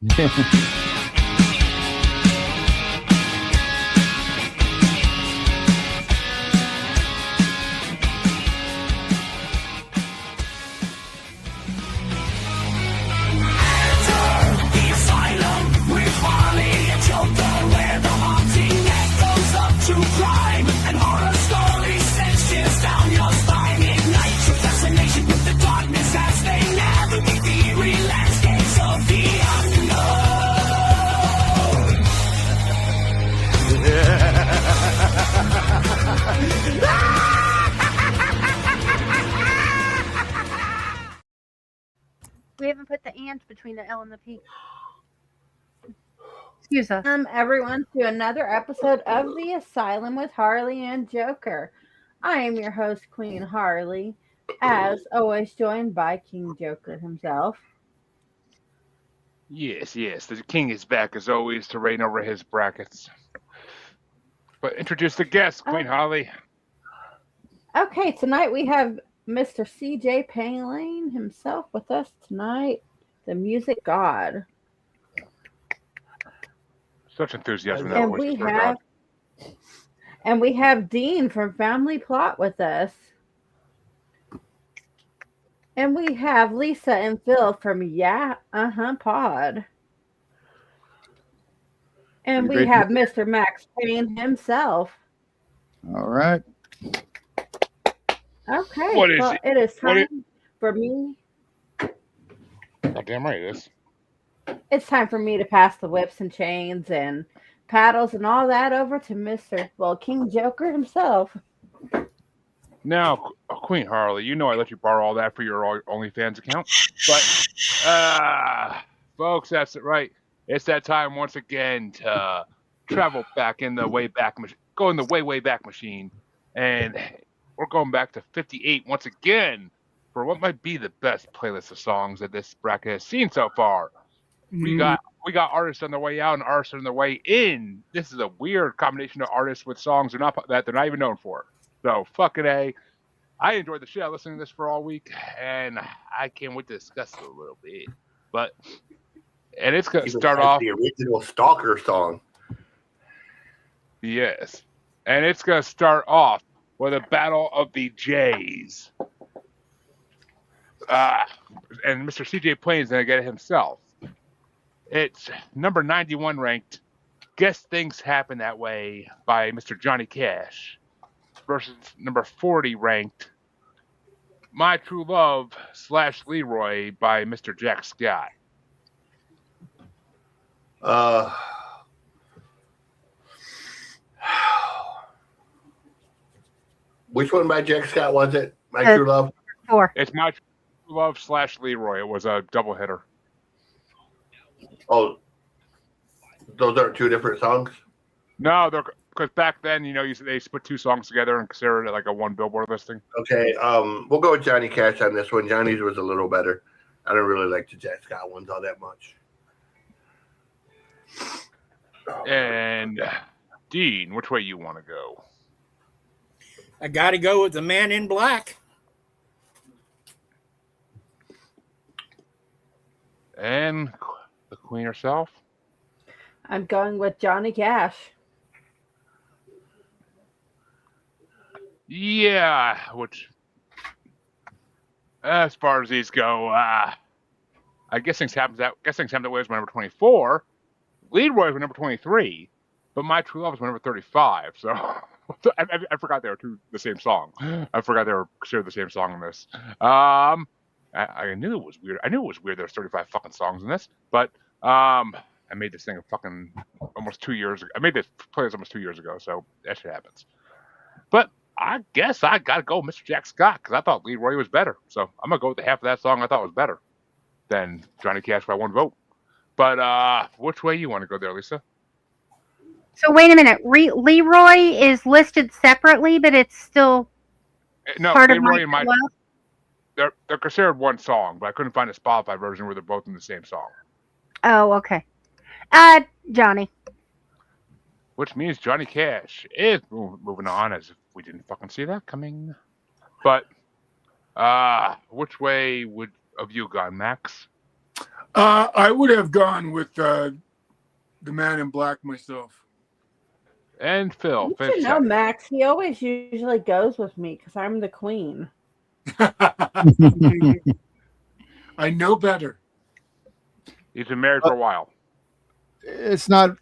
We haven't put the and between the L and the P. Excuse us. Everyone, to another episode of The Asylum with Harley and Joker. I am your host, Queen Harley, as always joined by King Joker himself. Yes, the king is back as always to reign over his brackets. But introduce the guest, Queen Harley. Okay, tonight we have Mr. CJ Payne himself with us tonight, the music god. Such enthusiasm in that voice. And we have Dean from Family Plot with us. And we have Lisa and Phil from Pod. And we have Mr. Max Payne himself. All right. Okay. It is time for me. Oh, damn right it is. It's time for me to pass the whips and chains and paddles and all that over to King Joker himself. Now, Queen Harley, you know I let you borrow all that for your OnlyFans account. But, folks, that's it, right. It's that time once again to travel back in the way back machine. And we're going back to 58 once again for what might be the best playlist of songs that this bracket has seen so far. We got artists on their way out and artists on their way in. This is a weird combination of artists with songs that they're not even known for. So fucking A. I enjoyed the shit out of listening to this for all week, and I can't wait to discuss it a little bit. And it's gonna start off the original Stalker song. Yes, and it's gonna start off with a battle of the Jays. And Mr. CJ Payne's gonna get it himself. It's number 91 ranked Guess Things Happen That Way by Mr. Johnny Cash versus number 40 ranked My True Love / Leroy by Mr. Jack Scott. Which one by Jack Scott was it? My True Love? 4. It's My True Love / Leroy. It was a double hitter. Oh, those aren't two different songs? No, because back then, they put two songs together and considered it like a one Billboard listing. Okay, we'll go with Johnny Cash on this one. Johnny's was a little better. I don't really like the Jack Scott ones all that much. And Dean, which way you want to go? I got to go with the Man in Black. And the Queen herself? I'm going with Johnny Cash. Yeah, which, as far as these go, I guess things happen that way was my number 24. Leroy was number 23, but My True Love was my number 35. So I forgot they were the same song. I forgot they were considered the same song in this. I knew it was weird. I knew it was weird there was 35 fucking songs in this, but I made this thing fucking almost 2 years ago. I made this playlist almost 2 years ago, so that shit happens. But I guess I gotta go Mr. Jack Scott because I thought Leroy was better. So I'm gonna go with the half of that song I thought was better than Johnny Cash by one vote. But which way you want to go there, Lisa? So wait a minute. Leroy is listed separately, but it's still part Leroy of My True Love? They're considered one song, but I couldn't find a Spotify version where they're both in the same song. Oh, okay. Johnny. Which means Johnny Cash is moving on as if we didn't fucking see that coming. But which way would have you gone, Max? I would have gone with the Man in Black myself. And Phil. You finish should know, second. Max. He always usually goes with me because I'm the queen. I know better. He's been married for a while. It's not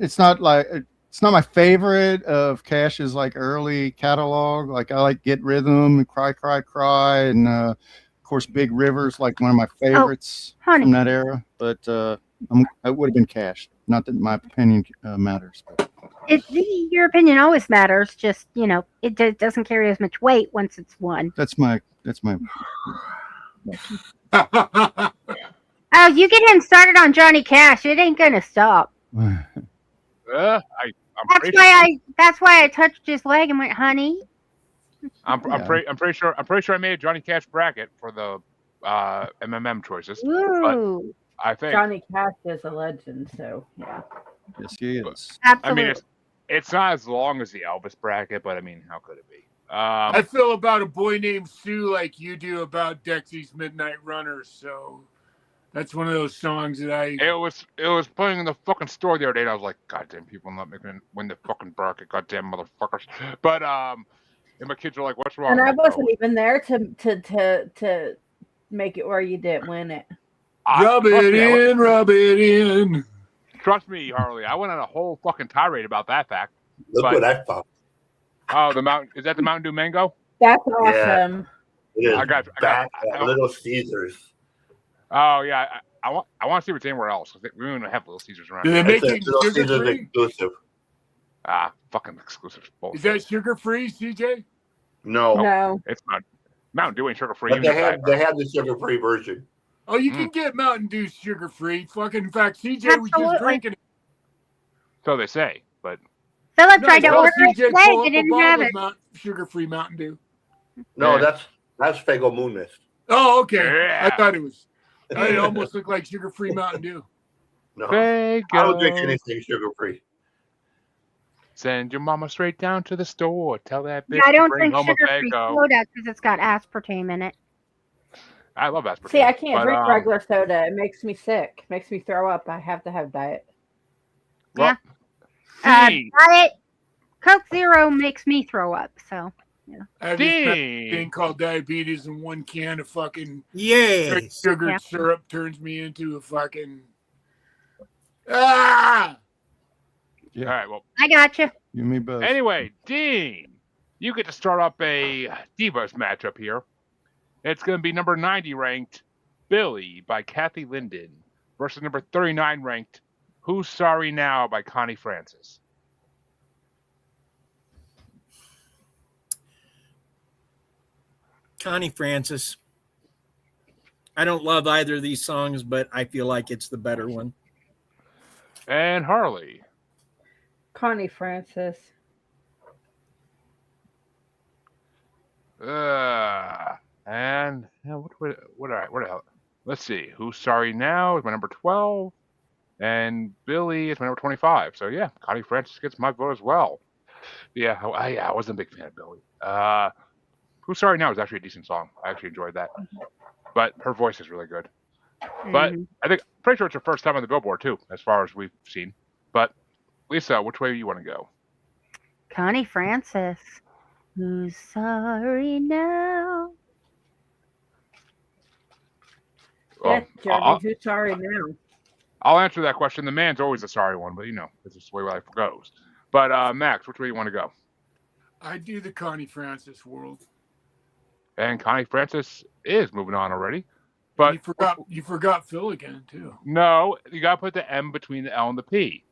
my favorite of Cash's like early catalog. Like I like Get Rhythm and Cry Cry Cry, and of course Big River's like one of my favorites honey. from that era. But I would have been Cash. Not that my opinion matters. But. Your opinion always matters. Just it doesn't carry as much weight once it's won. That's my. Oh, you get him started on Johnny Cash, it ain't gonna stop. I'm That's why I touched his leg and went, honey. I'm pretty sure I made a Johnny Cash bracket for the MMM choices. Ooh, But I think Johnny Cash is a legend, so yeah. Yes, he is. absolutely. I mean it's not as long as the Elvis bracket, but I mean how could it be? I feel about A Boy Named Sue like you do about Dexy's Midnight Runners. So that's one of those songs that I. It was playing in the fucking store the other day, and I was like, goddamn, people not making it win the fucking bracket, goddamn motherfuckers. But and my kids were like, what's wrong? And I I'm like, wasn't even there to make it where you didn't win it. Rub it in. Trust me, Harley. I went on a whole fucking tirade about that fact. Look But- what I found. Oh, is that the Mountain Dew Mango? That's awesome. It is I got back at Little Caesars. Oh yeah, I want to see what's anywhere else. We don't even have Little Caesars around. Do they here. make It's a it Little sugar Caesars free? exclusive. Fucking exclusive Is bullshit. that sugar free, CJ? No, No. It's not. Mountain Dew ain't sugar free. but they have the sugar free version. Oh, you can get Mountain Dew sugar free. Fucking, in fact, CJ was just Absolutely. drinking it. So they say, but Philip No, tried to tell order it CJ today. pull They up a didn't have bottle it. of sugar free Mountain Dew. No, Yeah. that's Fago Moon Mist. Oh, okay. Yeah. I thought it was. It almost looked like sugar free Mountain Dew. No, Fago. I don't drink anything sugar free. Send your mama straight down to the store. Tell that bitch Yeah, I don't to bring drink home a sugar-free Fago. soda because it's got aspartame in it. I love aspartame. See, I can't but, drink regular soda. It makes me sick. Makes me throw up. I have to have diet. Well, Diet Coke Zero makes me throw up. So I have this Dean. thing called diabetes, and one can of fucking Yes. sugar Yeah. syrup turns me into a fucking. Ah! All right. Well, I got you. You and me both. anyway, Dean, you get to start up a Divas matchup here. It's going to be number 90 ranked Billy by Kathy Linden versus number 39 ranked Who's Sorry Now by Connie Francis. Connie Francis. I don't love either of these songs, but I feel like it's the better one. And Harley. Connie Francis. And what the hell? Let's see. Who's Sorry Now is my number 12. And Billy is my number 25. So yeah, Connie Francis gets my vote as well. Yeah, I wasn't a big fan of Billy. Who's Sorry Now is actually a decent song. I actually enjoyed that. But her voice is really good. But Mhm. I think pretty sure it's her first time on the Billboard too, as far as we've seen. But Lisa, which way do you want to go? Connie Francis. Who's sorry now? Yeah, Jeremy, I'll, who's sorry now? I'll answer that question. The man's always a sorry one, but it's just the way life goes. But Max, which way do you want to go? I do the Connie Francis world. And Connie Francis is moving on already. But You forgot Phil again too. no, you gotta put the M between the L and the P.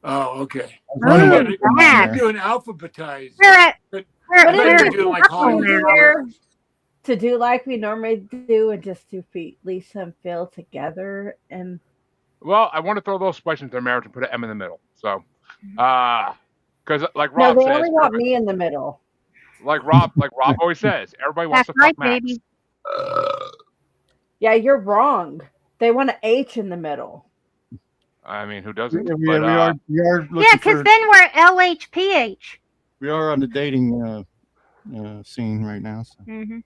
Oh, okay. Running Ooh, with- Max. You're doing alphabetized. We're at But- we're, I thought you we're were doing like Hollywood now. Flowers. To do like we normally do and just do Lisa and Phil together and Well, I want to throw a little spice into their marriage and put an M in the middle. So, because like no, Rob they says, only want me in the middle. like Rob always says, everybody wants That's to fuck right, Max. baby. Yeah, you're wrong. They want an H in the middle. I mean, who doesn't? Yeah, But, we are looking Yeah, because for, then we're LHPH. we are on the dating scene right now. So Mm-hmm.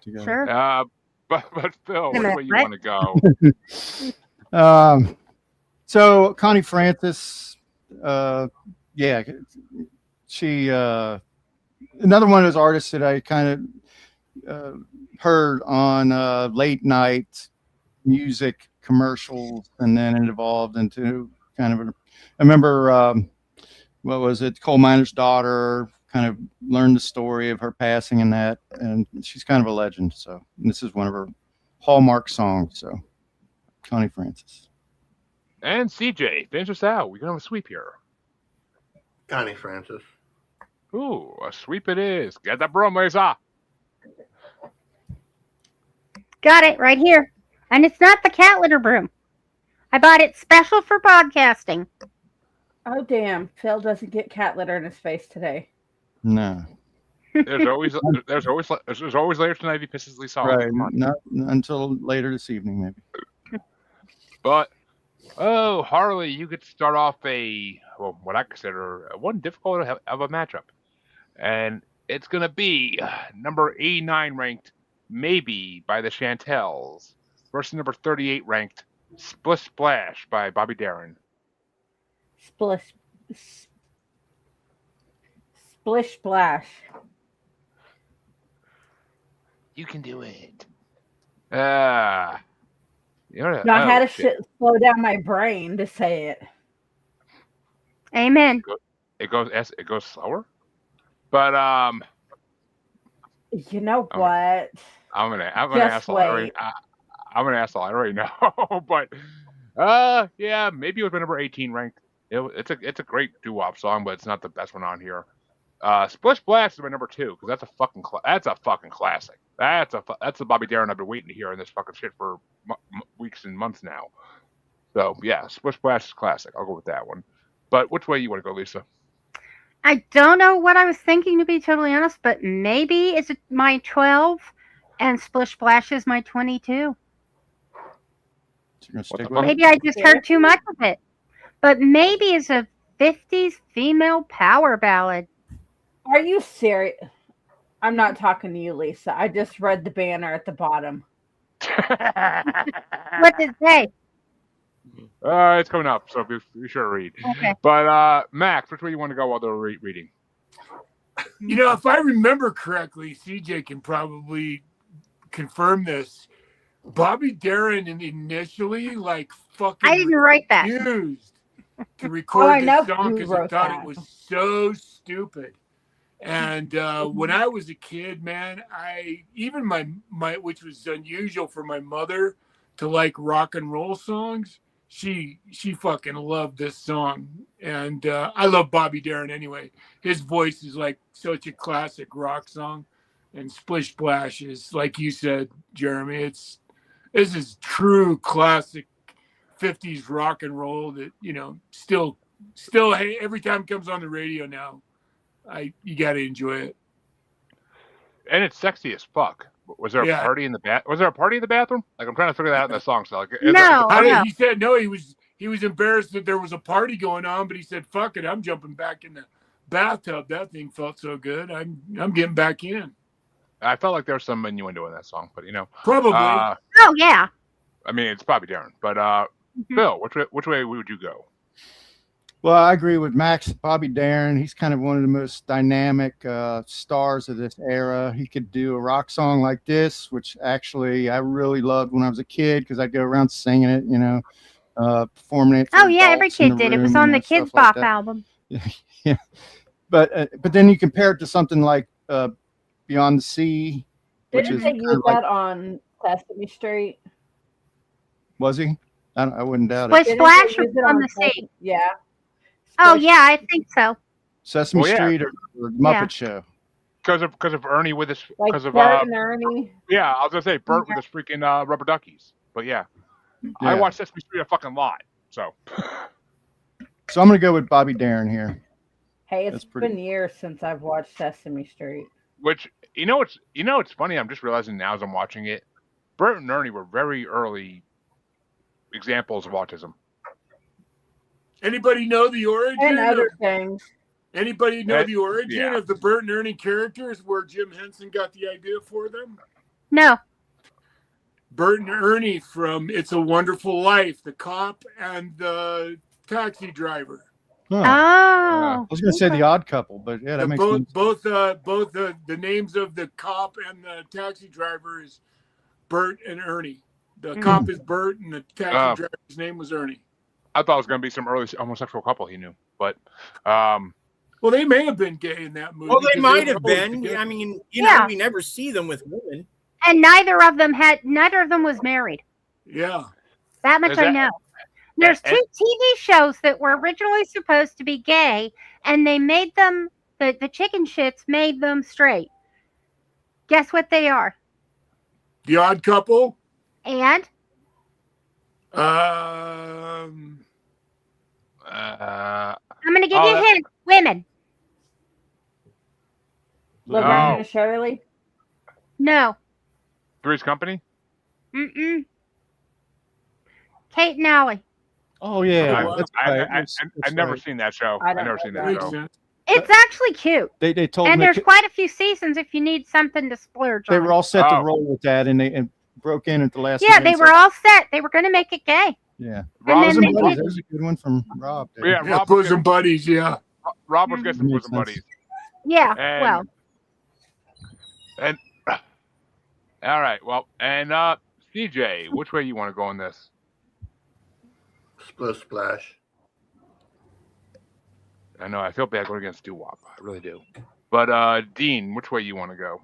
together. Sure. but Phil, Wait a which minute, way you what? want to go? So Connie Francis, yeah, she another one of those artists that I kind of heard on late night music commercials, and then it evolved into kind of I remember what was it, Coal Miner's Daughter, kind of learned the story of her passing and that, and she's kind of a legend. So this is one of her hallmark songs. So Connie Francis. And CJ, finish us out. We're gonna have a sweep here. Connie Francis. Ooh, a sweep it is. Get that broom, Lisa. Got it right here. And it's not the cat litter broom. I bought it special for podcasting. Oh damn! Phil doesn't get cat litter in his face today. No. There's always later tonight if he pisses Lisa off. Right, not until later this evening, maybe. But Harley, you could start off what I consider one difficult of a matchup, and it's gonna be number 89 ranked Maybe by the Chantels versus number 38 ranked Splish Splash by Bobby Darin. Splish splash. You can do it. You know, No, I had to slow down my brain to say it. Amen. It goes slower, but You know what? I'm gonna Just ask. I'm gonna ask. I already know, but yeah, maybe it was my number 18 ranked. It's a great doo-wop song, but it's not the best one on here. Splish Splash is my number 2 because that's a fucking classic. That's the Bobby Darin I've been waiting to hear in this fucking shit for weeks and months now. So yeah, Splish Splash is classic. I'll go with that one. But which way you want to go, Lisa? I don't know what I was thinking, to be totally honest, but maybe it's my 12 and Splish Splash is my 22. Maybe I just heard too much of it. But maybe it's a 50s female power ballad. Are you serious? I'm not talking to you, Lisa. I just read the banner at the bottom. What did it say? It's coming up, so be sure to read. Okay. But Max, which way you want to go while they're reading? You know, if I remember correctly, CJ can probably confirm this. Bobby Darin initially fucking I didn't write that. refused to record this song because he wrote thought that. it was so stupid. And when I was a kid, man, even my which was unusual for my mother to like rock and roll songs, she fucking loved this song. And I love Bobby Darin anyway. His voice is like such a classic rock song. And Splish Splash is, like you said, Jeremy, this is true classic 50s rock and roll that, you know, still hey, every time it comes on the radio now, you got to enjoy it. And it's sexy as fuck. Was there a party in the Was there a party in the bathroom? Like, I'm trying to figure that out in the song. So, No. He said no. He was embarrassed that there was a party going on, but he said, "Fuck it, I'm jumping back in the bathtub. That thing felt so good. I'm getting back in." I felt like there was some innuendo in that song, but you know, probably. Oh yeah. I mean, it's Bobby Darin, but Bill, which way would you go? Well, I agree with Max. Bobby Darin, he's kind of one of the most dynamic stars of this era. He could do a rock song like this, which actually I really loved when I was a kid because I'd go around singing it, you know, performing it. Oh yeah, every kid did. It was on the Kids Bop album. Yeah, but then you compare it to something like Beyond the Sea, which Didn't is they use that on Sesame Street? Was he? I wouldn't doubt Splish it. Splash was on the sea. Yeah. Oh yeah, I think so. Sesame Street or Muppet Show. Because of Ernie with his because of Bert and Ernie. Yeah, I was gonna say Bert with his freaking rubber duckies. But yeah, I watched Sesame Street a fucking lot. So I'm gonna go with Bobby Darin here. Hey, it's been years since I've watched Sesame Street. Which it's funny. I'm just realizing now as I'm watching it, Bert and Ernie were very early examples of autism. Anybody know the origin? And other things. Anybody know the origin of the Bert and Ernie characters, where Jim Henson got the idea for them? No. Bert and Ernie from It's a Wonderful Life, the cop and the taxi driver. Huh. Oh, I was going to say The Odd Couple, but yeah, that makes sense. Both the names of the cop and the taxi driver is Bert and Ernie. The cop is Bert, and the taxi driver's name was Ernie. I thought it was going to be some early homosexual couple he knew, but well, they may have been gay in that movie. Well, they might were have always been. together. I mean, Yeah. we never see them with women. and neither of them was married. Yeah. That much I know. There's two TV shows that were originally supposed to be gay, and they made them, the chicken shits made them straight. Guess what they are? The Odd Couple. And? Um. I'm going to give you a hint. Women. Laverne and Shirley. No. Three's Company? Mm-mm. Kate and Allie. Oh, yeah. I- That's I- right. I- That's I've never right. seen that show. I I've don't never know seen that. that Makes show. sense. It's actually cute. They told And me there's quite a few seasons if you need something to splurge they on. were all set to Oh. roll with that, and they broke in at the last Yeah, minute they and were said, all set. They were going to make it gay. Yeah. Rob, then Bosom they Buddies. did. That was a good one from Rob. there. yeah, Yeah, Rob was bosom getting, buddies. Yeah. Rob was getting some Makes bosom sense. buddies. Yeah, And, well, and all right, well, and CJ, which way you want to go on this? Splish Splash. I know I feel bad going against Doo-Wop. I really do. But Dean, which way you want to go?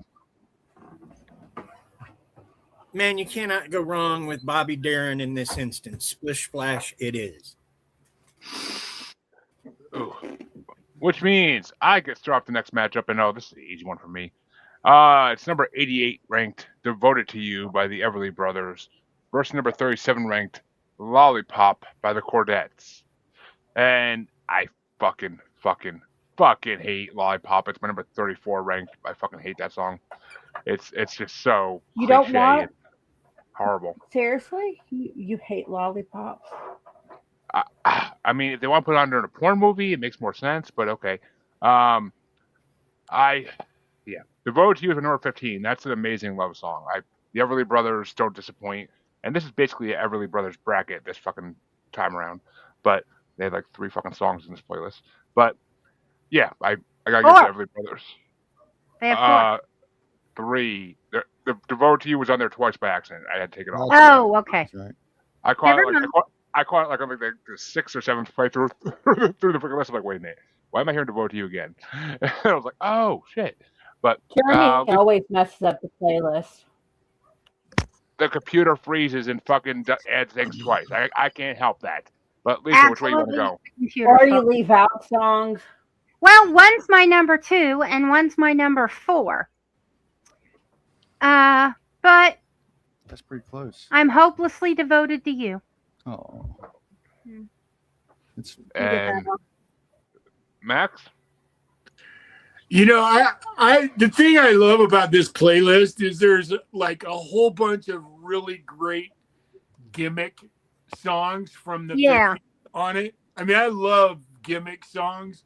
Man, you cannot go wrong with Bobby Darin in this instance. Splish Splash, it is. Ooh. Which means I get to start off the next matchup, and this is the easy one for me. It's number 88 ranked, Devoted to You by the Everly Brothers, versus number 37 ranked, Lollipop by the Chordettes. And I fucking hate Lollipop. It's my number 34 ranked. I fucking hate that song. It's just so You don't cliche want- and horrible. Seriously? You hate lollipops? I mean, if they want to put it on during a porn movie, it makes more sense. But okay, Devoted to You is number 15. That's an amazing love song. The Everly Brothers don't disappoint, and this is basically an Everly Brothers bracket this fucking time around. But they had like 3 fucking songs in this playlist. But yeah, I gotta give it to Everly Brothers. they have 4. 3. The Devoted to You was on there twice by accident. I had to take it off. Oh, okay. That's right. I caught Never it like I caught it like on like the 6th or 7th playthrough through the freaking list. I'm like, wait a minute, why am I hearing Devoted to You again? And I was like, oh shit. But Jeremy always messes up the playlist. the computer freezes and fucking adds things twice. I can't help that. But Lisa, which way you want to go? Computer Or you phone. leave out songs. Well, one's my number 2 and one's my number 4. But That's pretty close. I'm hopelessly devoted to you. Oh. It's And Max? You know, I the thing I love about this playlist is there's like a whole bunch of really great gimmick songs from the 50s on it. I mean, I love gimmick songs.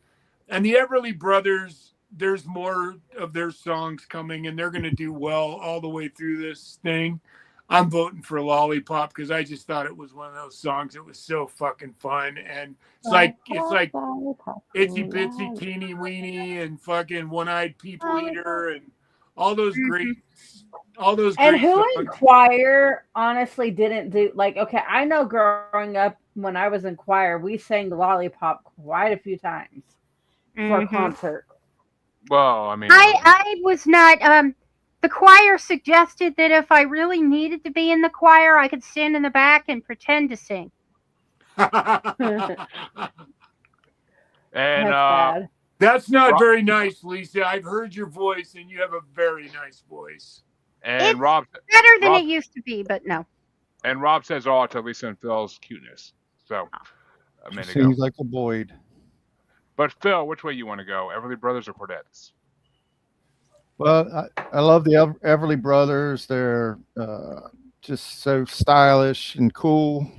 And the Everly Brothers, there's more of their songs coming, and they're going to do well all the way through this thing. I'm voting for Lollipop because I just thought it was one of those songs that was so fucking fun. And it's like Itsy Bitsy Teeny Weeny and fucking One Eyed People Eater and all those great And who in songs. choir honestly didn't do like, okay, I know growing up when I was in choir, we sang Lollipop quite a few times for a concert. Well, I mean, I was not. The choir suggested that if I really needed to be in the choir, I could stand in the back and pretend to sing. and That's bad. That's not Rob- very nice, Lisa. I've heard your voice, and you have a very nice voice. and It's Rob better than Rob- it used to be, but no. and Rob says all to Lisa and Phil's cuteness. So a minute ago. seems like a Boyd. But Phil, which way you want to go? Everly Brothers or Chordettes? Well, I love the Everly Brothers. They're just so stylish and cool.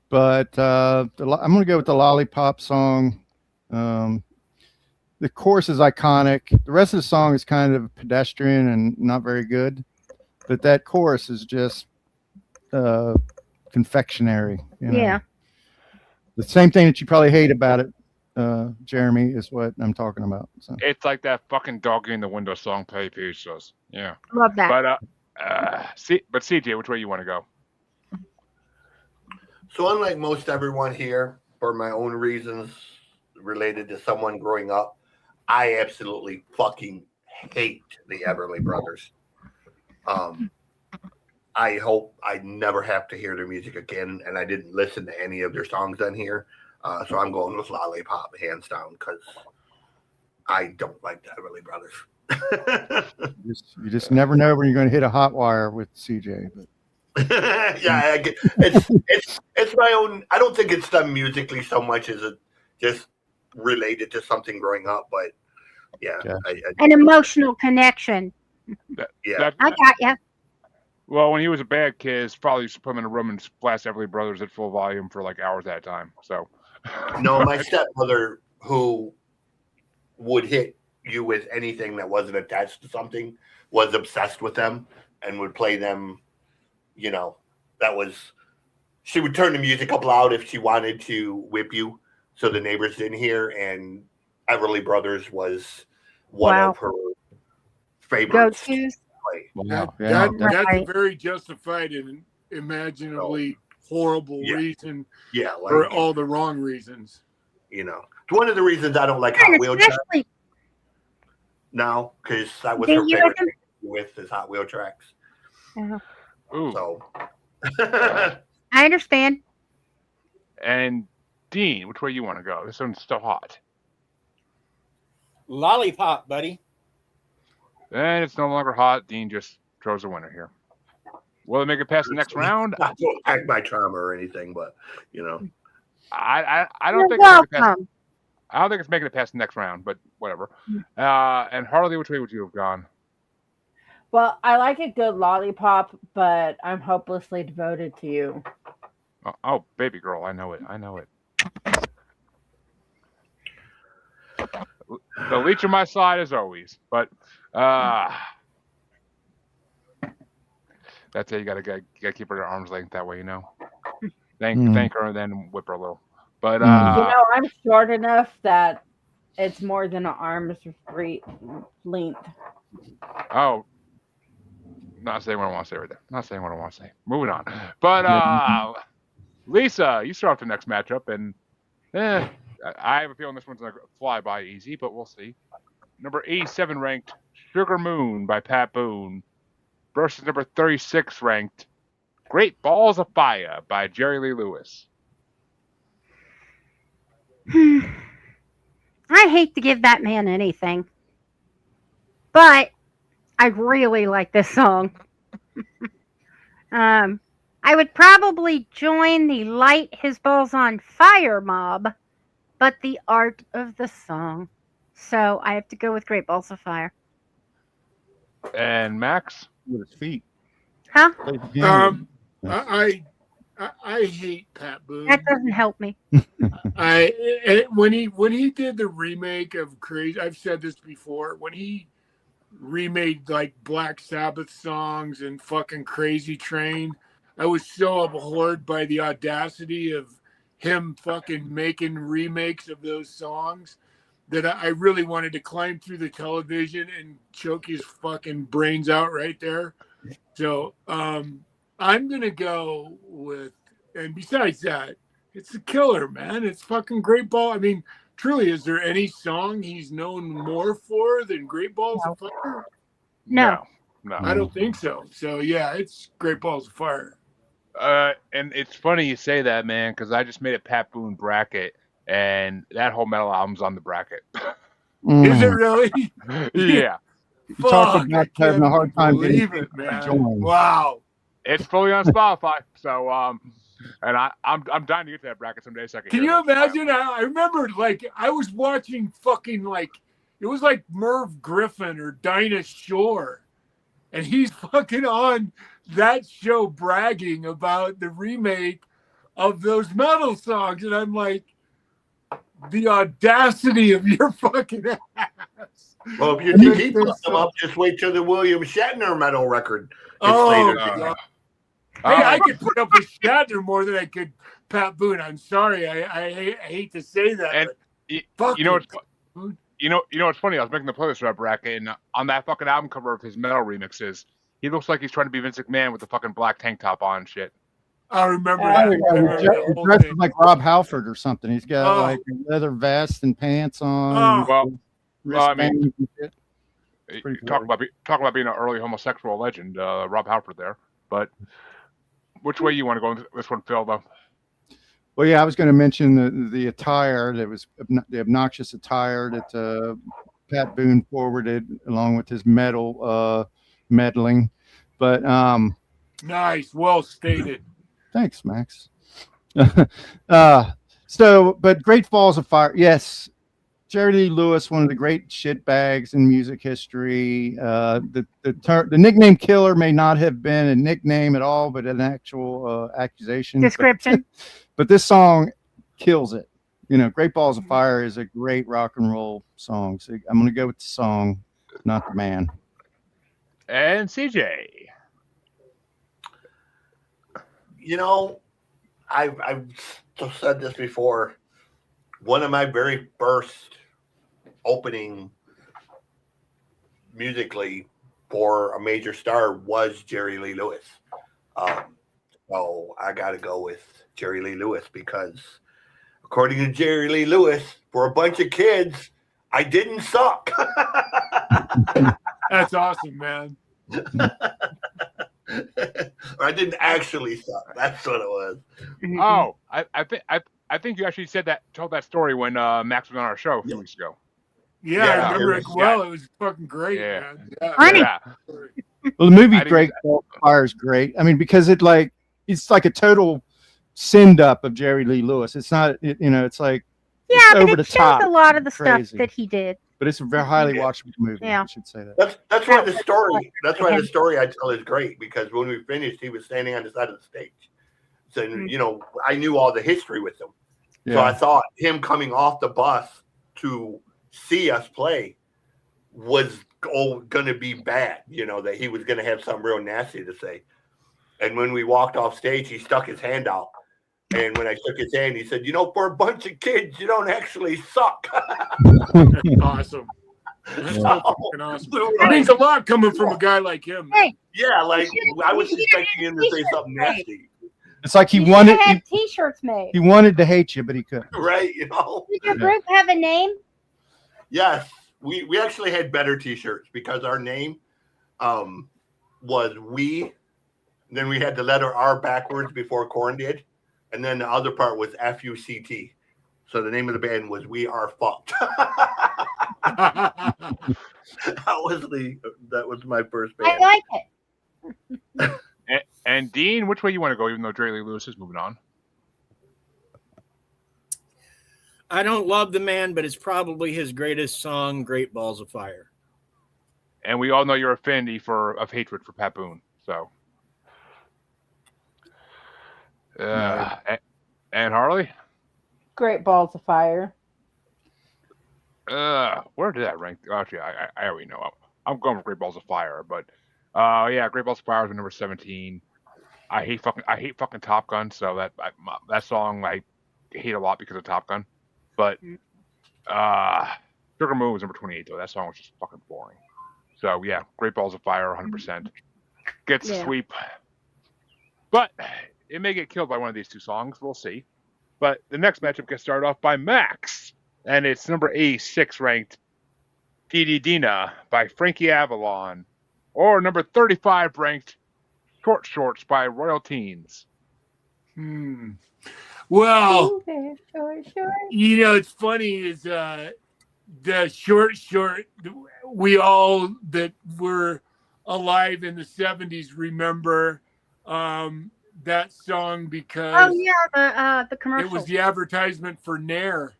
But I'm going to go with the Lollipop song. The chorus is iconic. The rest of the song is kind of pedestrian and not very good. But that chorus is just confectionery. You know? Yeah. The same thing that you probably hate about it, Jeremy, is what I'm talking about. So. It's like that fucking doggy in the window song Pay Pizzas. Yeah. Love that. But CJ, which way you want to go? So unlike most everyone here, for my own reasons related to someone growing up, I absolutely fucking hate the Everly Brothers. I hope I never have to hear their music again, and I didn't listen to any of their songs on here. So I'm going with Lollipop, hands down, because I don't like the Everly Brothers. You just never know when you're going to hit a hot wire with CJ. But. Yeah, it's my own. I don't think it's done musically so much as it just related to something growing up. But yeah, an emotional connection. Yeah, I got you. Well, when he was a bad kid, his father used to put him in a room and blast Everly Brothers at full volume for like hours at a time. So, no, my stepmother, who would hit you with anything that wasn't attached to something, was obsessed with them and would play them. You know, she would turn the music up loud if she wanted to whip you so the neighbors didn't hear. And Everly Brothers was one of her favorites. Go-tos. Wow. That's a very justified and imaginably horrible reason for all the wrong reasons. You know, it's one of the reasons I don't like Hot Wheel Tracks. No, because that was her favorite thing with his Hot Wheel Tracks. Uh-huh. Ooh. So I understand. And Dean, which way you want to go? This one's still hot. Lollipop, buddy. And it's no longer hot. Dean just throws a winner here. Will it make it past the next round? I don't act my trauma or anything, but you know, I don't think I don't think it's making it past the next round, but whatever. And Harley, which way would you have gone? Well, I like a good lollipop, but I'm hopelessly devoted to you. Oh, baby girl, I know it. The leech on my side as always, but that's it. You gotta keep her at arm's length that way, you know. Thank her and then whip her a little. But you know, I'm short enough that it's more than an arm's length. Oh. Not saying what I want to say right there. Moving on. But Lisa, you start off the next matchup, and I have a feeling this one's going to fly by easy, but we'll see. Number 87 ranked Sugar Moon by Pat Boone versus number 36 ranked Great Balls of Fire by Jerry Lee Lewis. I hate to give that man anything, but I really like this song. I would probably join the Light His Balls on Fire mob, but the art of the song. So I have to go with Great Balls of Fire. And Max? With his feet. Huh? I hate Pat Boone. That doesn't help me. When he did the remake of Crazy, I've said this before, when he remade like Black Sabbath songs and fucking Crazy Train, I was so abhorred by the audacity of him fucking making remakes of those songs that I really wanted to climb through the television and choke his fucking brains out right there. So I'm gonna go with, and besides that, it's a killer, man. It's fucking Great Ball. I mean, truly, is there any song he's known more for than Great Balls of Fire? No. I don't think so. So yeah, it's Great Balls of Fire. And it's funny you say that, man, because I just made a Pat Boone bracket, and that whole metal album's on the bracket. Is it really? Yeah. You talk about having a hard time believe it, man. Wow. It's fully on Spotify, so and I'm dying to get to that bracket someday. So I can you imagine? I remember, like, I was watching fucking, like, it was like Merv Griffin or Dinah Shore, and he's fucking on that show bragging about the remake of those metal songs, and I'm like, the audacity of your fucking ass. Well, if you think he put them up, just wait till the William Shatner metal record gets later. Hey, I could put up with Shatner more than I could Pat Boone. I'm sorry. I hate to say that. And but you know what's you know what's funny? I was making the playlist for that bracket, and on that fucking album cover of his metal remixes, he looks like he's trying to be Vince McMahon with the fucking black tank top on and shit. I remember Oh, that. yeah, I remember that He whole dresses thing. like Rob Halford or something. He's got Oh. like a leather vest and pants on. Oh. Well, I mean, wristbands and shit. Pretty talk about being an early homosexual legend, Rob Halford there. But which way you want to go in this one, Phil? Though. Well, yeah, I was going to mention the attire that was the obnoxious attire that Pat Boone forwarded along with his meddling. But Nice. Well stated. thanks, Max. But Great Balls of Fire, yes. Jerry Lee Lewis, one of the great shitbags in music history. The nickname Killer may not have been a nickname at all, but an actual accusation. Description. But this song kills it. You know, Great Balls of Fire is a great rock and roll song. So I'm going to go with the song, not the man. And CJ. You know, I've said this before. One of my very first opening musically for a major star was Jerry Lee Lewis. So I got to go with Jerry Lee Lewis because according to Jerry Lee Lewis, for a bunch of kids, I didn't suck. That's awesome, man. Or I didn't actually suck. That's what it was. Oh, I think you actually told that story when Max was on our show a few weeks ago. Yeah, Yeah, I remember it it was- well. It was fucking great, Yeah. man. Yeah. Funny. Yeah. Well, the movie I didn't- Great Balls of Fire is great. I mean, because it's like a total send up of Jerry Lee Lewis. It's not, it's like Yeah, it's but over it the shows top. a lot of the Crazy. stuff that he did. But it's a very highly watchable movie. Yeah. I should say that. That's why the story. That's why the story I tell is great because when we finished, he was standing on the side of the stage. So I knew all the history with him. Yeah. So I thought him coming off the bus to see us play was going to be bad. That he was going to have something real nasty to say. And when we walked off stage, he stuck his hand out. And when I shook his hand, he said, for a bunch of kids, you don't actually suck. Awesome. That's so fucking awesome. We were It like, means a lot coming from a guy like him. Hey, yeah, like I was You should've expecting him to say something nasty, It's like he you wanted should have T-shirts made. he wanted to hate you, but he couldn't. right? Did your group have a name? Yes, we actually had better T-shirts because our name was We. Then we had the letter R backwards before Korn did, and then the other part was FUCT. So the name of the band was We Are Fucked. that was my first band. I like it. And Dean, which way you want to go? Even though Jerry Lee Lewis is moving on. I don't love the man, but it's probably his greatest song, Great Balls of Fire. And we all know your affinity of hatred for Pat Boone. So. And Harley? Great Balls of Fire. Where did that rank? Actually, I already know. I'm going for Great Balls of Fire, but yeah, Great Balls of Fire is number 17. I hate fucking Top Gun, so that song I hate a lot because of Top Gun. But Sugar Moon was number 28 though. That song was just fucking boring. So yeah, Great Balls of Fire, 100% gets the sweep. But it may get killed by one of these two songs. We'll see. But the next matchup gets started off by Max, and it's number 86 ranked Dee Dina by Frankie Avalon, or number 35 ranked Short Shorts by Royal Teens. Well, Sure. it's funny is the short, we all that were alive in the 70s remember that song because Oh yeah, the commercial. it was the advertisement for Nair.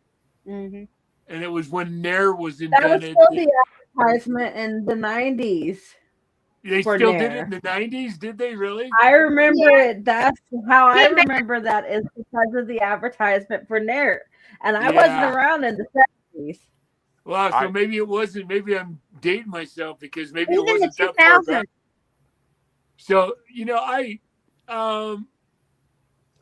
Mm-hmm. And it was when Nair was That was invented. still the advertisement in the 90s. They for still did Nair. it in the 90s? Did they really? I remember it. That's how I Yeah, but- remember that is because of the advertisement for Nair. And I Yeah. wasn't around in the 70s. Wow, so I- maybe it wasn't. Maybe I'm dating myself because maybe Even it the wasn't that far 2000s. back. So, I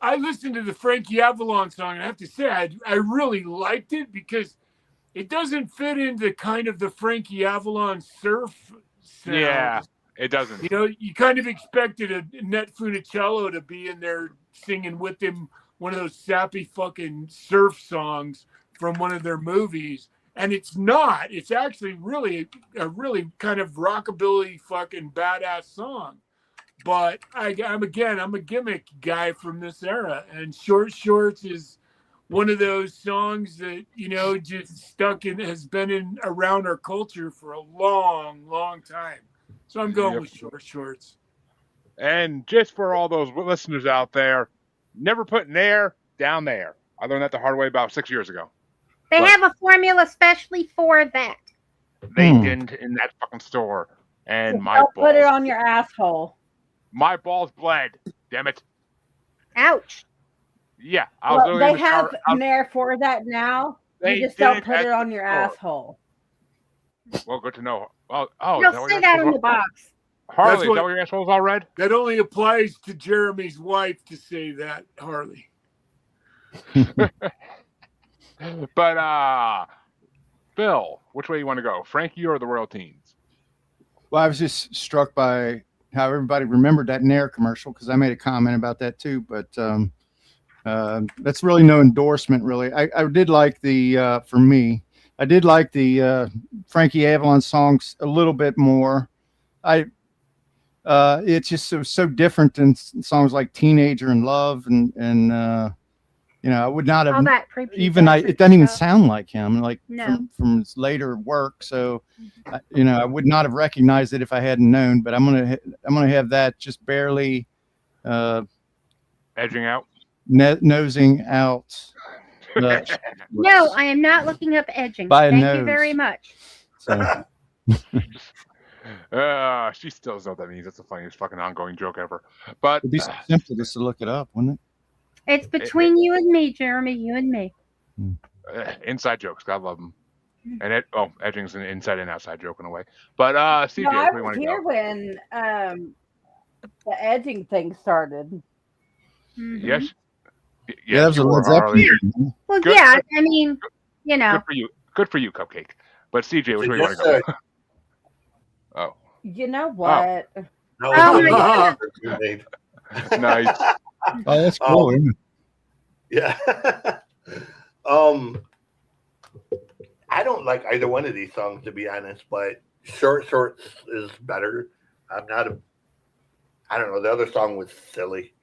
I listened to the Frankie Avalon song, and I have to say, I really liked it because it doesn't fit into kind of the Frankie Avalon surf sound. Yeah, it doesn't. You know, you kind of expected a Net Funicello to be in there singing with him one of those sappy fucking surf songs from one of their movies. And it's not. It's actually really a really kind of rockabilly fucking badass song. But I'm a gimmick guy from this era, and Short Shorts is one of those songs that, you know, just stuck in, has been in around our culture for a long, long time. So I'm going with Short Shorts. And just for all those listeners out there, never put Nair down there. I learned that the hard way about 6 years ago. They But- have a formula especially for that. They didn't in that fucking store. And my Don't put it balls, on your asshole. my balls bled. Damn it. Ouch. Yeah, I was Well, literally in they the shower. have Nair for that now. They You just don't didn't put at it on your the store. asshole. Well, good to know. Oh, is They'll that what say your that asshole's on the all- box. Harley, That's is what- that what your asshole's all red? That only applies to Jeremy's wife to say that, Harley. But Bill, which way you want to go? Frankie or the Royal Teens? Well, I was just struck by how everybody remembered that Nair commercial because I made a comment about that too. But that's really no endorsement, really. I did like the for me, I did like the Frankie Avalon songs a little bit more. It's just so different than songs like Teenager and Love and you know, I would not have All that even it doesn't even sound like him, like No. from his later work. So, you know, I would not have recognized it if I hadn't known. But I'm gonna have that just barely Edging out. nosing out. No, I am not looking up edging. By a Thank you nose. very much. So, She still doesn't know what that means. That's the funniest fucking ongoing joke ever. But it'd be so simple just to look it up, wouldn't it? It's between you and me, Jeremy. You and me. inside jokes, God love them. And edging's an inside and outside joke in a way. But CJ, No, I where do you was want to here go? when the edging thing started. Mhm. Yes. Yeah, that was a you were, Led Zeppelin. Harley. Well, Good. yeah. I mean, you know. Good for you. Good for you, Cupcake. But CJ, which So way you want just, to go? Oh, You know what? No, Oh my God. nice. Oh, that's cool. isn't it? Yeah. I don't like either one of these songs, to be honest, but Short Shorts is better. I'm not a, I don't know. The other song was silly.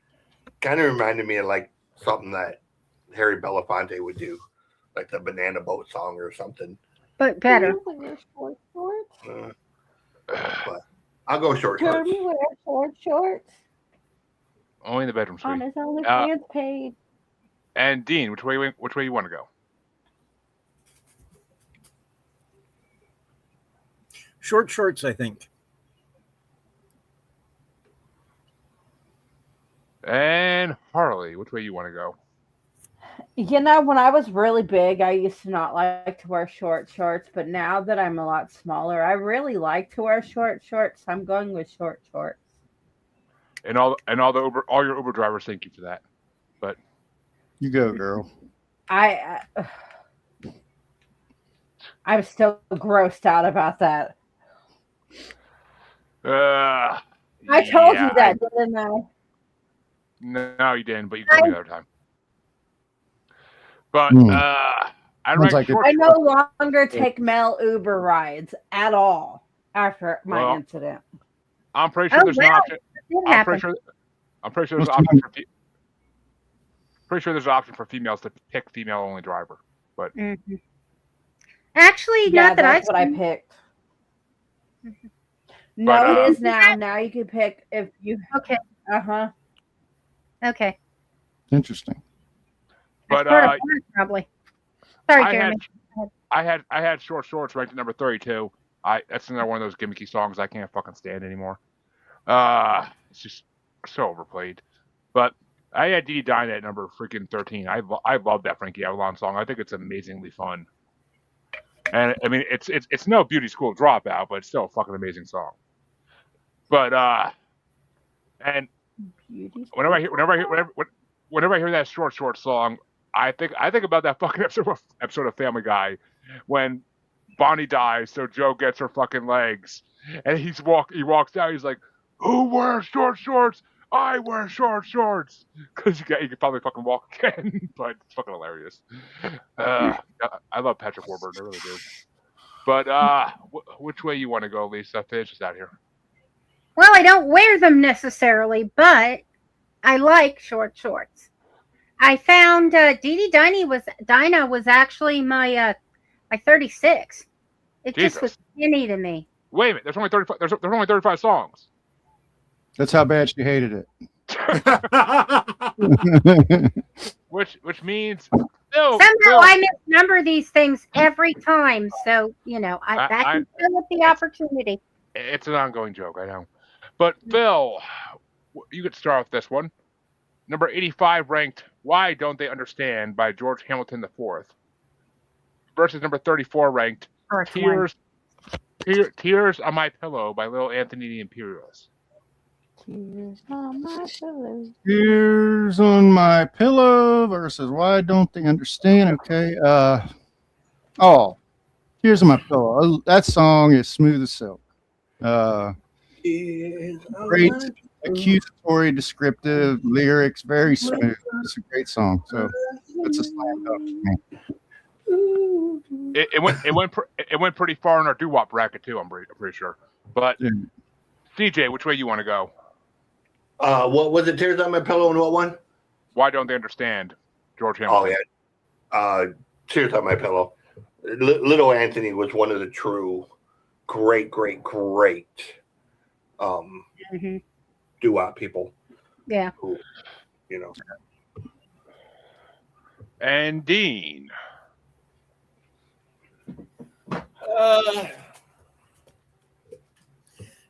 Kind of reminded me of like something that Harry Belafonte would do, like the Banana Boat song or something. But better. Do you wear short shorts? But I'll go Short Shorts. Jeremy wear short shorts Only in the bedroom on suite. his OnlyFans page. And Dean, which way you want to go? Short Shorts, I think. And Harley, which way you want to go? You know, when I was really big, I used to not like to wear short shorts, but now that I'm a lot smaller, I really like to wear short shorts. I'm going with short shorts. And all your Uber drivers thank you for that. But You go, girl. I'm still grossed out about that. I told you that, didn't I? No, you didn't, but you told me the other time. But I don't Sounds like like short I no shorts. longer take male Uber rides at all after my Well, incident. I'm pretty sure Oh, there's an wow. option. It I'm happened. pretty sure there's an option for pretty sure there's an option for females to pick female only driver. But Mhm. Actually, Yeah, not that I've that's what I seen. picked. No, But, it is now. Now you can pick if you. Okay. Uh-huh. Okay. Interesting. but That's part of mine, probably. Sorry, I Jeremy. had short shorts ranked at number 32. That's another one of those gimmicky songs I can't fucking stand anymore. It's just so overplayed. But I had Dee Dine at number freaking 13. I love that Frankie Avalon song. I think it's amazingly fun. And I mean, it's no Beauty School Dropout, but it's still a fucking amazing song. But and Beauty. Whenever I hear that short song, I think about that fucking episode of Family Guy when Bonnie dies, so Joe gets her fucking legs, and he walks out. He's like, "Who wears short shorts? I wear short shorts," because he could probably fucking walk again. But it's fucking hilarious. I love Patrick Warburton, I really do. But which way you want to go, Lisa? Finish us out here. Well, I don't wear them necessarily, but I like short shorts. I found Dee Dee Dinah was actually my 36. It just was Jesus. skinny to me. Wait a minute. There's only 35. There's only 35 songs. That's how bad she hated it. Which means Somehow I misnumber these things every time, so that can fill up the opportunity. It's an ongoing joke, I know. But Phil, you could start with this one. Number 85 ranked "Why Don't They Understand" by George Hamilton IV versus number 34 ranked Tears on My Pillow by Little Anthony the Imperials. Tears on my pillow. Tears on My Pillow versus Why Don't They Understand? Okay. Tears on My Pillow. That song is smooth as silk. Great accusatory, descriptive lyrics, very smooth. It's a great song. So that's a slam dunk for me. It went pretty far in our doo-wop bracket too. I'm pretty sure. But Yeah. CJ, which way you want to go? What was it? Tears on My Pillow and what one? Why Don't They Understand? George Hamilton. Oh yeah. Tears on My Pillow. Little Anthony was one of the true great doo-wop people. Yeah. Who, And Dean.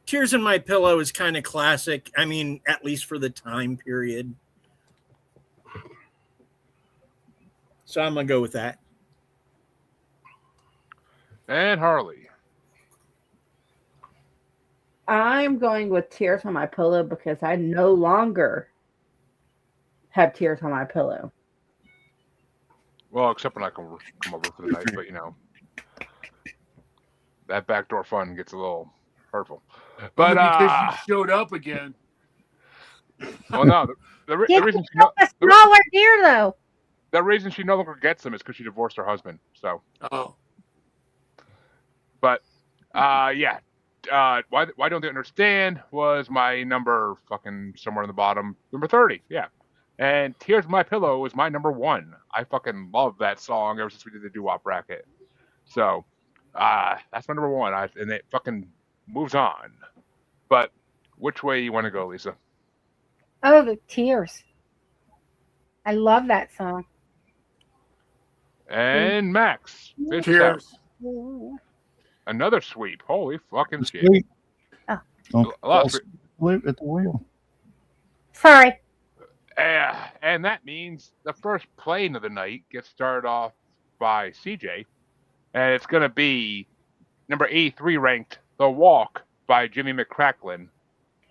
Tears in My Pillow is kind of classic. I mean, at least for the time period. So I'm going to go with that. And Harley. I'm going with Tears on My Pillow because I no longer have tears on my pillow. Well, except when I come over for the night, but that backdoor fun gets a little hurtful. But because you showed up again. Well, no, the reason a smaller deer though. The reason she no longer gets them is because she divorced her husband. So. Oh. But yeah. Why Don't They Understand was my number, fucking somewhere in the bottom, number 30. Yeah. And Tears on My Pillow was my number 1. I fucking love that song ever since we did the doo-wop bracket. So that's my number 1. And it fucking moves on. But which way you want to go, Lisa? Oh, the Tears. I love that song. And Max. Tears. Another sweep. Holy fucking shit. Oh. Don't sleep at the wheel. Sorry. And that means the first playing of the night gets started off by CJ. And it's going to be number 83 ranked The Walk by Jimmy McCracklin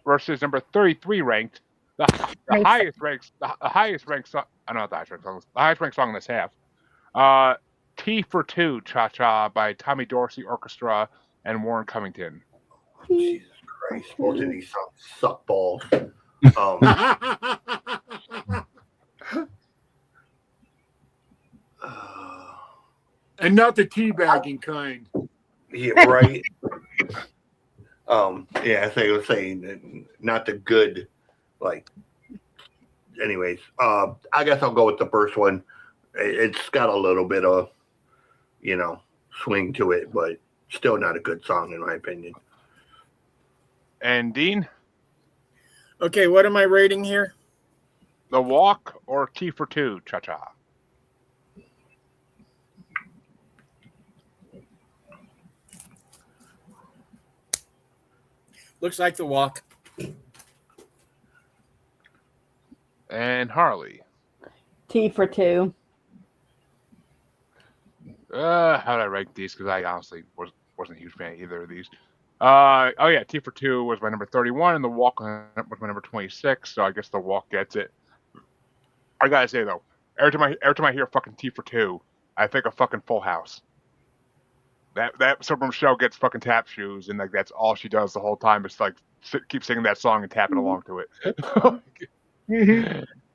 versus number 33 ranked the highest ranked song. I don't know the highest ranked song. The highest ranked song in this half. T for Two, Cha Cha by Tommy Dorsey Orchestra and Warren Cummington. Jesus Christ, both of these songs suck balls. And not the teabagging kind. Yeah, right. Yeah, as I was saying, not the good, anyways, I guess I'll go with the first one. It's got a little bit of, swing to it, but still not a good song in my opinion. And Dean? Okay, what am I rating here? The Walk or T for Two, Cha Cha? Looks like The Walk. And Harley? T for Two. How did I rank these? Because I honestly wasn't a huge fan of either of these. Oh yeah, T for Two was my number 31, and The Walk was my number 26. So I guess The Walk gets it. I gotta say though, every time I hear fucking T for Two, I think of fucking Full House. That Superman show gets fucking tap shoes, and like that's all she does the whole time. It's like keep singing that song and tapping along to it.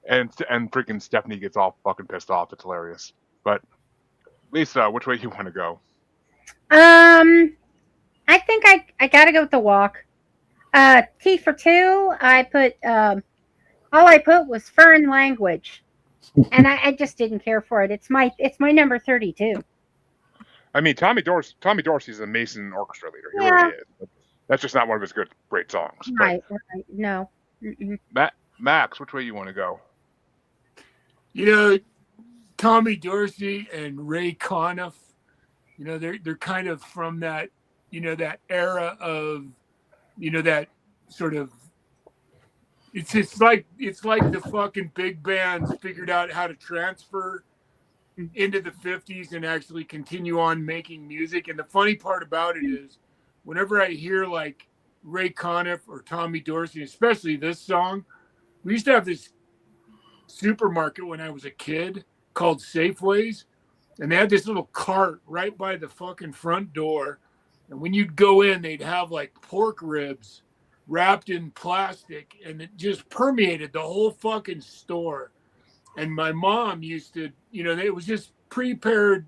and freaking Stephanie gets all fucking pissed off. It's hilarious. But Lisa, which way you want to go? I think I gotta go with The Walk. T for Two, I put all I put was Fern Language, and I just didn't care for it. It's my number 32. I mean, Tommy Dorsey's an amazing orchestra leader. He Yeah. really is. But that's just not one of his great songs. Right. No. But Max, which way you want to go? You know, Tommy Dorsey and Ray Conniff, you know, they're kind of from that, you know, that era of, you know, that sort of, it's like the fucking big bands figured out how to transfer into the 50s and actually continue on making music. And the funny part about it is whenever I hear like Ray Conniff or Tommy Dorsey, especially this song, we used to have this supermarket when I was a kid called Safeways, and they had this little cart right by the fucking front door, and when you'd go in they'd have like pork ribs wrapped in plastic, and it just permeated the whole fucking store. And my mom used to, you know, it was just prepared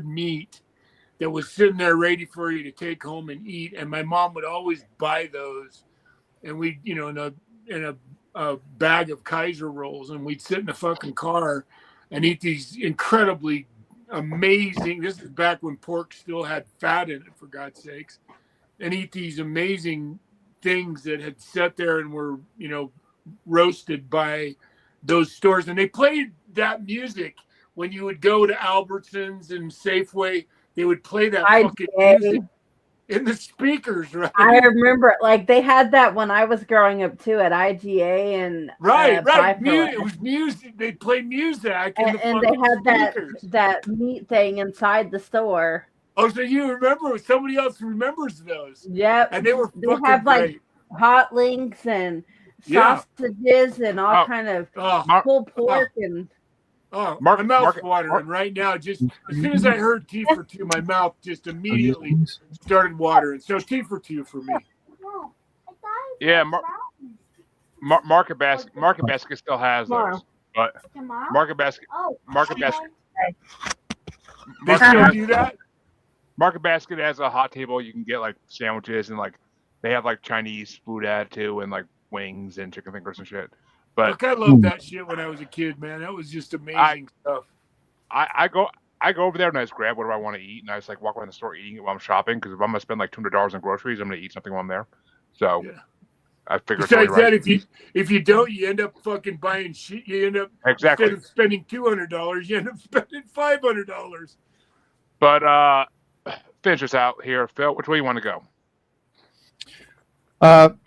meat that was sitting there ready for you to take home and eat, and my mom would always buy those, and we, you know, in a bag of Kaiser rolls, and we'd sit in the fucking car and eat these incredibly amazing, this is back when pork still had fat in it, for God's sakes, and eat these amazing things that had sat there and were, you know, roasted by those stores. And they played that music when you would go to Albertsons and Safeway. They would play that fucking music in the speakers, right? I remember, like, they had that when I was growing up too at IGA and right. It was music. They played music, and they had speakers. that meat thing inside the store. Oh, so you remember? Somebody else remembers those? Yep. And they were They fucking have like great. hot links and sausages and all kind of pulled pork and. Oh, my mouth's watering right now. Just as soon as I heard T for Two, my mouth just immediately started watering. So T for Two for me. Yeah, Market Basket still has those, but Market Basket. They still do that. Market Basket has a hot table. You can get like sandwiches and like they have like Chinese food at it too, and like wings and chicken fingers and shit. But look, I loved that shit when I was a kid, man. That was just amazing stuff. I go over there and I just grab whatever I want to eat, and I just like walk around the store eating it while I'm shopping, because if I'm gonna spend like $200 on groceries, I'm gonna eat something while I'm there. So I figure. Besides that, if you don't, you end up fucking buying shit. You end up instead of spending $200, you end up spending $500. But finish us out here, Phil. Which way you want to go?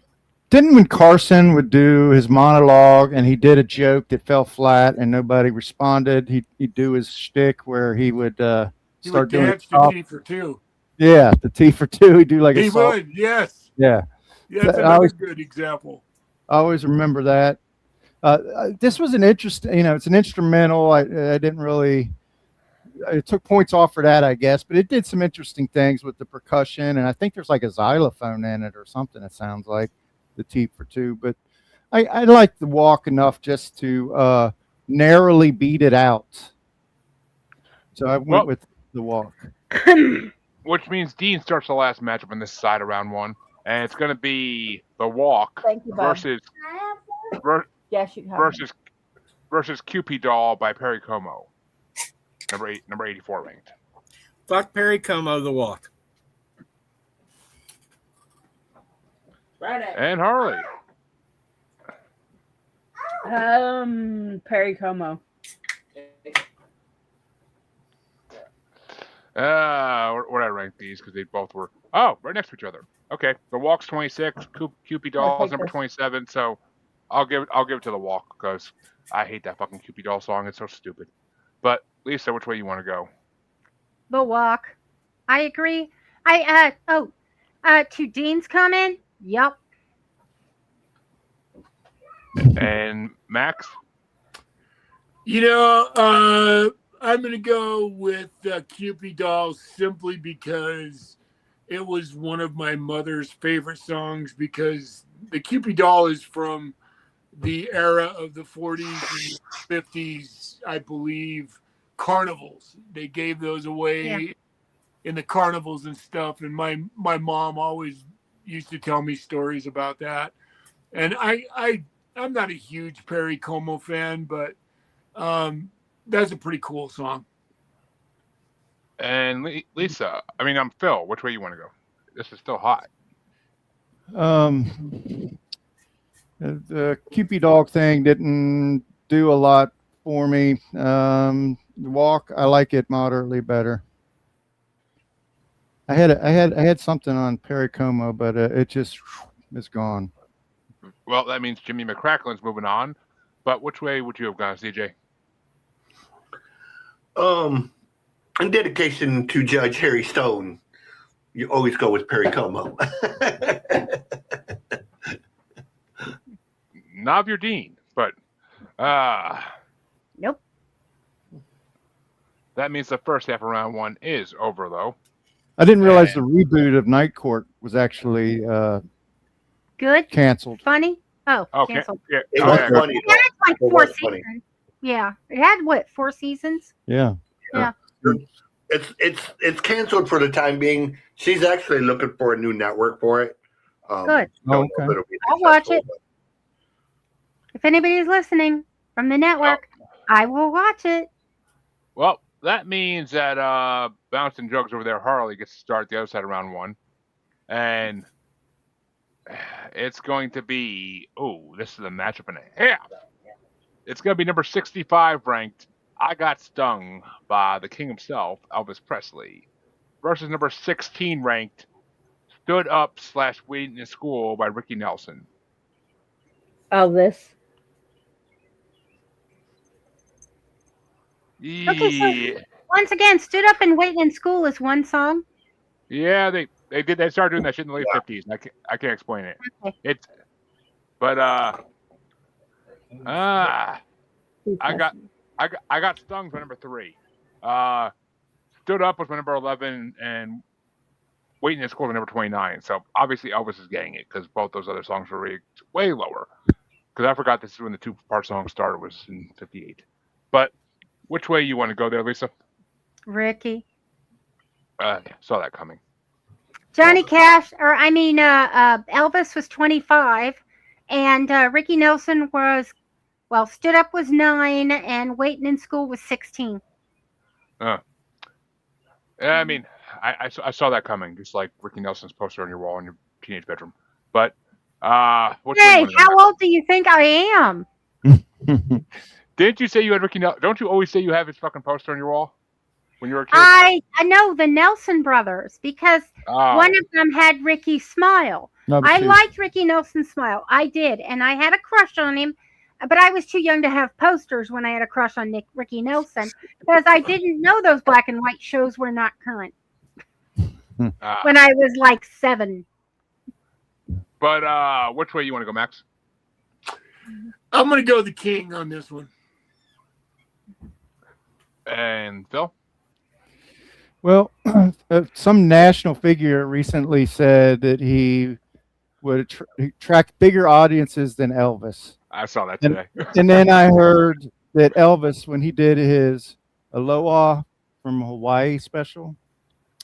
Didn't when Carson would do his monologue and he did a joke that fell flat and nobody responded, he'd do his shtick where he would start doing dance to T for Two. Yeah, the T for Two. He'd do like he would, yes. Yeah. Yeah, that's another good example. I always remember that. This was an interesting, you know, it's an instrumental. I didn't really. It took points off for that, I guess, but it did some interesting things with the percussion, and I think there's like a xylophone in it or something. It sounds like the T for Two, but I like The Walk enough just to narrowly beat it out. So I went with The Walk. Which means Dean starts the last matchup on this side of round one, and it's going to be The Walk versus Cupid Doll by Perry Como. Number 84 ranked. Fuck Perry Como, The Walk. Right. And Harley. Perry Como. Where I rank these because they both were right next to each other. Okay, The Walk's 26, Cupid Doll's number 27. So I'll give it to The Walk because I hate that fucking Cupid Doll song. It's so stupid. But Lisa, which way you want to go? The Walk. I agree. To Dean's comment, yep. And Max? I'm going to go with Cupid Doll simply because it was one of my mother's favorite songs, because the Cupid Doll is from the era of the 40s and 50s, I believe, carnivals. They gave those away in the carnivals and stuff. And my mom always used to tell me stories about that. And I'm not a huge Perry Como fan, but that's a pretty cool song. And Lisa, I'm Phil. Which way you want to go? This is still hot. The Cupid Dog thing didn't do a lot for me. The Walk, I like it moderately better. I had something on Perry Como, but it just is gone. Well, that means Jimmy McCracklin's moving on. But which way would you have gone, CJ? In dedication to Judge Harry Stone, you always go with Perry Como. Not of your Dean, but Nope. That means the first half of round one is over, though. I didn't realize the reboot of Night Court was actually Good. canceled. Funny. Oh, Okay. canceled. Yeah. It was Okay. funny. It had like It 4 was funny. seasons. Yeah, it had what, 4 seasons? Yeah. It's canceled for the time being. She's actually looking for a new network for it. Good. Don't know if Okay. it'll be I'll watch successful, it. If anybody's listening from the network, I will watch it. Well, that means that Bouncing Jugs over there, Harley, gets to start the other side of round one. And it's going to be, this is a matchup and a half. It's going to be number 65 ranked, I Got Stung by the king himself, Elvis Presley, versus number 16 ranked, Stood Up / Waiting in School by Ricky Nelson. Elvis. Okay, Once again, Stood Up and Waiting in School is one song. Yeah, they started doing that shit in the late 50s. And I can't explain it. Okay. I got Stung for number 3. Stood Up was my number 11, and Waiting in School was number 29. So obviously Elvis is getting it because both those other songs were ranked way lower. Because I forgot this is when the 2-part song started, was in 58. But which way you want to go there, Lisa? Ricky. Saw that coming. Johnny Cash, Elvis was 25, and Ricky Nelson was, Stood Up was 9, and Waiting in School was 16. I saw that coming, just like Ricky Nelson's poster on your wall in your teenage bedroom. But Hey, how old do you think I am? Didn't you say you had Ricky Nelson? Don't you always say you have his fucking poster on your wall when you were a kid? I know the Nelson brothers because one of them had Ricky's smile. I liked Ricky Nelson's smile. I did, and I had a crush on him, but I was too young to have posters when I had a crush on Ricky Nelson because I didn't know those black and white shows were not current when I was like 7. But which way you want to go, Max? I'm going to go the king on this one. And Phil? Well, some national figure recently said that he would attract bigger audiences than Elvis. I saw that today. And then I heard that Elvis, when he did his Aloha from Hawaii special,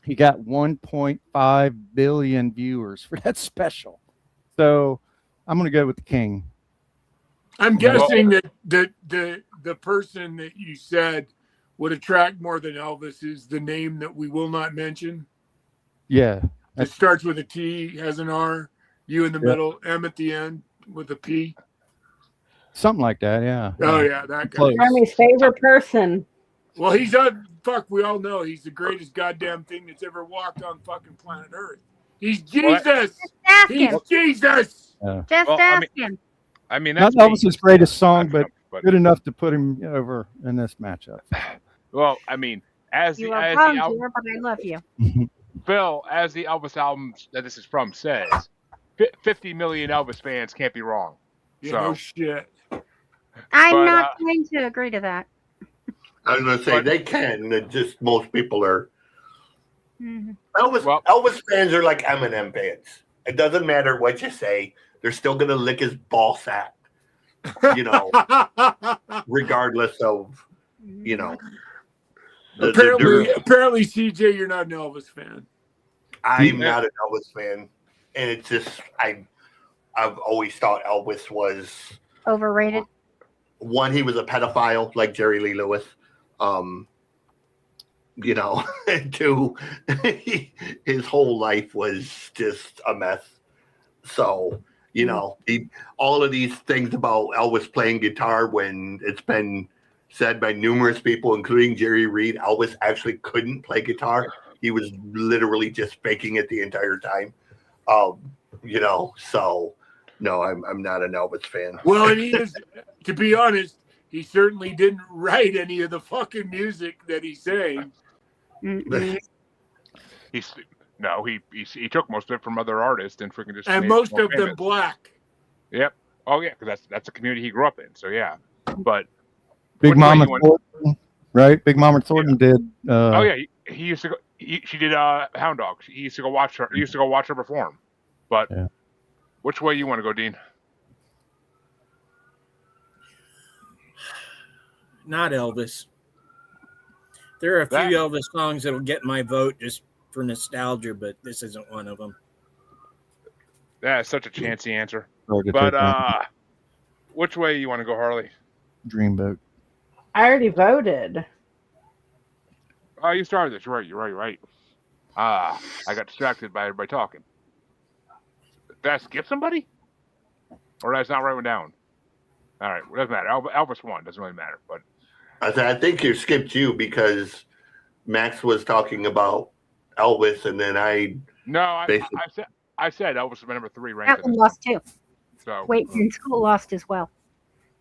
he got 1.5 billion viewers for that special. So I'm going to go with the king. I'm guessing that the person that you said would attract more than Elvis is the name that we will not mention. Yeah. It starts with a T, has an R, U in the middle, M at the end with a P. Something like that, yeah. Oh, yeah, that guy. Army's favorite person. Well, we all know he's the greatest goddamn thing that's ever walked on fucking planet Earth. He's Jesus. Just ask He's him. Jesus. Just ask him. Not Elvis's greatest song, but good enough to put him over in this matchup. Well, as You the are as wrong, the album, dear, but I love you. Bill, as the Elvis album that this is from says, 50 million Elvis fans can't be wrong. Yeah, So, no shit. I'm But, not going to agree to that. I was going to say But- they can. It just most people are. Mhm. Elvis fans are like Eminem fans. It doesn't matter what you say; they're still going to lick his ball sack, you know, regardless of, you know. Apparently, CJ, you're not an Elvis fan. I'm not an Elvis fan, and it's just I've always thought Elvis was Overrated. one. He was a pedophile like Jerry Lee Lewis. You know, and two, his whole life was just a mess. So, you know, all of these things about Elvis playing guitar, when it's been said by numerous people, including Jerry Reed, Elvis actually couldn't play guitar. He was literally just faking it the entire time. You know, so no, I'm not an Elvis fan. Well, and he is, to be honest, he certainly didn't write any of the fucking music that he sang. Mm-mm. He took most of it from other artists and freaking just And made it most more of them famous. black. Yep. Oh yeah, because that's a community he grew up in. So yeah, but Big which way Mama you want- Thornton, right? Big Mama Thornton did. oh yeah, he used to go. She did Hound Dog. He used to go watch her. He used to go watch her perform. But Yeah. which way you want to go, Dean? Not Elvis. There are a few Elvis songs that'll get my vote just for nostalgia, but this isn't one of them. That's such a chancy answer. Hard to But take on. which way you want to go, Harley? Dreamboat. I already voted. Oh, you started this. You're right. I got distracted by everybody talking. Did I skip somebody? Or did I not write one down? All right, it doesn't matter. Elvis won. Doesn't really matter. But I think you skipped you because Max was talking about Elvis, and then I said Elvis was my number 3 That ranked. one lost too. So Wait, in school lost as well.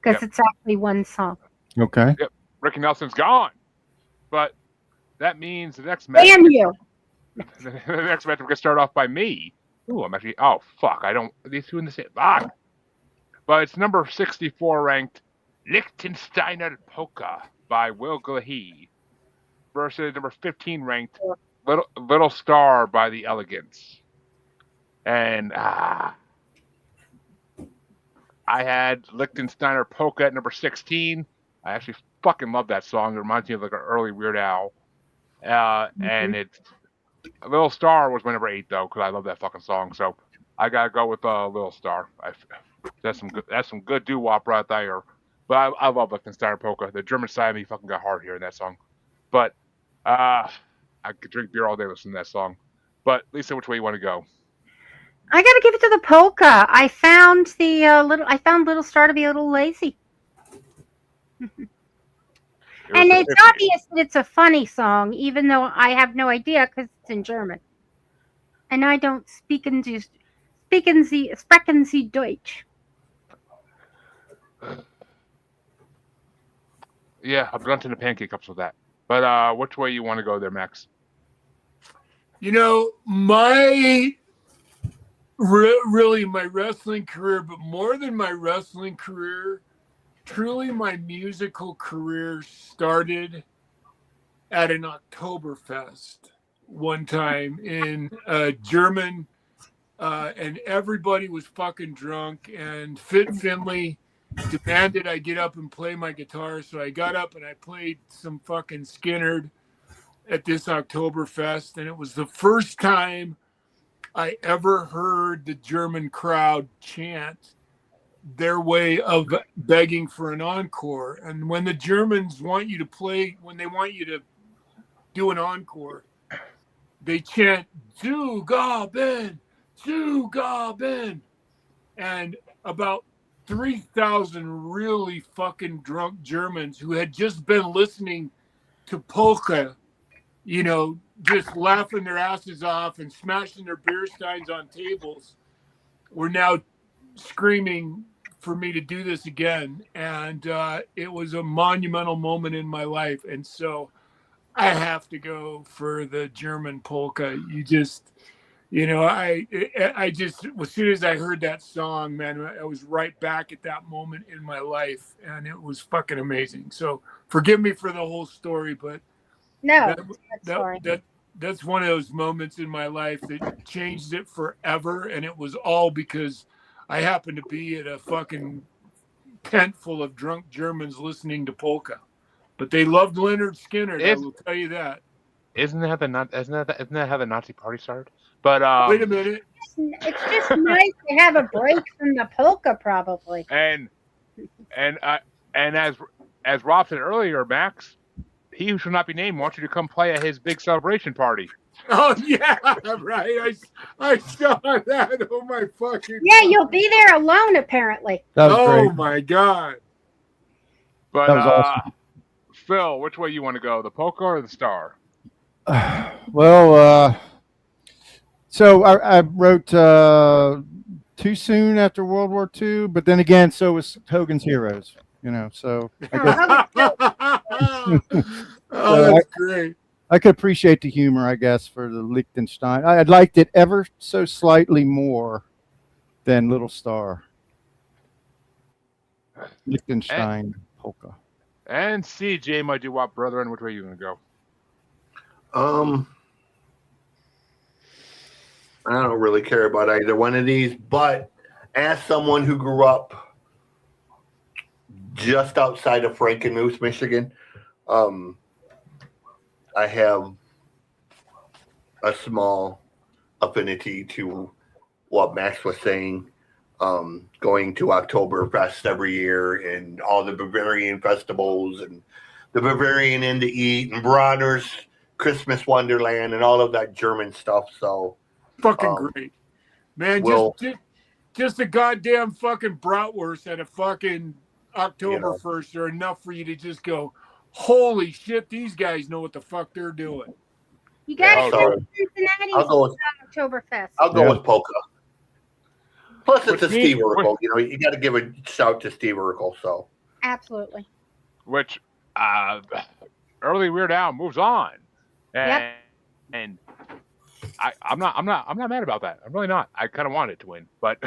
Because it's actually one song. Okay. Yep, Ricky Nelson's gone. But that means the next match. Damn you! The next match we're gonna start off by me. Ooh, I'm actually. Oh fuck! I don't. Are these two in the same? Fuck. But it's number 64 ranked Liechtensteiner Polka by Will Glahe versus number 15 ranked Little Star by The Elegants. And I had Liechtensteiner Polka at number 16. I actually fucking love that song. It reminds me of like an early Weird Al. And it's Little Star was my number 8 though, because I love that fucking song. So I gotta go with Little Star. That's some good doo-wop right there. But I love Liechtensteiner Polka. The German side of me fucking got hard hearing that song. But I could drink beer all day listening to that song. But Lisa, which way you want to go? I gotta give it to the polka. I found Little Star to be a little lazy. And it's obvious that it's a funny song, even though I have no idea because it's in German. And I don't sprechen Sie Deutsch. Yeah, a blunt and a pancake cups with that. But which way you want to go there, Max? You know, my really my wrestling career, but more than my wrestling career, truly my musical career started at an Oktoberfest one time in German, and everybody was fucking drunk, and Fit Finley demanded I get up and play my guitar, so I got up and I played some fucking Skinnerd at this Oktoberfest, and it was the first time I ever heard the German crowd chant their way of begging for an encore. And when the Germans want you to play, when they want you to do an encore, they chant "Zu Gaben, Zu Gaben," and about 3,000 really fucking drunk Germans who had just been listening to polka, you know, just laughing their asses off and smashing their beer steins on tables, were now screaming for me to do this again. And it was a monumental moment in my life. And so I have to go for the German polka. You just, I just, as soon as I heard that song, man, I was right back at that moment in my life, and it was fucking amazing. So forgive me for the whole story, but No, that's one of those moments in my life that changed it forever, and it was all because I happened to be at a fucking tent full of drunk Germans listening to polka. But they loved Leonard Skinner. I will tell you that. Isn't that how the Nazi Party started? But wait a minute. It's just nice to have a break from the polka, probably. And as Rob said earlier, Max, he who shall not be named wants you to come play at his big celebration party. Oh yeah, right. I saw that. Oh my fucking. Yeah, you'll be there alone apparently. That was Oh great. my god. But That was awesome. Phil, which way you want to go, the polka or the star? Well, so I wrote too soon after World War II, but then again, so was Hogan's Heroes. So I guess Oh, that's great. I could appreciate the humor, I guess, for the Liechtenstein. I liked it ever so slightly more than Little Star. Liechtenstein polka. And CJ, my doo-wop brethren, which way you going to go? I don't really care about either one of these, but as someone who grew up just outside of Frankenmuth, Michigan, I have a small affinity to what Max was saying, going to Oktoberfest every year and all the Bavarian festivals and the Bavarian Inn to Eat and Bronner's Christmas Wonderland and all of that German stuff. So fucking great, man. Just a goddamn fucking bratwurst at a fucking Oktoberfest are enough for you to just go, holy shit, these guys know what the fuck they're doing. You got to Yeah, go to Cincinnati Oktoberfest. I'll go with polka. Plus, it's a Which means- Steve Urkel. You got to give a shout to Steve Urkel. So Absolutely. Which early Weird Al moves on, and I'm not mad about that. I'm really not. I kind of want it to win, but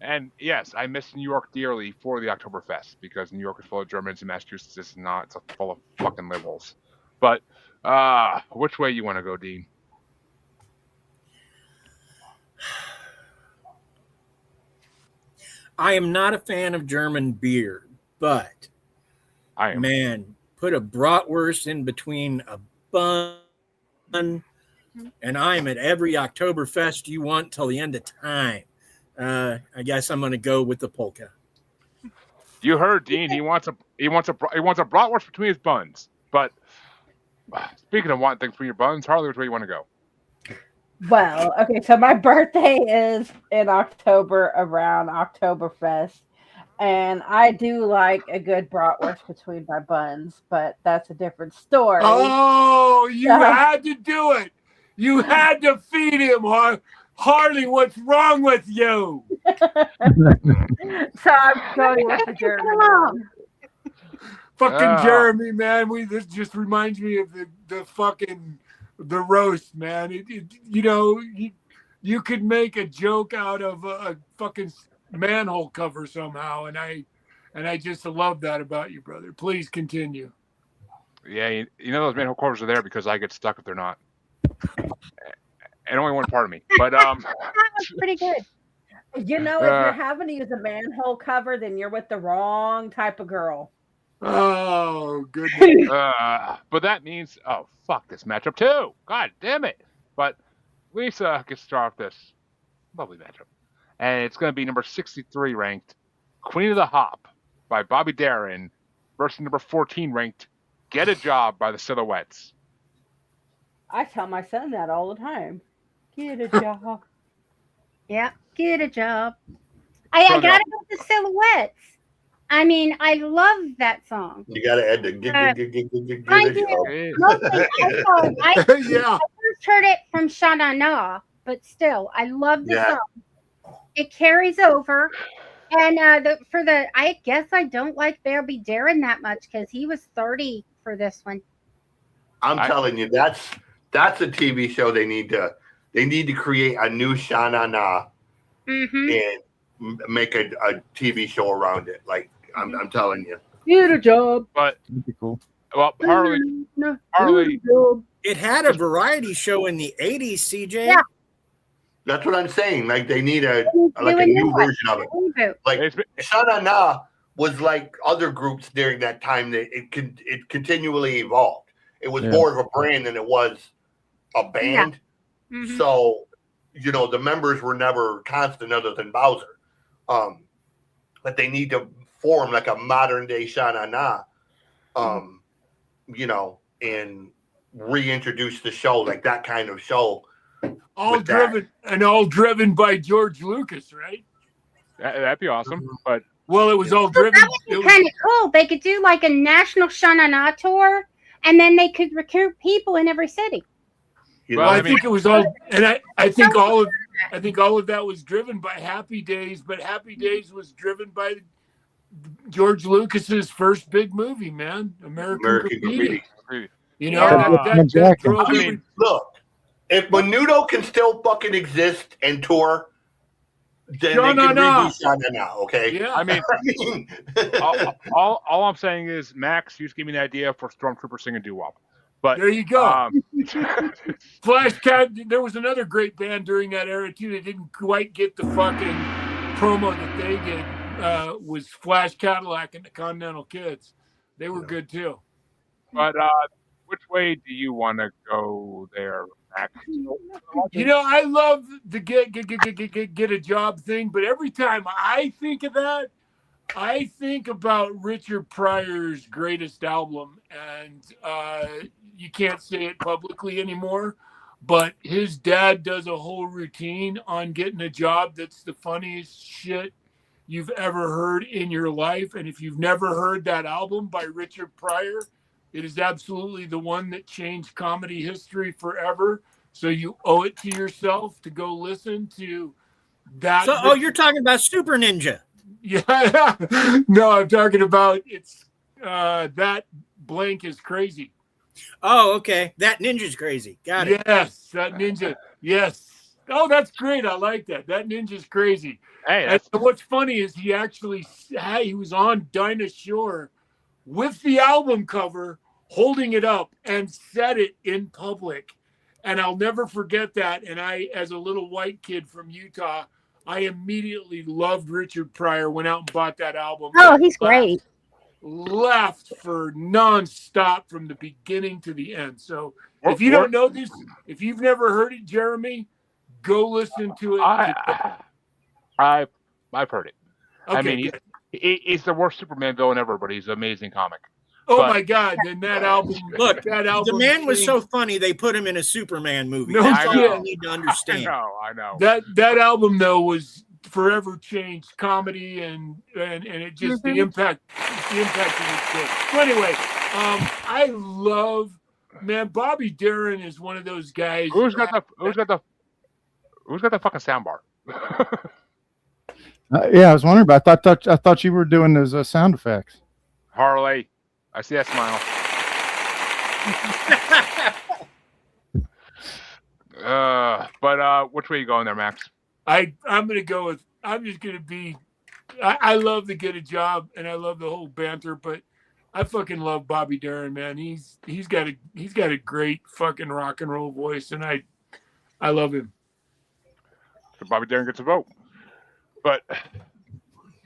and yes, I miss New York dearly for the Oktoberfest because New York is full of Germans and Massachusetts is not. It's full of fucking liberals. But which way you want to go, Dean? I am not a fan of German beer, but I am. man, put a bratwurst in between a bun, and I'm at every Oktoberfest you want till the end of time. I guess I'm going to go with the polka. You heard Dean. He wants a bratwurst between his buns. But speaking of wanting things between your buns, Harley, which way you want to go? Well, okay, so my birthday is in October around Oktoberfest, and I do like a good bratwurst between my buns, but that's a different story. Oh, you had to do it. You had to feed him, Harley. What's wrong with you? So I'm going with the German. Fucking Jeremy, man. This just reminds me of the fucking the roast, man. You could make a joke out of a fucking manhole cover somehow, and I just love that about you, brother. Please continue. Yeah, you know those manhole covers are there because I get stuck if they're not. And only one part of me. But that was pretty good. If you're having to use a manhole cover, then you're with the wrong type of girl. Oh, goodness. But that means, oh, fuck this matchup too. God damn it. But Lisa gets to start off this lovely matchup. And it's going to be number 63 ranked Queen of the Hop by Bobby Darin versus number 14 ranked Get a Job by the Silhouettes. I tell my son that all the time. Get a job. Yeah, get a job. I got to go with the Silhouettes. I mean, I love that song. you got to add the I do. I first heard it from Shana Na, but still, I love the song. It carries over. And I guess I don't like Bobby Darin that much because he was 30 for for this one. I'm telling you, that's a TV show they need to create a new Shana Na and make a TV show around it. Like I'm telling you. Get a job. But That'd be cool. well, Harley, It had a variety show in the 80s, CJ. Yeah. That's what I'm saying. Like they need a Do like a a new new one. version of it. Reboot. Like it's been- Shana Na was like other groups during that time that it continually evolved. It was more of a brand than it was a band. So, you know, the members were never constant other than Bowser. But they need to form like a modern day Shana Na, you know, and reintroduce the show, like that kind of show. All driven by George Lucas, right? that'd be awesome. But Well, it was all So driven. that would be kind of cool. They could do like a national Shana Na tour, and then they could recruit people in every city. You Well, know, I I mean- think it was all, and I think all of that was driven by Happy Days, but Happy Days was driven by George Lucas's first big movie, man, American Graffiti. You know, that drove I mean, look, if Menudo can still fucking exist and tour, then they can reboot Shana Na, okay? Yeah. I mean, all I'm saying is, Max, you just gave me the idea for Stormtrooper singing doo-wop. But there you go. Flash Cat. There was another great band during that era too. They didn't quite get the fucking promo that they did. Was Flash Cadillac and the Continental Kids. They were good too. But which way do you want to go there, Max? You know, I love the get a job thing, but every time I think of that, I think about Richard Pryor's greatest album, and you can't say it publicly anymore, but his dad does a whole routine on getting a job that's the funniest shit you've ever heard in your life. And if you've never heard that album by Richard Pryor, it is absolutely the one that changed comedy history forever. So you owe it to yourself to go listen to that. So, you're talking about Super Ninja. Yeah. No, I'm talking about that blank is crazy. Oh, okay. That ninja's crazy. Got it. Yes, that ninja. Yes. Oh, that's great. I like that. That ninja's crazy. Hey, And what's funny is he was on Dinah Shore with the album cover, holding it up, and said it in public. And I'll never forget that. And I, as a little white kid from Utah, I immediately loved Richard Pryor, went out and bought that album. Oh, he's great. Laughed for nonstop from the beginning to the end. So if you don't know this, if you've never heard it, Jeremy, go listen to it. I've heard it. Okay, I mean, he's the worst Superman villain ever, but he's an amazing comic. oh my God! Then that album. Look, that album. The man was changed. so funny they put him in a Superman movie. No That's all shit. you need to understand. I know. That album though was forever changed comedy and it just the impact of it did. So anyway, I love Bobby Darin is one of those guys. Who's got the fucking soundbar? Yeah, I was wondering, but I thought you were doing those sound effects. Harley, I see that smile. But which way you going there, Max? I'm gonna go with. I'm just gonna be. I love to get a job, and I love the whole banter, but I fucking love Bobby Darin, man. He's got a great fucking rock and roll voice, and I love him. So Bobby Darin gets a vote. But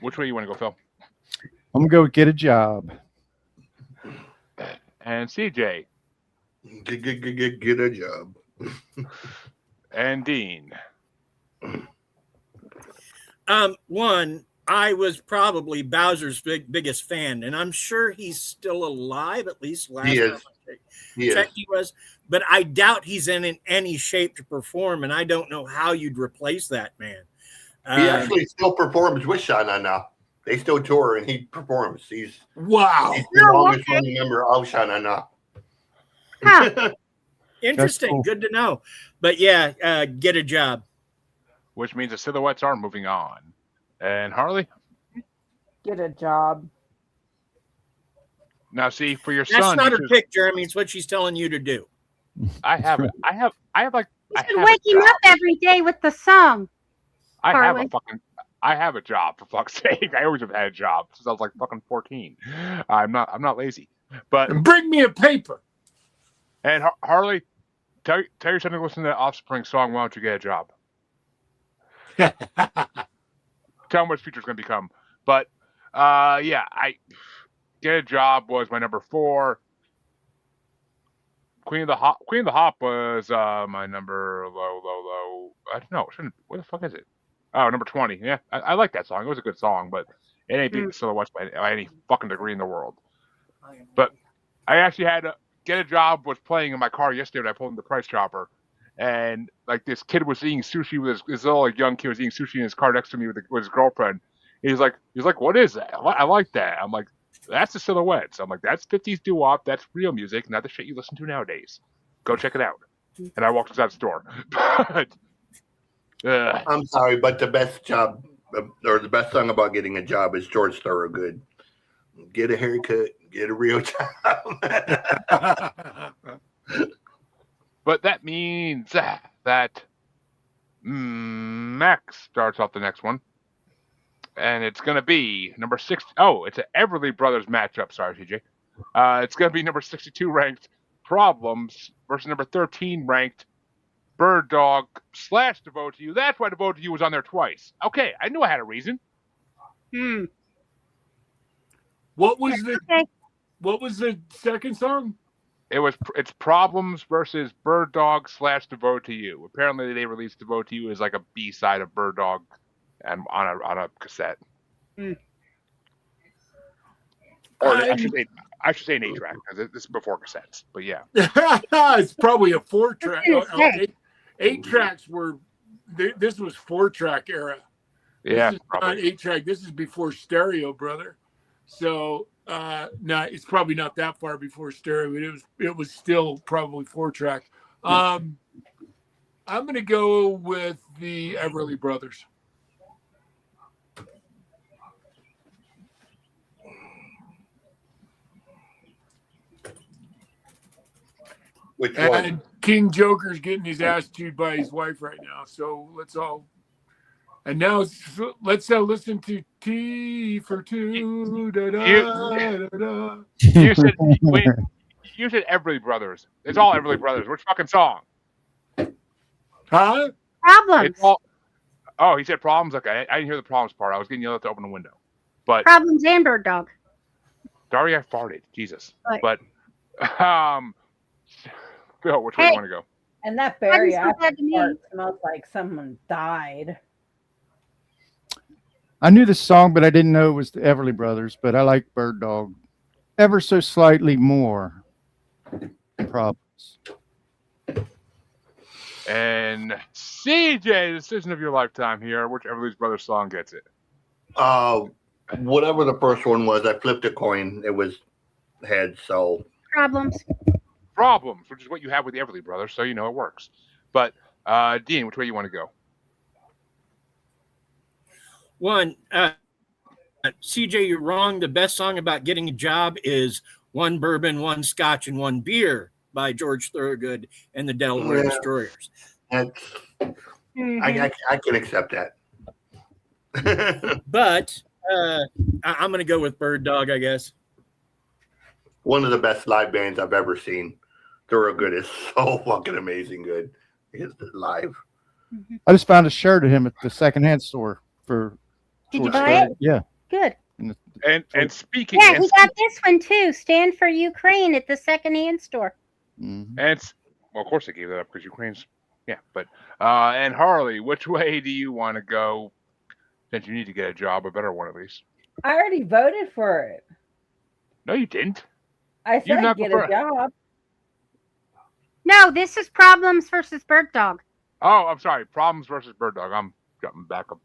which way you want to go, Phil? I'm gonna go get a job. And CJ. Get a job. And Dean. One, I was probably Bowser's biggest fan, and I'm sure he's still alive, at least last time I checked he was. But I doubt he's in any shape to perform, and I don't know how you'd replace that man. He actually still performs with Shana now. They still tour and he performs. He's the longest running member of Shana now. Huh. Interesting. Cool. Good to know. But yeah, get a job. Which means the silhouettes are moving on. And Harley? Get a job. Now, see, for your That's son, not you her should- pick, Jeremy. It's what she's telling you to do. I have like You I should have wake a him job. up every day with the song. I have a job, for fuck's sake. I always have had a job since I was like fucking 14. I'm not lazy. But And bring me a paper. and Harley, tell your son to listen to that Offspring song. Why don't you get a job? Tell him what his future's going to become. But yeah, I get a job was my number 4. Queen of the Hop was my number low. I don't know. What the fuck is it? Oh, number 20. Yeah, I like that song. It was a good song, but it ain't beating the Silhouettes by any fucking degree in the world. But I actually had Get a Job was playing in my car yesterday when I pulled in the Price Chopper, and like this kid was eating sushi with this little young kid was eating sushi in his car next to me with his girlfriend. He's like, what is that? I like that. I'm like, that's the Silhouettes. I'm like, that's 50s doo-wop. That's real music, not the shit you listen to nowadays. Go check it out. And I walked inside the store. But I'm sorry, but the best job or the best song about getting a job is George Thorogood. Get a haircut, get a real job. But that means that Max starts off the next one. And it's going to be number 6. Oh, it's an Everly Brothers matchup. Sorry, TJ. It's going to be number 62 ranked Problems versus number 13 ranked Bird Dog / Devote to You. That's why Devote to You was on there twice. Okay, I knew I had a reason. What was the second song? It's Problems versus Bird Dog / Devote to You. Apparently, they released Devote to You as like a B-side of Bird Dog and on a cassette. Or I should say an 8-track because this is before cassettes. But yeah, It's probably a 4-track. I was gonna say. 8 tracks were. This was 4-track era. yeah, This is probably. not 8-track. This is before stereo, brother. So no, it's probably not that far before stereo. But it was still probably 4-track. I'm gonna go with the Everly Brothers. Which one? And King Joker's getting his ass chewed by his wife right now. So let's all. And now let's listen to T for Two. Da, da, da, da. You said Everly Brothers. It's all Everly Brothers. Which fucking song? Huh? Problems. It's all. Oh, he said Problems. Okay, I didn't hear the Problems part. I was getting yelled at to open the window. But Problems and Bird Dog. Sorry, I farted. Jesus. Right. But Phil, which way do you want to go? And that Why you so bariatric bad to me? part smells like someone died. I knew the song, but I didn't know it was the Everly Brothers. But I like Bird Dog ever so slightly more. Problems. And CJ, decision of your lifetime here. Which Everly Brothers song gets it? Whatever the first one was, I flipped a coin. It was heads, so Problems. Problems, which is what you have with the Everly Brothers, so you know it works. But Dean, which way you want to go? One, CJ, you're wrong. The best song about getting a job is One Bourbon, One Scotch, and One Beer by George Thorogood and the Delaware Destroyers. that's, I can accept that. But I'm going to go with Bird Dog, I guess. One of the best live bands I've ever seen. Thorogood is so fucking amazing good. It's live. I just found a shirt of him at the secondhand store for. Did you George buy it? Strait. Yeah. Good. And speaking, Yeah, he got this one too. Stand for Ukraine at the secondhand store. Mhm. Well, of course they gave that up because Ukraine's. Yeah, but and Harley, which way do you want to go? Since you need to get a job, a better one at least. I already voted for it. No, you didn't. I You've said not get prefer- a job. No, this is Problems versus Bird Dog. Oh, I'm sorry. Problems versus Bird Dog. I'm jumping back up.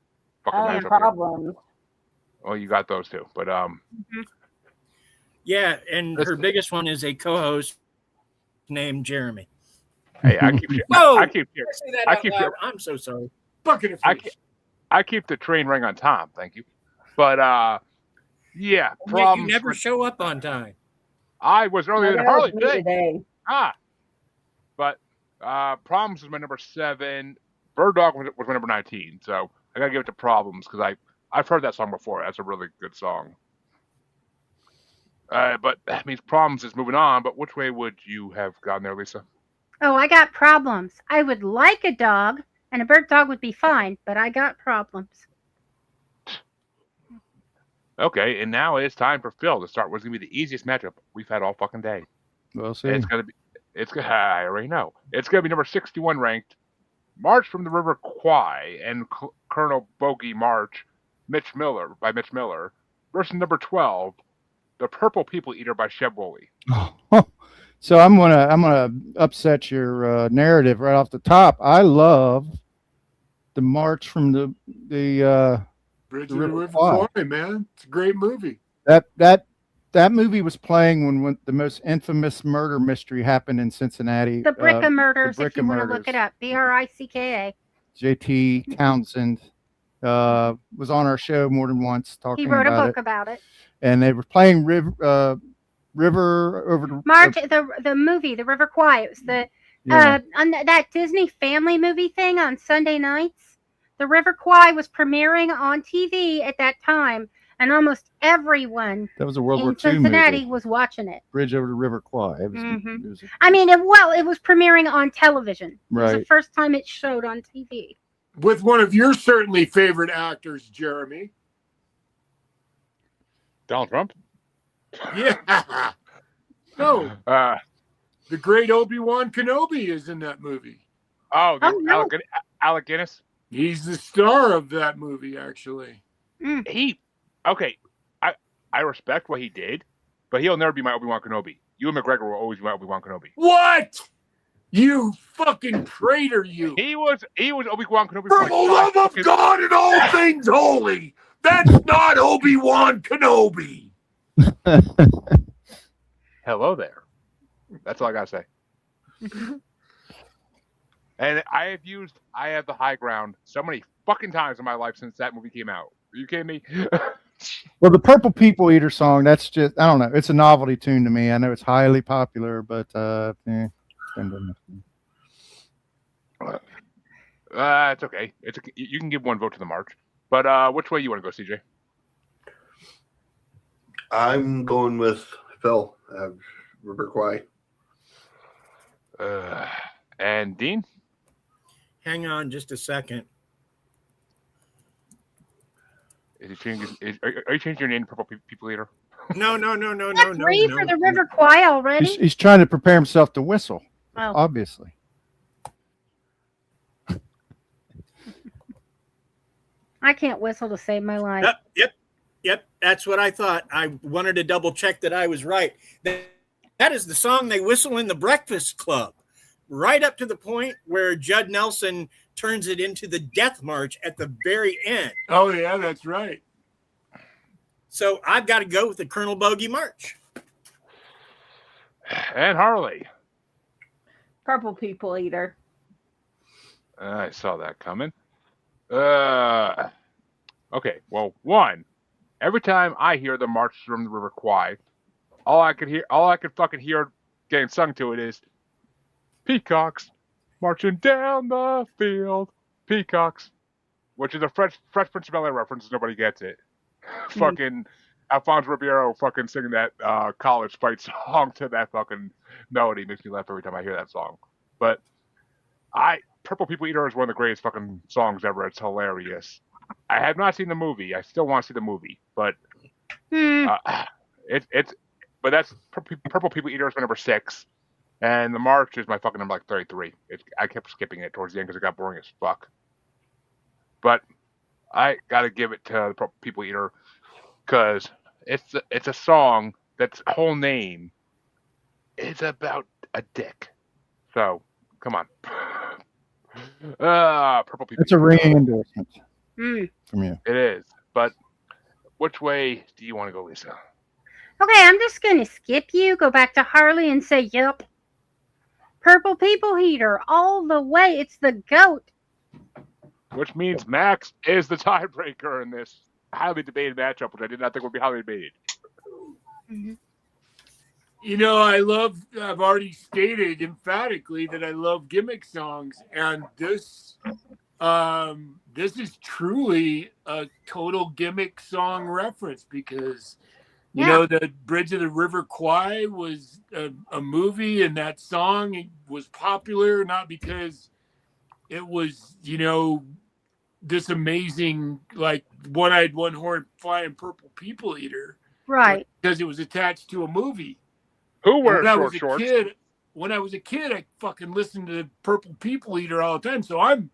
Fucking match up here. Problems. Well, you got those two, but Yeah, and her biggest one is a co-host named Jeremy. hey, I keep Whoa! I keep Did I say that I out keep loud? I'm so sorry. Bucket of fish. I keep the train running on time. Thank you. But yeah, Yet you problems. never show up on time. I was earlier than that was Harley me today. today. But Problems was my number 7. Bird Dog was my number 19. So I gotta give it to Problems because I've heard that song before. That's a really good song. But that means Problems is moving on. But which way would you have gone there, Lisa? Oh, I got problems. I would like a dog, and a bird dog would be fine, but I got problems. Okay, and now it's time for Phil to start what's gonna be the easiest matchup we've had all fucking day. We'll see. I already know. It's gonna be number 61 ranked, March from the River Kwai and Colonel Bogey March, Mitch Miller versus number 12, The Purple People Eater by Sheb Woolley. So I'm gonna upset your narrative right off the top. I love the March from the Bridge the of the River River Kwai. Kwai, man. It's a great movie. That movie was playing when the most infamous murder mystery happened in Cincinnati. The Bricka murders, the if you Bricka want to look murders. it up. BRICKA. J.T. Townsend was on our show more than once talking He wrote a about book it. about it. And they were playing River over the March, the movie, The River Kwai. It was the on that Disney family movie thing on Sunday nights. The River Kwai was premiering on TV at that time, and almost everyone that was a World in War II Cincinnati movie. was watching it. Bridge over the River Kwai. It was, Mhm. it was I mean, it was premiering on television. It was the Right. first time it showed on TV. With one of your certainly favorite actors, Jeremy. Donald Trump? Yeah. No, the great Obi-Wan Kenobi is in that movie. No. Alec Guinness? He's the star of that movie, actually. I respect what he did, but he'll never be my Obi-Wan Kenobi. Ewan McGregor will always be my Obi-Wan Kenobi. What? You fucking traitor, you. He was Obi-Wan Kenobi For the love of God and all things holy, that's not Obi-Wan Kenobi. Hello there. That's all I gotta say. And I have the high ground so many fucking times in my life since that movie came out. Are you kidding me? Well, the Purple People Eater song, that's just, I don't know. It's a novelty tune to me. I know it's highly popular, but it's okay. You can give one vote to the March. But which way you want to go, CJ? I'm going with Phil, River Kwai. And Dean? Hang on just a second. Are you changing your name to Purple People Eater? No. Three for the River Kwai already. he's trying to prepare himself to whistle, Oh. obviously. I can't whistle to save my life. Yep. That's what I thought. I wanted to double check that I was right. That is the song they whistle in the Breakfast Club, right up to the point where Judd Nelson turns it into the Death March at the very end. Oh, yeah, that's right. So I've got to go with the Colonel Bogey March. And Harley. Purple People Eater. I saw that coming. Okay, well, one. Every time I hear the March from the River Kwai, all I could fucking hear getting sung to it is peacocks marching down the field. Peacocks, which is a Fresh Prince of Bel-Air reference. Nobody gets it. Fucking Alphonse Ribeiro fucking singing that college fight song to that fucking melody makes me laugh every time I hear that song. But Purple People Eater is one of the greatest fucking songs ever. It's hilarious. I have not seen the movie. I still want to see the movie, but but that's Purple People Eater is my number 6, and the March is my fucking number 33. I kept skipping it towards the end because it got boring as fuck. But I gotta give it to the Purple People Eater because it's a song that's whole name is about a dick. So come on. Purple People. It's a ringing endorsement from you. It is. But which way do you want to go, Lisa? Okay, I'm just going to skip you, go back to Harley and say, yep. Purple People Eater all the way. It's the GOAT. Which means Max is the tiebreaker in this highly debated matchup, which I did not think would be highly debated. I've already stated emphatically that I love gimmick songs, and this is truly a total gimmick song reference because the Bridge of the River Kwai was a movie, and that song was popular not because it was this amazing like one-eyed one-horned flying purple people eater, Right. because it was attached to a movie. Who wears when I short was a shorts? kid, when I was a kid, I fucking listened to Purple People Eater all the time. So I'm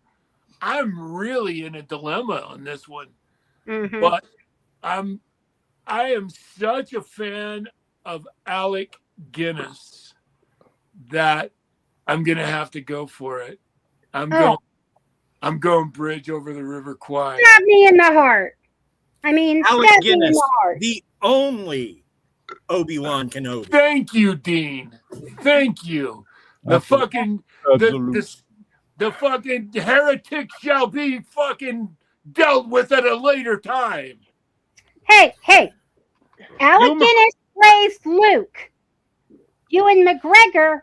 really in a dilemma on this one. Mm-hmm. But I am such a fan of Alec Guinness that I'm gonna have to go for it. I'm going Bridge over the River Kwai. Stab me in the heart. I mean, Alec stab me in Guinness, the heart. the only Obi-Wan Kenobi. Thank you, Dean. Thank you. The fucking the fucking heretic shall be fucking dealt with at a later time. Hey, Alec Guinness raised Luke. Ewan McGregor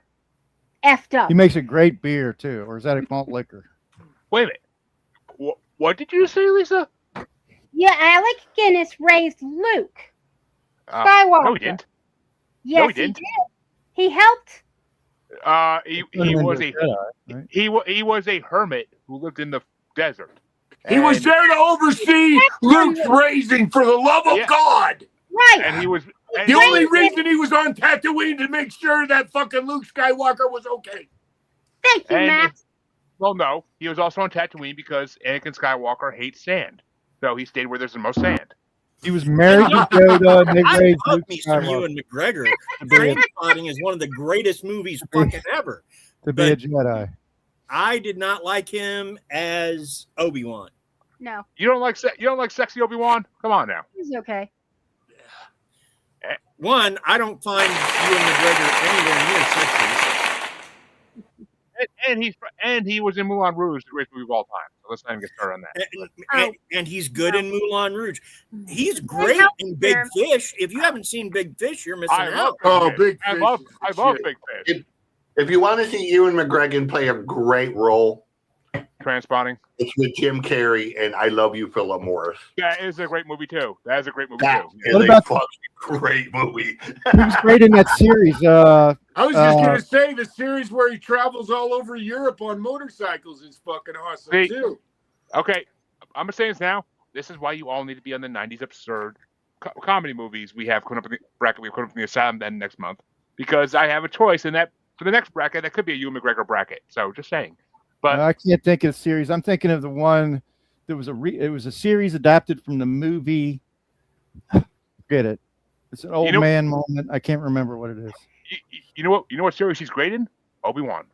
effed up. He makes a great beer too, or is that a malt liquor? Wait a minute. What did you say, Lisa? Yeah, Alec Guinness raised Luke Skywalker. No, he didn't. Yes, No, he didn't. did. He helped. He was a hermit who lived in the desert. He was there to oversee Luke's raising for the love of God. Right. And he was the only reason he was on Tatooine to make sure that fucking Luke Skywalker was okay. Thank you, Max. Well, no, he was also on Tatooine because Anakin Skywalker hates sand, so he stayed where there's the most sand. He was married to Yoda, and they I raised love Luke me some Skywalker Ewan McGregor. Trainspotting is one of the greatest movies fucking ever. to be a Jedi. I did not like him as Obi-Wan. No, You don't like sexy Obi-Wan? Come on now. he's okay. One, I don't find Ewan McGregor anywhere near sexy. And he was in Moulin Rouge, the greatest movie of all time. So let's not even get started on that. And he's good in Moulin Rouge. He's great in Big Fish. If you haven't seen Big Fish, you're missing out. Big Fish. I love Big Fish. If you want to see Ewan McGregor play a great role, Trainspotting. it's with Jim Carrey and I Love You, Philip Morris. That is a great movie too. That is a great movie That too. is a fucking great movie. He was great in that series. I was just gonna say the series where he travels all over Europe on motorcycles is fucking awesome too. Okay, I'm gonna say this now. This is why you all need to be on the '90s absurd comedy movies we have coming up in the bracket. We have coming up in the Asylum then next month because I have a choice in that for the next bracket. That could be a Ewan McGregor bracket. So just saying. But I can't think of the series. I'm thinking of the one that was it was a series adapted from the movie. Forget it. It's an old man moment. I can't remember what it is. You know what series he's great in? Obi-Wan,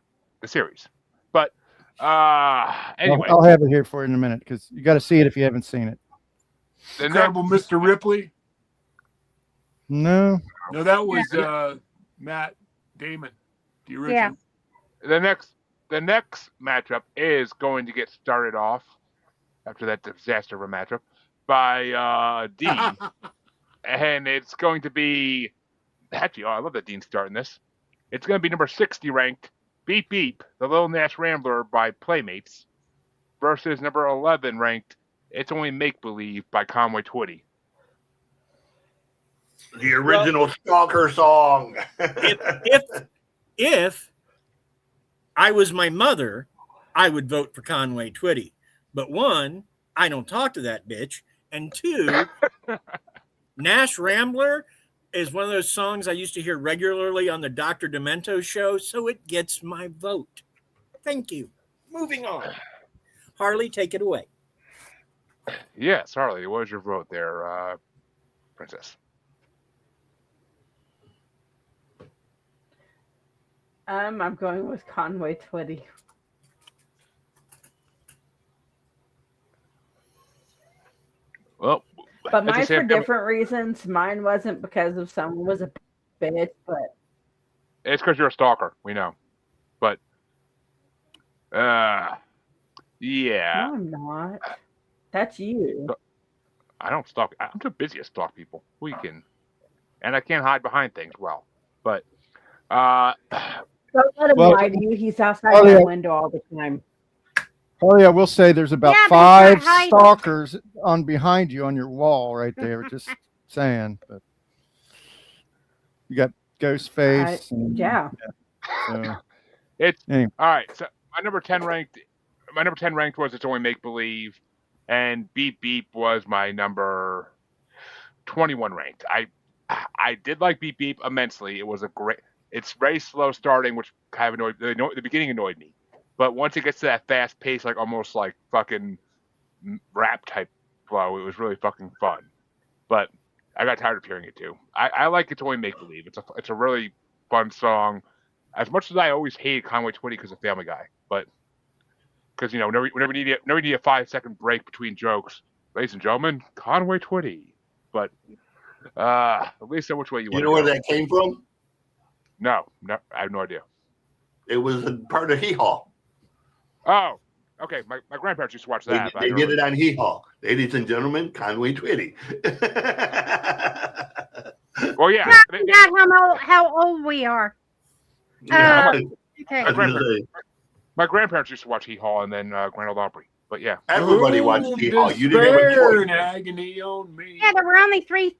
the series. But anyway, I'll have it here for you in a minute because you got to see it if you haven't seen it. The Incredible Mr. Ripley. No, that was Matt Damon, the original. Yeah. The next matchup is going to get started off after that disaster of a matchup by Dean. And it's going to be actually, I love that Dean's starting this. It's going to be number 60 ranked Beep Beep, the Little Nash Rambler by Playmates versus number 11 ranked It's Only Make Believe by Conway Twitty. The original Stalker song. If I was my mother, I would vote for Conway Twitty. But one, I don't talk to that bitch. And two, Nash Rambler is one of those songs I used to hear regularly on the Dr. Demento show, so it gets my vote. Thank you. Moving on. Harley, take it away. Yes, Harley, what was your vote there, Princess? I'm going with Conway Twitty. Well, but mine for different reasons. Mine wasn't because of someone was a bitch, but it's because you're a stalker. We know, but yeah. No, I'm not. That's you. I don't stalk. I'm too busy to stalk people. And I can't hide behind things well. But Don't let him Well- lie to you. He's outside Oh, my yeah. window all the time. Oh yeah, we'll say there's about Yeah, but 5 he's not hiding. stalkers on behind you on your wall right there. Just saying. But you got Ghostface. and- Yeah. So, it's anyway. all right. So my number 10 ranked was It's Only Make Believe, and Beep Beep was my number 21 ranked. I did like Beep Beep immensely. It was a great. It's very slow starting, which kind of annoyed. The beginning annoyed me, but once it gets to that fast pace, like almost like fucking rap type flow, it was really fucking fun. But I got tired of hearing it too. I like It's Only Make Believe. It's a really fun song. As much as I always hated Conway Twitty because of Family Guy, but because whenever you need a 5-second break between jokes, ladies and gentlemen, Conway Twitty. But at least know which way you want You to know go. where that came from? No, I have no idea. It was a part of Hee Haw. Oh, okay. My grandparents used to watch that. They did it on Hee Haw. Ladies and gentlemen, Conway Twitty. Well, yeah. Not how old we are. Okay. My grandparents used to watch Hee Haw and then Grand Ole Opry. But yeah. Everybody watched Hee Haw. You didn't have a Despair choice. and agony on me. Yeah, there were only three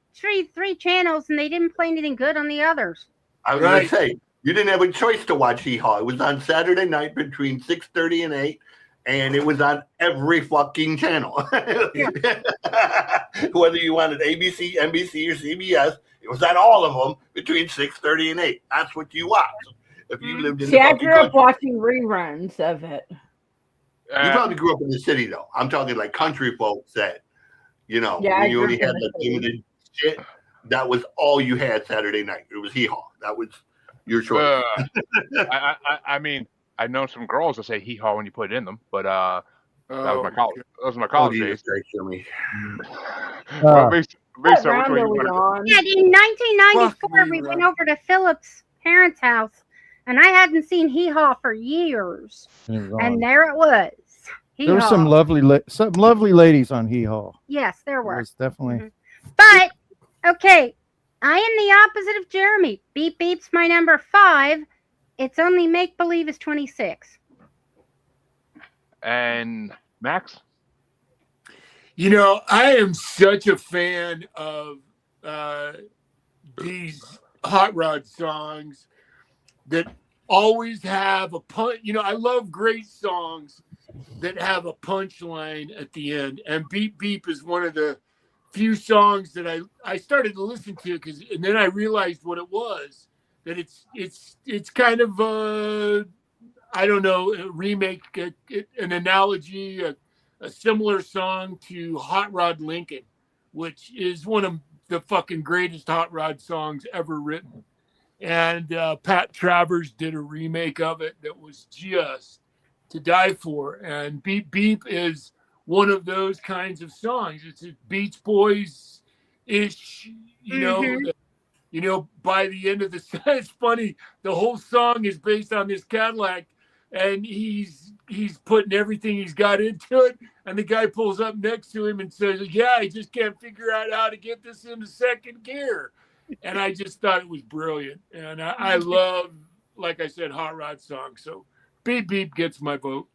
channels, and they didn't play anything good on the others. I was going to say, you didn't have a choice to watch Hee Haw. It was on Saturday night between 6:30 and 8, and it was on every fucking channel. Whether you wanted ABC, NBC, or CBS, it was on all of them between 6:30 and 8. That's what you watched. If you lived in See, the I fucking grew up country. watching reruns of it. You probably grew up in the city, though. I'm talking like country folks that, Yeah, when I you grew only up in had the like city. limited shit, that was all you had Saturday night. It was Hee Haw. That was your choice. I mean, I know some girls that say hee haw when you put it in them, but that was my college. That was my college days. Well, at least What so which round way are you we want on? Yeah, in 1994, Fuck me, we went right. over to Philip's parents' house, and I hadn't seen Hee Haw for years. It was on. And there it was. There were Hee-haw. some lovely ladies on Hee Haw. Yes, there It were. was definitely. But, okay, I am the opposite of Jeremy. Beep Beep's my number 5. It's Only Make Believe is 26. And Max? I am such a fan of these hot rod songs that always have a punch. I love great songs that have a punchline at the end. And Beep Beep is one of the few songs that I started to listen to and then I realized what it was. That it's kind of I don't know, a remake, an analogy, a similar song to Hot Rod Lincoln, which is one of the fucking greatest hot rod songs ever written. And Pat Travers did a remake of it that was just to die for. And Beep Beep is one of those kinds of songs. It's a Beach Boys-ish, by the end of the song. It's funny. The whole song is based on this Cadillac, and he's putting everything he's got into it. And the guy pulls up next to him and says, "Yeah, I just can't figure out how to get this into second gear." And I just thought it was brilliant. And I love, like I said, hot rod songs. So Beep Beep gets my vote.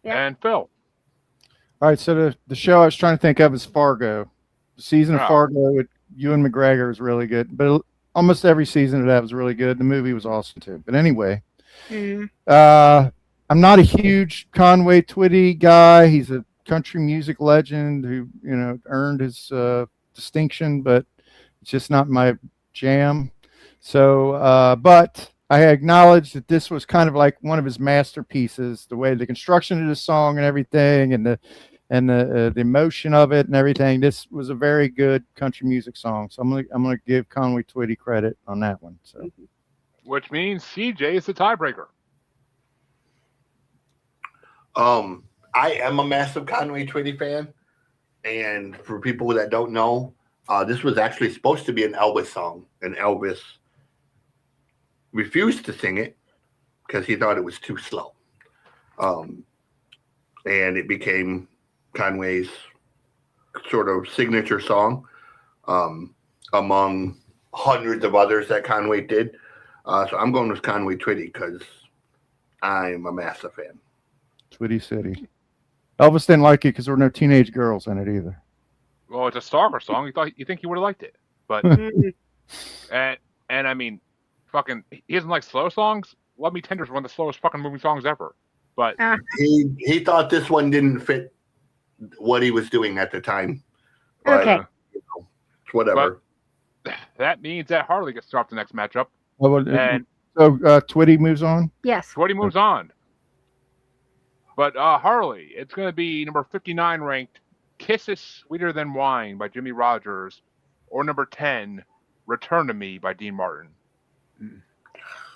Yeah. And Phil? All right, so the show I was trying to think of is Fargo. The season of Fargo with Ewan McGregor was really good, but almost every season of that was really good. The movie was awesome too. But anyway, I'm not a huge Conway Twitty guy. He's a country music legend who earned his distinction, but it's just not my jam. So, but I acknowledge that this was kind of like one of his masterpieces. The way the construction of the song and everything, and the emotion of it and everything. This was a very good country music song. So I'm gonna give Conway Twitty credit on that one. So, which means CJ is the tiebreaker. I am a massive Conway Twitty fan, and for people that don't know, this was actually supposed to be an Elvis song, and Elvis refused to sing it because he thought it was too slow. And it became Conway's sort of signature song, among hundreds of others that Conway did. So I'm going with Conway Twitty because I'm a massive fan. Twitty City. Elvis didn't like it because there were no teenage girls in it either. Well, it's a stalker song. You think he would have liked it, but and I mean, fucking, he doesn't like slow songs. Love Me Tender is one of the slowest fucking movie songs ever. But he thought this one didn't fit what he was doing at the time. But, Okay. Whatever. But that means that Harley gets dropped the next matchup. And so Twitty moves on? Yes. Twitty moves on. But Harley, it's going to be number 59 ranked Kisses Sweeter Than Wine by Jimmy Rogers, or number 10, Return to Me by Dean Martin.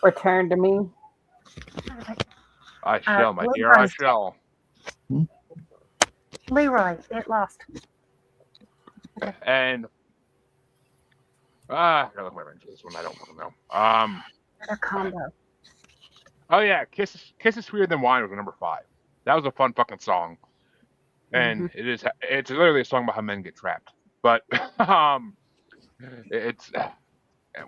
Return to Me. I shall, my dear, I shall. Leroy, it lost. And I gotta look my range for this one. I don't fucking know. A combo. Oh yeah, Kisses Sweeter Than Wine was number 5. That was a fun fucking song, and it's literally a song about how men get trapped. But it's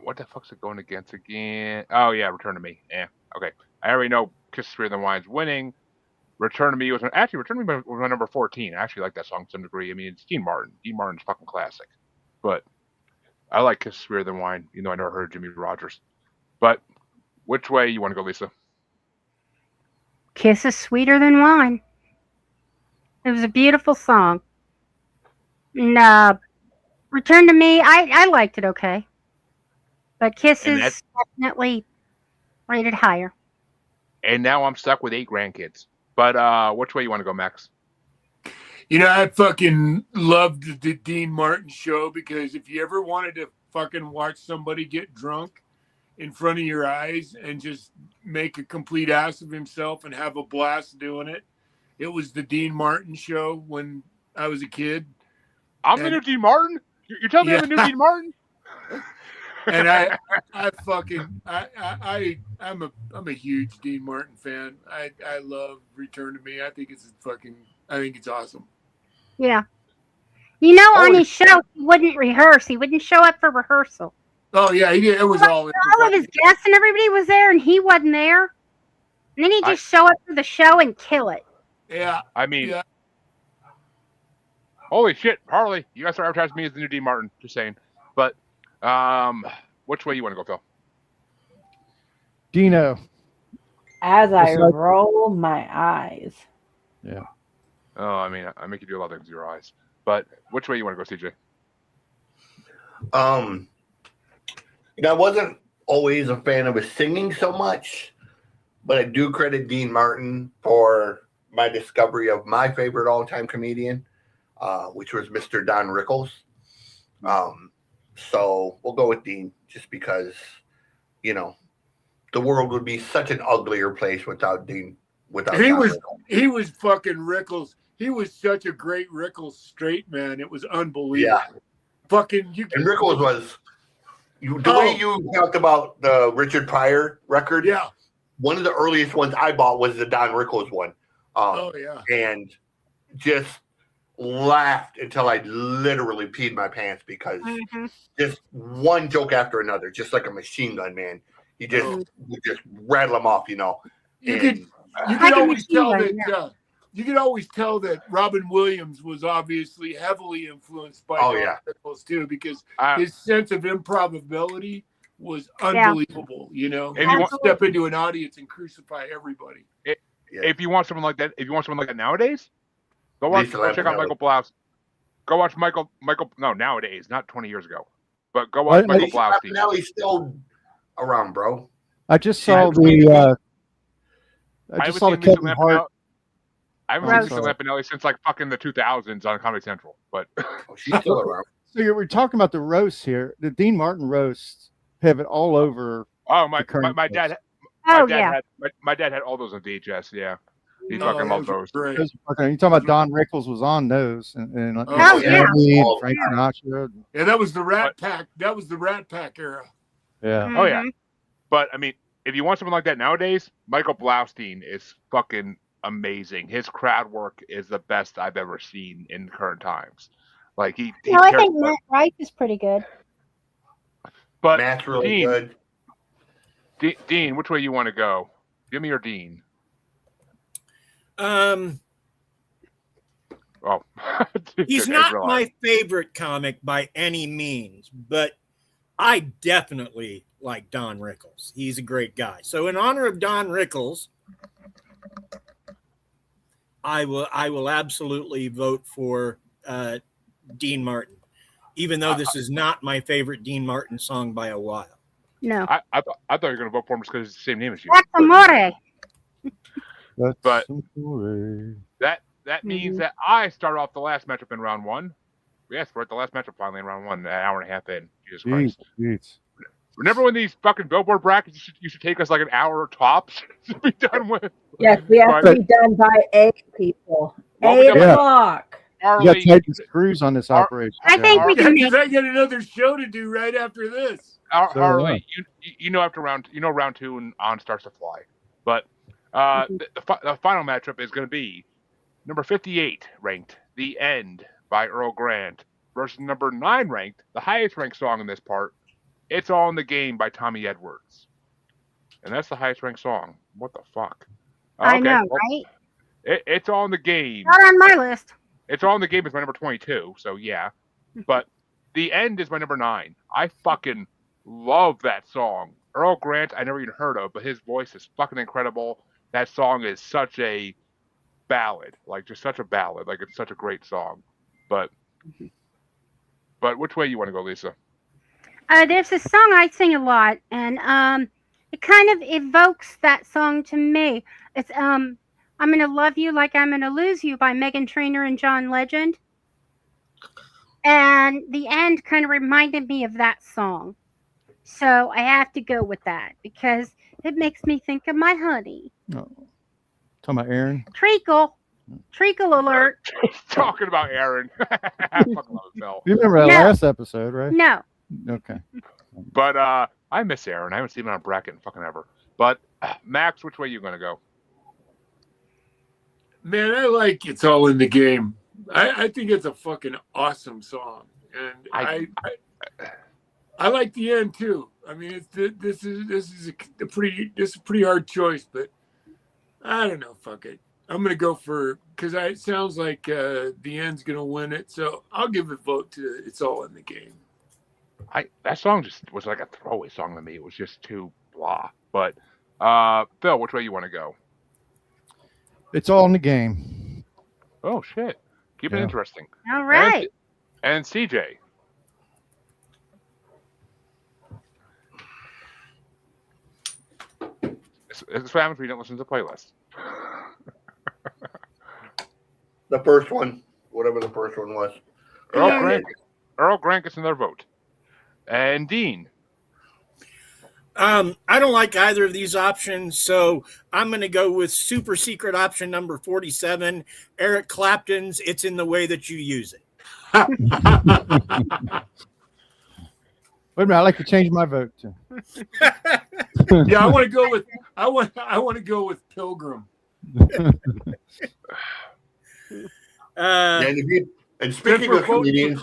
what the fuck's it going against again? Oh yeah, Return to Me. Yeah, okay. I already know Kisses Sweeter Than Wine's winning. Return to Me was Return to Me was my number 14. I actually like that song to some degree. I mean, it's Dean Martin. Dean Martin's fucking classic. But I like Kisses Sweeter Than Wine, even though I never heard Jimmy Rogers. But which way you want to go, Lisa? Kisses Sweeter Than Wine. It was a beautiful song. And Return to Me, I liked it okay. But Kisses definitely rated higher. And now I'm stuck with 8 grandkids. But which way you want to go, Max? You know, I fucking loved the Dean Martin show because if you ever wanted to fucking watch somebody get drunk in front of your eyes and just make a complete ass of himself and have a blast doing it, it was the Dean Martin show when I was a kid. I'm the new Dean Martin? You're telling me I'm the new Dean Martin? And I'm a huge Dean Martin fan. I love Return to Me. I think it's awesome. Yeah. You know, on his show, he wouldn't rehearse. He wouldn't show up for rehearsal. Oh yeah, it was all of his guests and everybody was there, and he wasn't there. And then he'd just show up for the show and kill it. Yeah. I mean, holy shit, Harley, you guys start advertising me as the new Dean Martin. Just saying. But which way you want to go, Phil? Dino. As I roll my eyes. Yeah. Oh, I mean, I make you do a lot of things with your eyes. But which way you want to go, CJ? I wasn't always a fan of his singing so much, but I do credit Dean Martin for my discovery of my favorite all-time comedian, which was Mr. Don Rickles. So we'll go with Dean just because, the world would be such an uglier place without Dean. He was fucking Rickles. He was such a great Rickles straight man. It was unbelievable. Yeah. And Rickles was the way you talked about the Richard Pryor record. Yeah. One of the earliest ones I bought was the Don Rickles one. And just laughed until I literally peed my pants because just one joke after another, just like a machine gun, man. He just would just rattle them off, You could always tell that. You could always tell that Robin Williams was obviously heavily influenced by Rickles too, because his sense of improbability was unbelievable. He would step into an audience and crucify everybody. If you want someone like that, nowadays, go check out Michael Blouse. Go watch Michael. No, nowadays, not 20 years ago, but go watch Michael Blouse. Now he's still around, bro. I just saw the. I just saw the Kevin Hart. I haven't seen Lisa Lampanelli since like fucking the 2000s on Comedy Central, but she's still around. So we're talking about the roasts here. The Dean Martin roasts pivot all over. Oh my dad. My dad had all those on VHS. Yeah, he fucking loved those. You talking about Don Rickles was on those and Frank Sinatra. Yeah, that was the Rat Pack. That was the Rat Pack era. Yeah. Oh yeah. But I mean, if you want someone like that nowadays, Michael Blaustein is fucking amazing. His crowd work is the best I've ever seen in current times. Like I think Matt Rife is pretty good. But Matt's really good. Dean, which way you want to go? Jimmy or Dean? Um, Oh, he's not my favorite comic by any means, but I definitely like Don Rickles. He's a great guy. So in honor of Don Rickles, I will absolutely vote for Dean Martin, even though this is not my favorite Dean Martin song by a while. No. I thought you were going to vote for him just because it's the same name as you. That's amore. But that means that I start off the last matchup in round one. Yes, we're at the last matchup finally in round one, an hour and a half in. Jesus Christ. Jeez. Remember when these fucking Billboard brackets used to take us like an hour tops to be done with? Yes, we have to be done by 8 people. Well, 8 o'clock. You got tight screws on this operation. I think we can Because I got another show to do right after this. Harley, you know after round two and on starts to fly. But the final matchup is going to be number 58 ranked "The End" by Earl Grant versus number 9 ranked, the highest ranked song in this part, "It's All in the Game" by Tommy Edwards. And that's the highest ranked song. What the fuck? I know, right? It's All in the Game. Not on my list. It's All in the Game is my number 22, so yeah. But The End is my number 9. I fucking love that song. Earl Grant, I never even heard of, but his voice is fucking incredible. That song is such a ballad, like just such a ballad. Like it's such a great song. But which way you want to go, Lisa? There's a song I sing a lot, and it kind of evokes that song to me. It's "I'm Gonna Love You Like I'm Gonna Lose You" by Meghan Trainor and John Legend. And The End kind of reminded me of that song. So I have to go with that because it makes me think of my honey. Oh. Talking about Aaron? Treacle alert. Talking about Aaron. I fucking love Phil. You remember that last episode, right? No. Okay. But I miss Aaron. I haven't seen him on a bracket in fucking ever. But Max, which way you going to go? Man, I like "It's All in the Game." I think it's a fucking awesome song, and I like "The End" too. I mean, this is a pretty hard choice, but I don't know. Fuck it. I'm gonna go for because it sounds like The End's gonna win it, so I'll give a vote to "It's All in the Game." That song just was like a throwaway song to me. It was just too blah. But Phil, which way you want to go? It's All in the Game. Oh shit! Keep it interesting. All right. And CJ. It's what happens when you don't listen to the playlist. The first one, whatever the first one was. Earl Grant gets another vote. And Dean. I don't like either of these options, so I'm going to go with super secret option number 47, Eric Clapton's "It's in the Way That You Use It." Wait a minute, I'd like to change my vote too. Yeah, I want to go with Pilgrim. And speaking of comedians,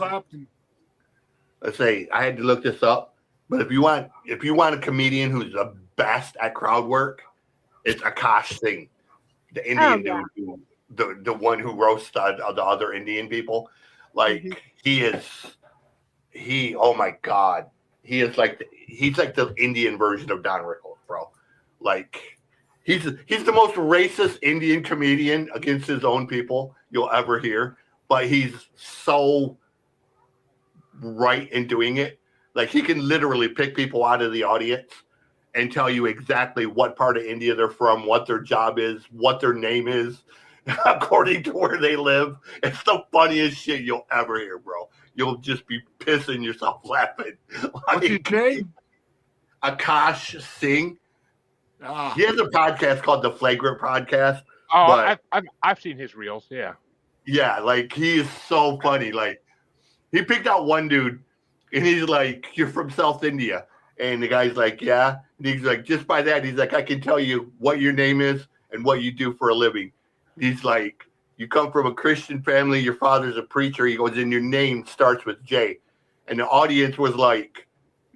let's say I had to look this up, but if you want a comedian who's the best at crowd work, it's Akash Singh, the Indian dude, the one who roasts the other Indian people. Like oh my God, he's like the Indian version of Don Rickles, bro. Like he's the most racist Indian comedian against his own people you'll ever hear, but he's so right in doing it. Like he can literally pick people out of the audience and tell you exactly what part of India they're from, what their job is, what their name is, according to where they live. It's the funniest shit you'll ever hear, bro. You'll just be pissing yourself laughing. What's his name? Akash Singh. He has a podcast called The Flagrant Podcast. Oh, I've seen his reels. Yeah. Yeah, like he is so funny. Like he picked out one dude, and he's like, "You're from South India," and the guy's like, "Yeah." And he's like, "Just by that," he's like, "I can tell you what your name is and what you do for a living." He's like, "You come from a Christian family. Your father's a preacher." He goes, "And your name starts with J," and the audience was like,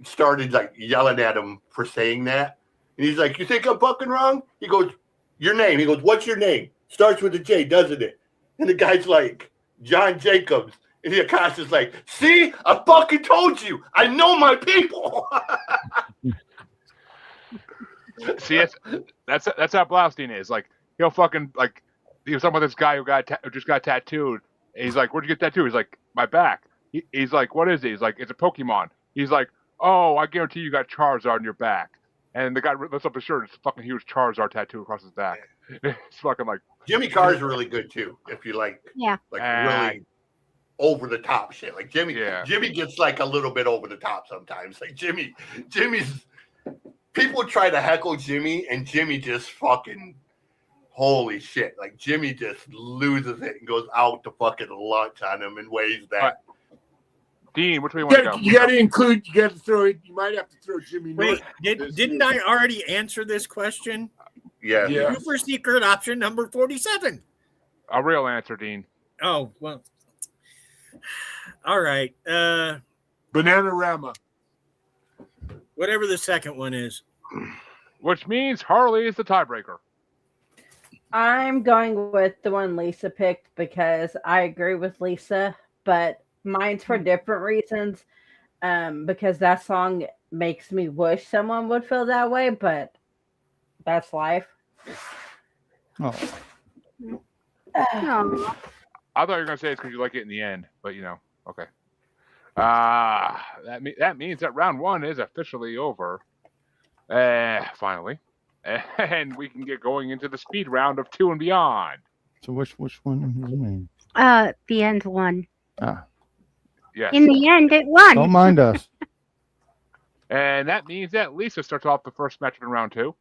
started like yelling at him for saying that. And And he's like, "You think I'm fucking wrong?" He goes, "Your name." He goes, "What's your name? Starts with a J, doesn't it?" And the guy's like, "John Jacobs." And the Akasha's like, "See, I fucking told you. I know my people." See, that's how Blaustein is. Like, he'll fucking, like, he was talking about this guy who just got tattooed. And he's like, "Where'd you get tattooed?" He's like, "My back." He's like, "What is it?" He's like, "It's a Pokemon." He's like, "Oh, I guarantee you got Charizard on your back." And the guy lifts up his shirt. It's a fucking huge Charizard tattoo across his back. It's fucking like Jimmy Carr's really good too. If you like really over the top shit. Like Jimmy gets like a little bit over the top sometimes. Like Jimmy's people try to heckle Jimmy, and Jimmy just fucking holy shit. Like Jimmy just loses it and goes out to fucking lunch on him in ways that. Dean, which way you want to go? You got to include. You got to throw it. You might have to throw Jimmy. Wait, didn't I already answer this question? Yeah. Super secret option number 47. A real answer, Dean. Oh well. All right. Bananarama. Whatever the second one is. Which means Harley is the tiebreaker. I'm going with the one Lisa picked because I agree with Lisa, but mine's for different reasons. Because that song makes me wish someone would feel that way, but that's life. Oh. Aw. I thought you were gonna say it's because you like it in the end, but okay. That means that round one is officially over. Finally, and we can get going into the speed round of 2 and beyond. So which one is the name? The end won. Yes. In the end, it won. Don't mind us. And that means that Lisa starts off the first matchup in round 2.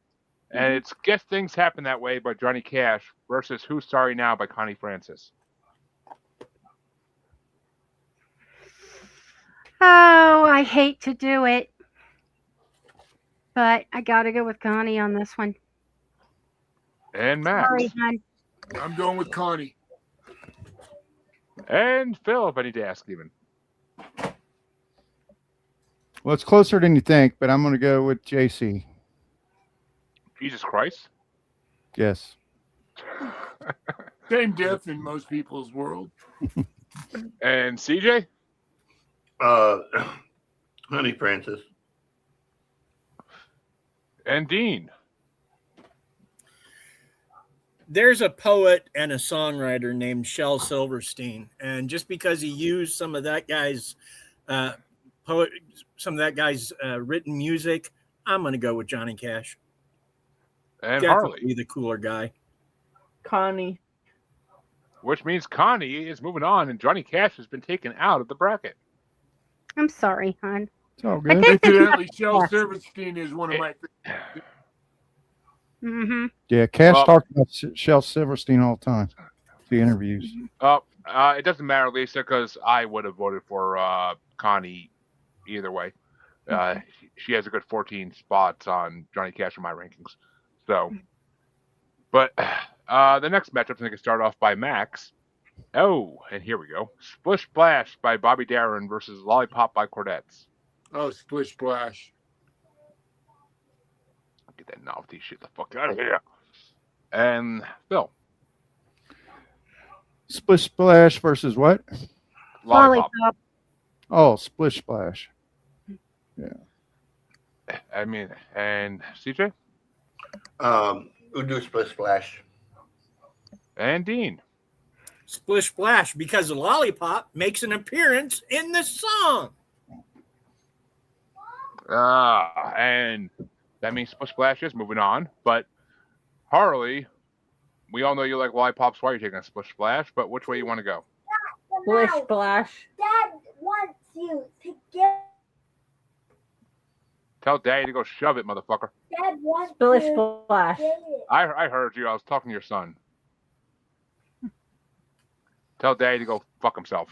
And it's Guess Things Happen That Way by Johnny Cash versus Who's Sorry Now by Connie Francis. Oh, I hate to do it. But I got to go with Connie on this one. And Max. Sorry, hon. I'm going with Connie. And Phil, if I need to ask even. Well, it's closer than you think, but I'm going to go with JC. Jesus Christ. Yes. Same death in most people's world. And CJ? Honey Francis. And Dean? There's a poet and a songwriter named Shel Silverstein, and just because he used some of that guy's written music, I'm going to go with Johnny Cash. And Definitely Harley. the cooler guy. Connie. Which means Connie is moving on, and Johnny Cash has been taken out of the bracket. I'm sorry, hon. It's all I good. think Incidentally, Shel Silverstein is one of my favorites. Mm-hmm. Yeah, Cash talks about Shel Silverstein all the time. The interviews. It doesn't matter, Lisa, because I would have voted for Connie either way. She has a good 14 spots on Johnny Cash in my rankings. So, but the next matchup is going to start off by Max. Oh, and here we go. Splish Splash by Bobby Darin versus Lollipop by Cordettes. Oh, Splish Splash. Get that novelty shit the fuck out of here. And Phil. Splish Splash versus what? Lollipop. Oh, Splish Splash. Yeah. I mean, and CJ? We'll do Splish Splash. And Dean. Splish Splash, because the Lollipop makes an appearance in the song. And that means Splish Splash is moving on. But Harley, we all know you like lollipops. Why are you taking a Splish Splash? But which way you want to go? Splish Splash. Dad wants you to get. Tell Daddy to go shove it, motherfucker. Dad wants Splish to Splash. get it. I heard you. I was talking to your son. Tell Daddy to go fuck himself.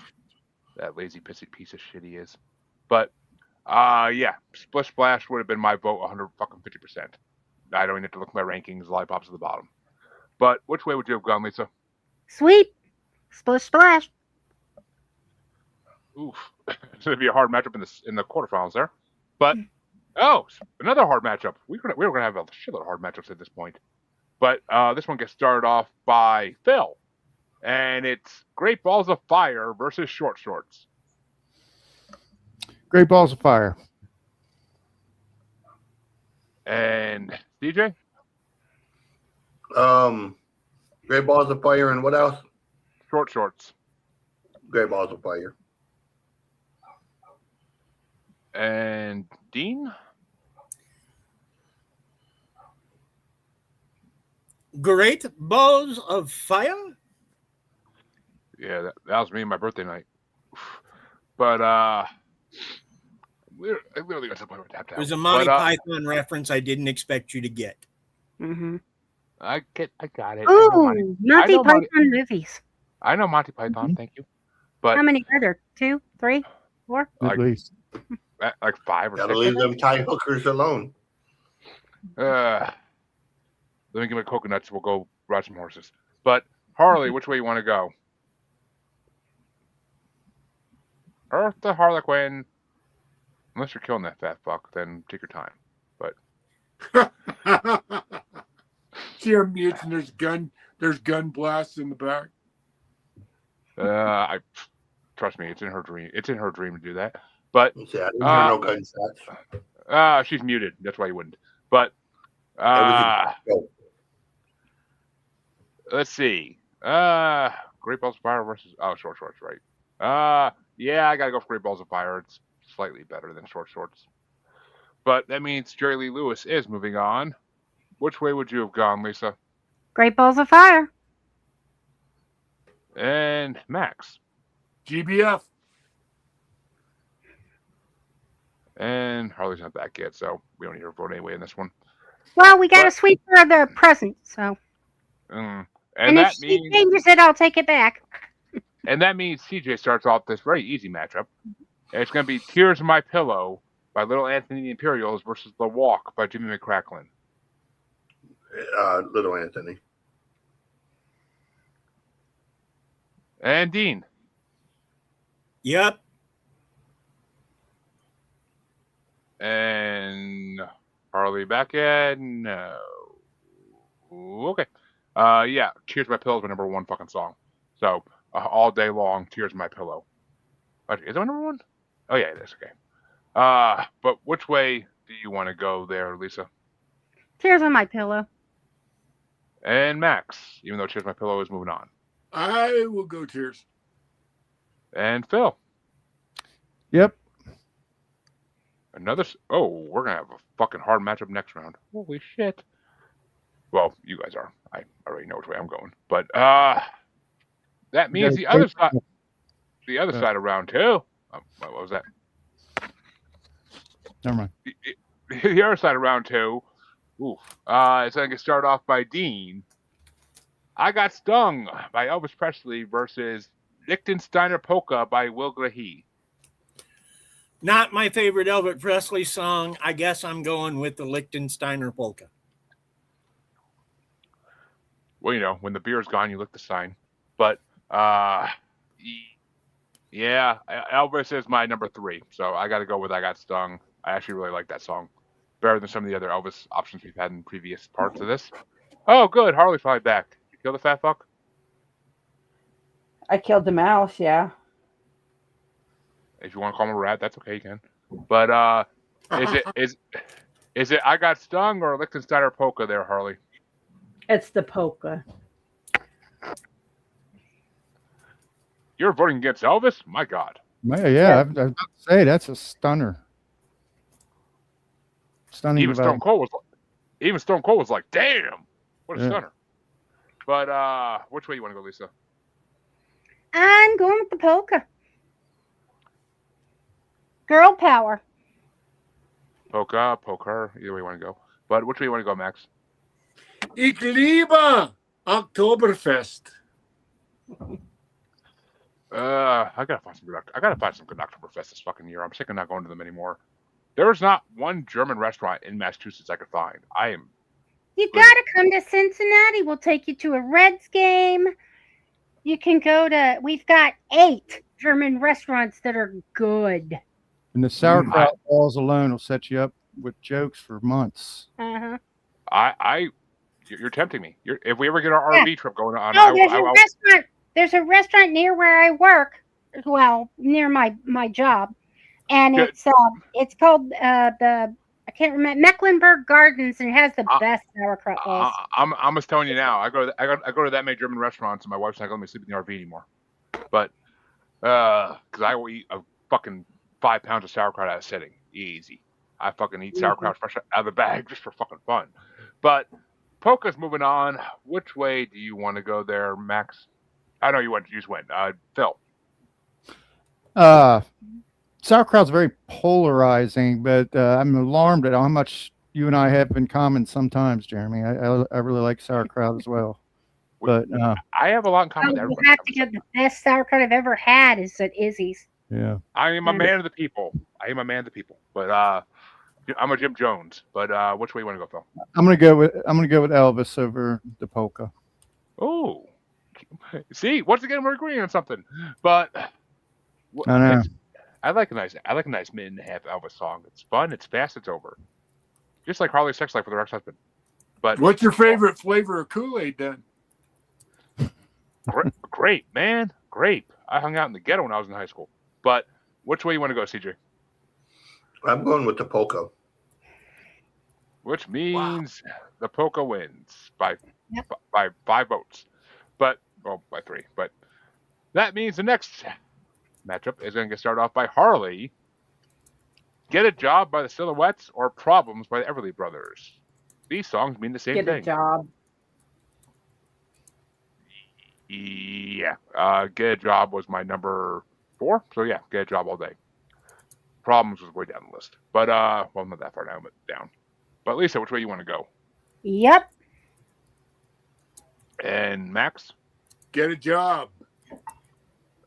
That lazy pissy piece of shit he is. But yeah, Splish Splash would have been my vote 150%. I don't even have to look at my rankings. Lollipops at the bottom. But which way would you have gone, Lisa? Sweep. Splish Splash. Oof. It's going to be a hard matchup in the quarterfinals there. But Oh, another hard matchup. We were gonna have a shitload of hard matchups at this point, but this one gets started off by Phil, and it's Great Balls of Fire versus Short Shorts. Great Balls of Fire. And DJ? Great Balls of Fire and what else? Short Shorts. Great Balls of Fire. And Dean? Great Balls of Fire? Yeah, that was me and my birthday night. But we literally got to the point where we tapped out. It was a Monty Python reference I didn't expect you to get. Mm-hmm. I got it. Ooh, Monty Python movies. I know Monty Python, thank you. But how many are there? 2, 3, 4? At least. Like 5 or 6. Gotta leave them tie hookers alone. Let me get my coconuts. We'll go ride some horses. But Harley, which way you want to go? Earth the Harlequin. Unless you're killing that fat fuck, then take your time. But See her mutes and there's gun blasts in the back. I trust me, it's in her dream. It's in her dream to do that. But I didn't hear no gunshots. She's muted. That's why you wouldn't. But let's see. Great Balls of Fire versus Short Shorts, right? Yeah, I gotta go for Great Balls of Fire. It's slightly better than Short Shorts. But that means Jerry Lee Lewis is moving on. Which way would you have gone, Lisa? Great Balls of Fire. And Max. GBF. And Harley's not back yet, so we don't need her vote anyway in this one. Well, we got to sweep for the present, so. And if that she means changes it, I'll take it back. And that means CJ starts off this very easy matchup. And it's going to be Tears in My Pillow by Little Anthony and the Imperials versus The Walk by Jimmy McCracklin. Little Anthony. And Dean. Yep. And Harley back yet? No. Okay. Yeah, Tears in My Pillow is my number 1 fucking song. So, all day long, Tears in My Pillow. Is it my number 1? Oh, yeah, it is. Okay. But which way do you want to go there, Lisa? Tears on My Pillow. And Max, even though Tears on My Pillow is moving on. I will go Tears. And Phil. Yep. We're going to have a fucking hard matchup next round. Holy shit. Well, you guys are. I already know which way I'm going. But that means the other side. The other side of round 2. What was that? Never mind. The other side of round 2. Oof. It's going to get started off by Dean. I Got Stung by Elvis Presley versus Lichtensteiner Polka by Will Grahee. Not my favorite Elvis Presley song. I guess I'm going with the Lichtensteiner Polka. Well, you know, when the beer's gone, you lick the sign. But, yeah, Elvis is my number 3. So I got to go with I Got Stung. I actually really like that song. Better than some of the other Elvis options we've had in previous parts of this. Oh, good. Harley's finally back. You kill the fat fuck? I killed the mouse, yeah. If you want to call him a rat, that's okay, you can. But is it I Got Stung or Lichtensteiner Polka there, Harley? It's the polka. You're voting against Elvis? My God. Yeah, I was about to say that's a stunner. Stunning. Even Stone Cold was like, damn, what a stunner. But which way you want to go, Lisa? I'm going with the polka. Girl power. Polka, poker, either way you want to go. But which way you want to go, Max? Ich liebe Oktoberfest. I gotta find some good Oktoberfest this fucking year. I'm sick of not going to them anymore. There's not one German restaurant in Massachusetts I could find. You gotta come to Cincinnati. We'll take you to a Reds game. You can we've got 8 German restaurants that are good. And the sauerkraut balls alone will set you up with jokes for months. Uh-huh. You're tempting me. If we ever get our Yeah. RV trip going on, Oh, there's a restaurant. There's a restaurant near where I work. Well, near my job, and Good. it's called I can't remember, Mecklenburg Gardens, and it has the best sauerkraut rolls. I'm just telling you now. I go to that many German restaurants, and my wife's not going to let me sleep in the RV anymore. But because I will eat a fucking 5 pounds of sauerkraut at a sitting, easy. I fucking eat sauerkraut fresh out of the bag just for fucking fun. But Polka's moving on. Which way do you want to go there, Max? I know you just went. Phil. Sauerkraut's very polarizing, but I'm alarmed at how much you and I have in common sometimes, Jeremy. I really like sauerkraut as well. But I have a lot in common with You everybody. have to get the best sauerkraut I've ever had is at Izzy's. yeah. I am a man of the people. But I'm a Jim Jones. But which way you want to go, Phil? I'm gonna go with Elvis over the polka. Oh, see, once again we're agreeing on something. But I know. I like a nice minute and a half Elvis song. It's fun. It's fast. It's over. Just like Harley's sex life with her ex-husband. But What's your favorite flavor of Kool-Aid then? Grape, man, grape. I hung out in the ghetto when I was in high school. But which way you want to go, CJ? I'm going with the polka. Which means the polka wins by Yep. by 5 votes, by 3. But that means the next matchup is going to get started off by Harley. Get a Job by the Silhouettes or Problems by the Everly Brothers. These songs mean the same Get thing. a job. Yeah. Get a Job was my number 4. So yeah, Get a Job all day. Problems was way down the list. But well, not that far down, but down. But Lisa, which way you want to go? Yep. And Max? Get a Job.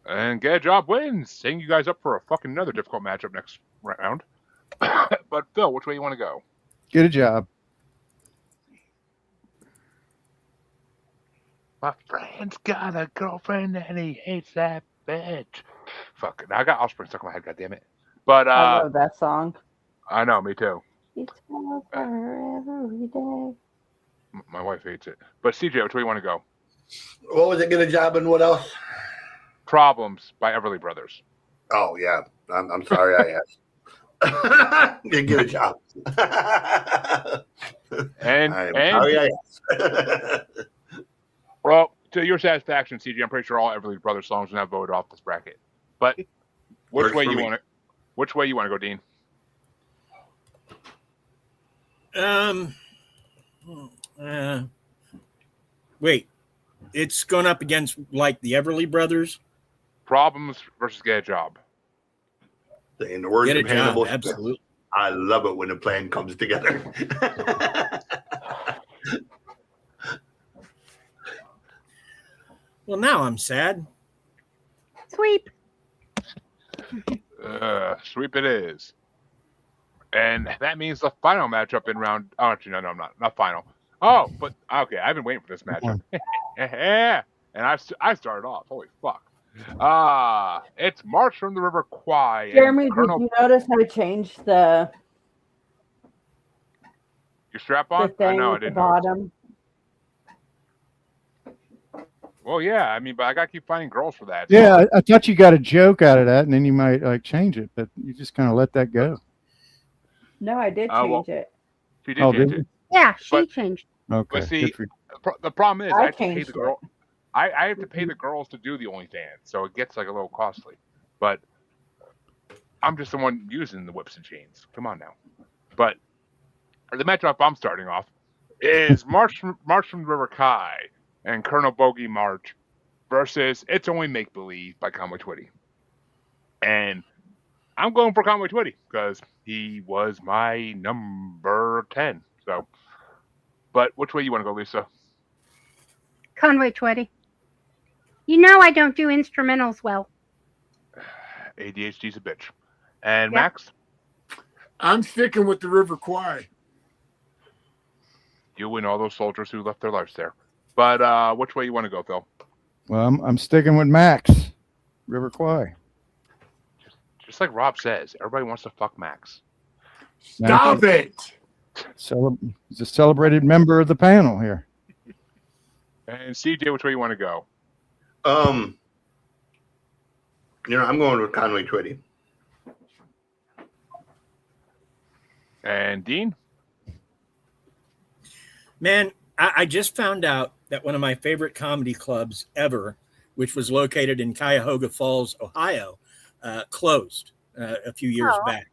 And Get a Job wins. Setting you guys up for a fucking another difficult matchup next round. But Phil, which way you want to go? Get a Job. My friend's got a girlfriend and he hates that bitch. Fuck it. I got Offspring stuck in my head, goddammit. But I love that song. I know, me too. It's over every day. My wife hates it. But CJ, which way you want to go? What was it? Get a job and what else? Problems by Everly Brothers. Oh yeah, I'm sorry I asked. Get a job. And sorry I asked. Well, to your satisfaction, CJ, I'm pretty sure all Everly Brothers songs are now voted off this bracket. But which way you want to go, Dean? Wait, it's going up against like the Everly Brothers. Problems versus Get a Job. In the words Get a of Hannibal, job, absolutely. I love it when a plan comes together. Well, now I'm sad. Sweep. Sweep it is. And that means the final matchup in round. Oh, actually, no, I'm not. Not final. Oh, but okay. I've been waiting for this matchup. Yeah, and I started off. Holy fuck. It's March from the River Kwai. Jeremy, did you notice how I changed the Your strap on? thing I know, I at the didn't know. bottom? Well, yeah. I mean, but I got to keep finding girls for that. Yeah, I thought you got a joke out of that, and then you might like change it, but you just kind of let that go. No, I did Oh, well. change it. She did Oh, change did it. Yeah, she But- changed. Okay. But see, good for you. the problem is I I have to pay changed the it. girl. I have to pay the girls to do the OnlyFans, so it gets like a little costly. But I'm just the one using the whips and chains. Come on now. But the matchup I'm starting off is March from the River Kai and Colonel Bogey March versus It's Only Make Believe by Conway Twitty. And I'm going for Conway Twitty because he was my number 10. So, but which way you want to go, Lisa? Conway Twitty. You know I don't do instrumentals well. ADHD's a bitch. And Yep. Max, I'm sticking with the River Kwai. you and all those soldiers who left their lives there. But which way you want to go, Phil? Well, I'm sticking with Max. River Kwai. Just like Rob says, everybody wants to fuck Max. Stop it. He's a celebrated member of the panel here. And CJ, which way you want to go? I'm going with Conway Twitty. And Dean? Man, I just found out that one of my favorite comedy clubs ever, which was located in Cuyahoga Falls, Ohio, closed a few years back.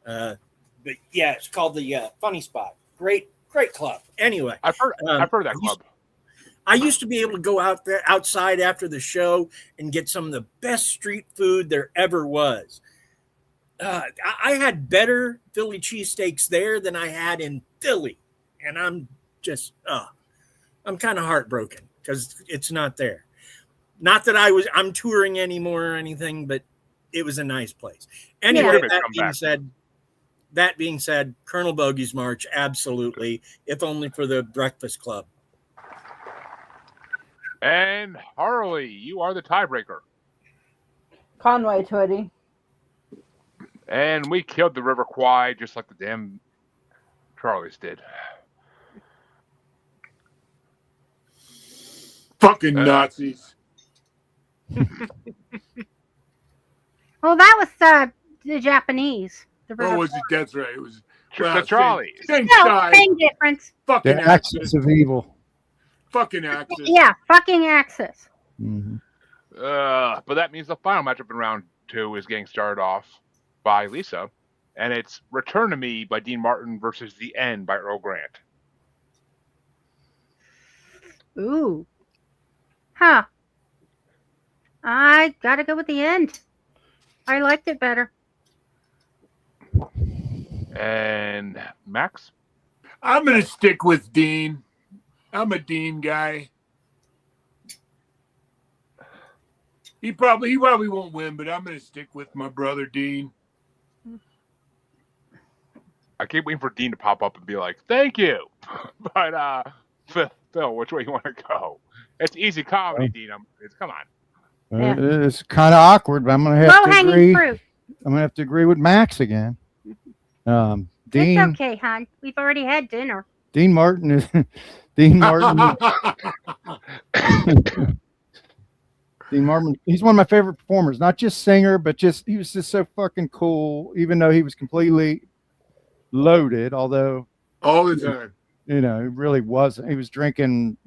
But yeah, it's called the Funny Spot. Great club. Anyway, I've heard that club. I used to be able to go out there outside after the show and get some of the best street food there ever was. I had better Philly cheesesteaks there than I had in Philly. And I'm just, I'm kind of heartbroken because it's not there. Not that I'm touring anymore or anything, but it was a nice place. Anyway, that being said, Colonel Bogey's March, absolutely, if only for the Breakfast Club. And Harley, you are the tiebreaker. Conway Twitty. And we killed the River Kwai just like the damn Charlies did. Fucking Nazis. Well, that was the Japanese. Oh, was it? That's right. It was the Charlies. Same difference. Fucking the axis of evil. Fucking Axis. Yeah, fucking Axis. Mm-hmm. But that means the final matchup in round 2 is getting started off by Lisa, and it's Return to Me by Dean Martin versus The End by Earl Grant. Ooh. Huh. I gotta go with The End. I liked it better. And Max? I'm going to stick with Dean. I'm a Dean guy. He probably won't win, but I'm going to stick with my brother Dean. I keep waiting for Dean to pop up and be like, "Thank you," but Phil, which way you want to go? It's easy comedy, Dean. Come on. Yeah. It's kind of awkward, but I'm going to have to agree. Fruit. I'm going to have to agree with Max again. Dean. It's okay, hon. We've already had dinner. Dean Martin is Dean Martin. Dean Martin. He's one of my favorite performers. Not just singer, but he was just so fucking cool. Even though he was completely loaded, although all the time, he really wasn't. He was drinking.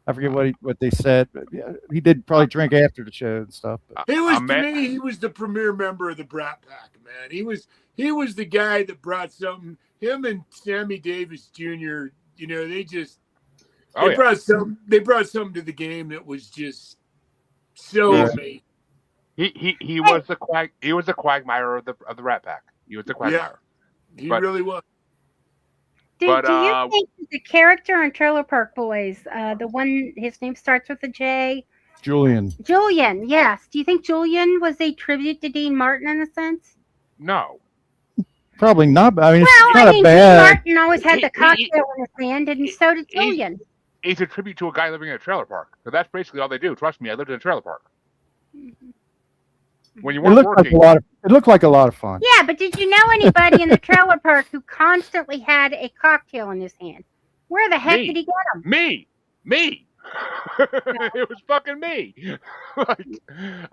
I forget what they said, but yeah, he did probably drink after the show and stuff. But. He was the premier member of the Brat Pack, man. He was the guy that brought something. Him and Sammy Davis Jr. They brought something to the game that was just so amazing. He was the quagmire of the Rat Pack. He was the quagmire. Yeah, he really was. Do you think the character in Trailer Park Boys, the one his name starts with a J? Julian, yes. Do you think Julian was a tribute to Dean Martin in a sense? No. Probably not. I mean, it's not a bad. Dean Martin always had the cocktail in his hand, and so did Julian. He's a tribute to a guy living in a trailer park. So that's basically all they do. Trust me, I lived in a trailer park. When you weren't working, it looked like a lot of fun. Yeah, but did you know anybody in the trailer park who constantly had a cocktail in his hand? Where the heck did he get them? Me. It was fucking me. Like,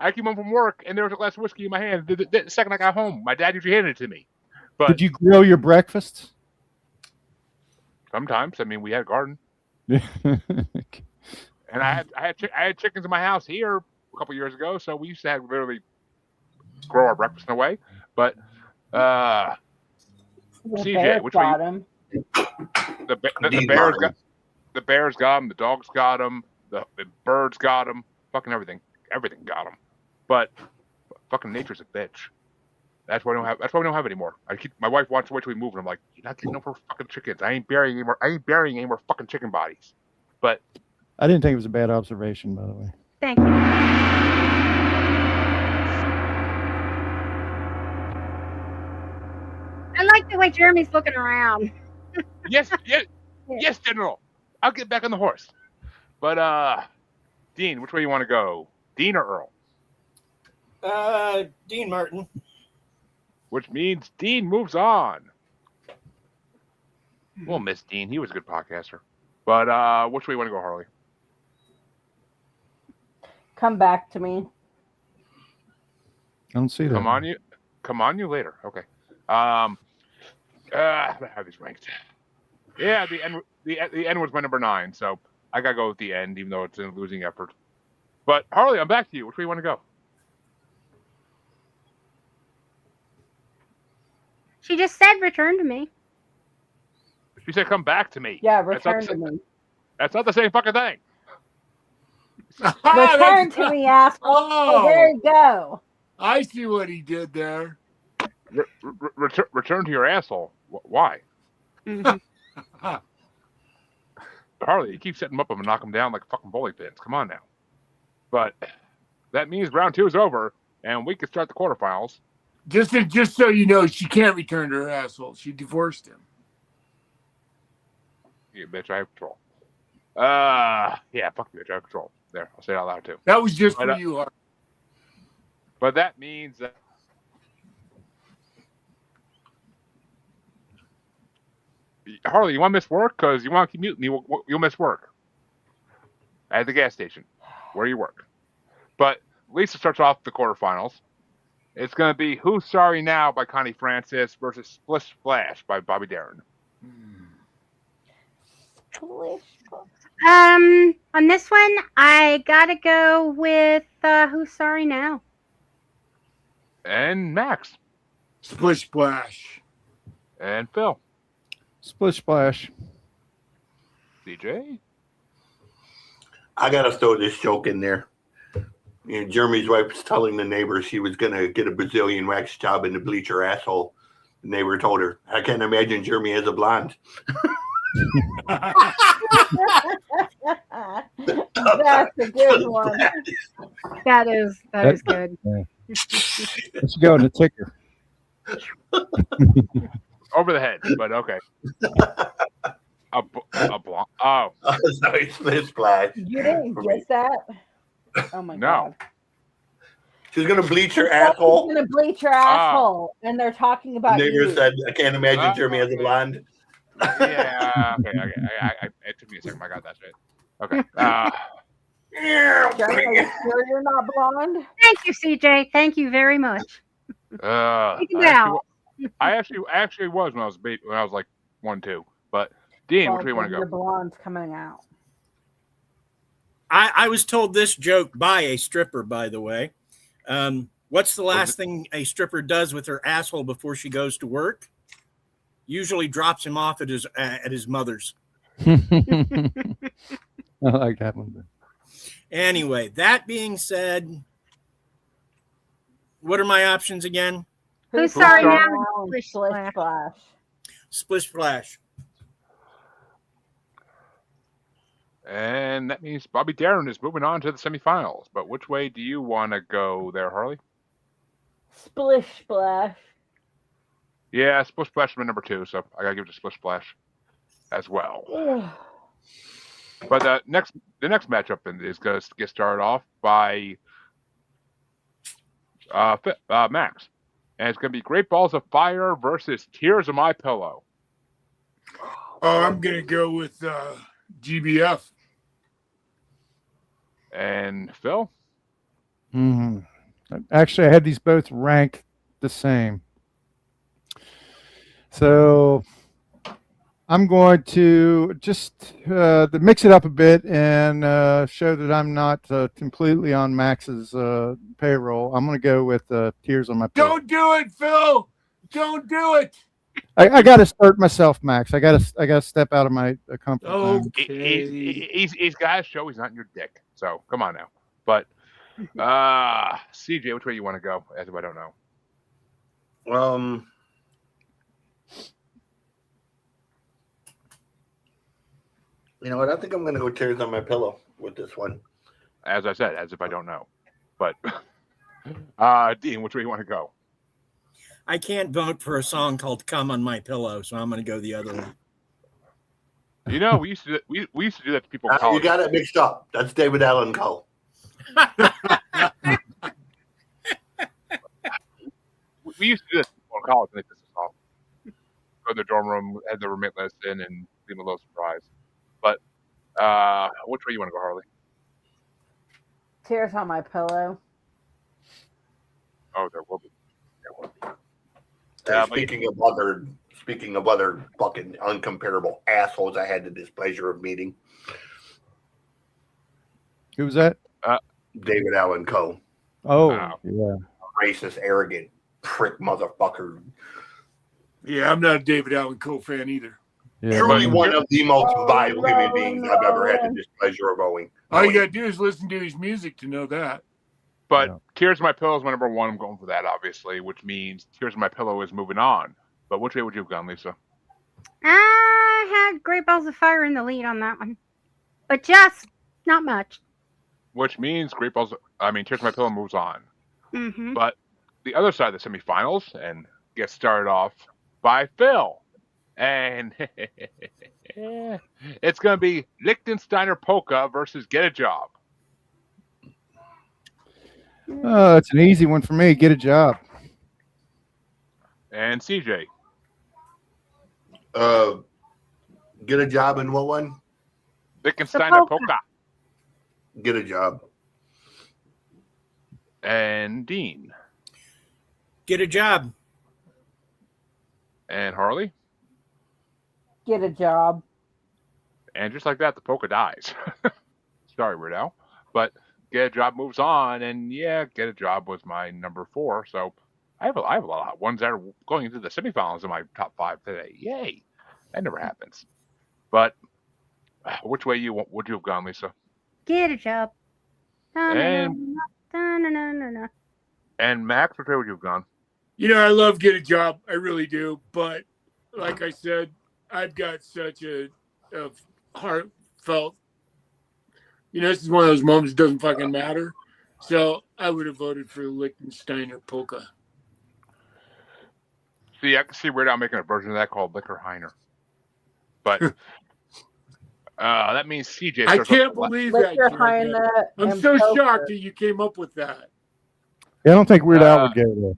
I came home from work and there was a glass of whiskey in my hand. The second I got home, my dad usually handed it to me. But did you grill your breakfasts? Sometimes. I mean, we had a garden. And I had chickens in my house here a couple years ago, so we used to literally grow our breakfast in a way. But CJ, which way? The bears got them. The dogs got them. The birds got them. Fucking everything got them. But fucking nature's a bitch. That's why we don't have anymore. My wife wants to wait till we move, and I'm like, you're not getting no more fucking chickens. I ain't burying any more fucking chicken bodies. But I didn't think it was a bad observation, by the way. Thank you. I like the way Jeremy's looking around. Yes, General. I'll get back on the horse. But Dean, which way you want to go? Dean or Earl? Dean Martin. which means Dean moves on. We'll miss Dean. He was a good podcaster. But which way you want to go, Harley? Come back to me. I don't see that. Come on, you later. Okay. I have these ranked. Yeah, the end was my number 9, so I gotta go with the end, even though it's a losing effort. But Harley, I'm back to you. Which way you want to go? She just said return to me. She said come back to me. Yeah, return to me. That's not the same fucking thing. Return to me, asshole. Oh, there you go. I see what he did there. Return to your asshole. Why? Mm-hmm. Harley, you keep setting them up and knock them down like fucking bowling pins. Come on now. But that means round 2 is over, and we can start the quarterfinals. Just so you know, she can't return to her asshole. She divorced him. You bitch, I have control. Yeah, fuck you, bitch, I have control. There, I'll say it out loud too. That was just for you, Harley. But that means that Harley, you want to miss work? Because you want to keep muting me, you'll miss work. At the gas station, where you work. But Lisa starts off the quarterfinals. It's going to be Who's Sorry Now by Connie Francis versus Splish Splash by Bobby Darin. On this one, I gotta go with Who's Sorry Now. And Max. Splish Splash. And Phil. Splish Splash. CJ. I gotta throw this joke in there. You know, Jeremy's wife was telling the neighbor she was gonna get a Brazilian wax job and to bleach her asshole. The neighbor told her, "I can't imagine Jeremy as a blonde." That's a good one. That is good. Yeah. Let's go in the ticker. Over the head, but okay. A blonde. Oh. Sorry, Splish Splash. You didn't get that? Oh my god. She's gonna bleach her asshole. She's gonna bleach her asshole, and they're talking about Neighbor you. said, "I can't imagine Jeremy as a blonde." Yeah. Okay. It took me a second. I got that shit. Okay. Jeremy, are you sure you're not blonde? Thank you, CJ. Thank you very much. I actually was when I was like 1, 2. But Dean, which way you want to go? Your blonde's coming out. I was told this joke by a stripper, by the way. What's the last thing a stripper does with her asshole before she goes to work? Usually drops him off at his mother's. I like that one. Anyway, that being said, what are my options again? Who's Sorry Now? Splish Splash. Splish Splash. And that means Bobby Darin is moving on to the semifinals. But which way do you want to go there, Harley? Splish Splash. Yeah, Splish Splash is my number 2, so I gotta give it to Splish Splash as well. But the next matchup is gonna get started off by Max, and it's gonna be Great Balls of Fire versus Tears of My Pillow. Oh, I'm gonna go with GBF. And Phil? Actually, I had these both ranked the same. So I'm going to just mix it up a bit and show that I'm not completely on Max's payroll. I'm going to go with Tears on My Pillow. Don't do it, Phil. Don't do it. I got to start myself, Max. I got to step out of my comfort zone. Okay. He's got to show he's not in your dick. So come on now. But CJ, which way you want to go? As if I don't know. You know what? I think I'm going to go Tears on My Pillow with this one. As I said, as if I don't know. But Dean, which way you want to go? I can't vote for a song called "Come on My Pillow," so I'm going to go the other one. You know, we used to do that to people. You got it mixed up. That's David Allen Coe. We used to do this in college and they pissed us off. Go to their dorm room, had the roommate list in, and leave them a little surprise. But which way you want to go, Harley? Tears on my pillow. Oh, there will be. There will be. Hey, speaking of other fucking uncomparable assholes I had the displeasure of meeting, Who was that? David Allen Coe. Oh, Wow. yeah. Racist, arrogant prick motherfucker. Yeah, I'm not a David Allen Coe fan either. Yeah, Truly but- one of the most Oh, vile human no, beings I've ever had the no. displeasure of owning. All you gotta do is listen to his music to know that. But Yeah. Tears of My Pillow is my number one. I'm going for that, obviously, which means Tears of My Pillow is moving on. But which way would you have gone, Lisa? I had Great Balls of Fire in the lead on that one, but just not much. Which means Tears of My Pillow moves on. Mm-hmm. But the other side of the semifinals and gets started off by Phil. And it's going to be Liechtensteiner Polka versus Get a Job. It's an easy one for me. Get a job. And CJ. Get a job in what one? Liechtensteiner polka. Polka. Get a job. And Dean. Get a job. And Harley. Get a job. And just like that, the polka dies. Sorry, Weird Al. But Get a Job moves on, and yeah, Get a Job was my number 4. So I have a lot of ones that are going into the semifinals in my top 5 today. Yay! That never happens. But which way would you have gone, Lisa? Get a job. And Da-na-na-na-na. and Max, which way would you have gone? You know, I love Get a Job. I really do. But like I said, I've got such a heartfelt, this is one of those moments that doesn't fucking matter. So I would have voted for Liechtensteiner Polka. See, I can see Weird Al making a version of that called Liquor Heiner. But that means CJ. I starts off can't the left. believe Lick your that. Jared. Heine I'm and so poker. shocked that you came up with that. Yeah, I don't think Weird Al would get it. Poop,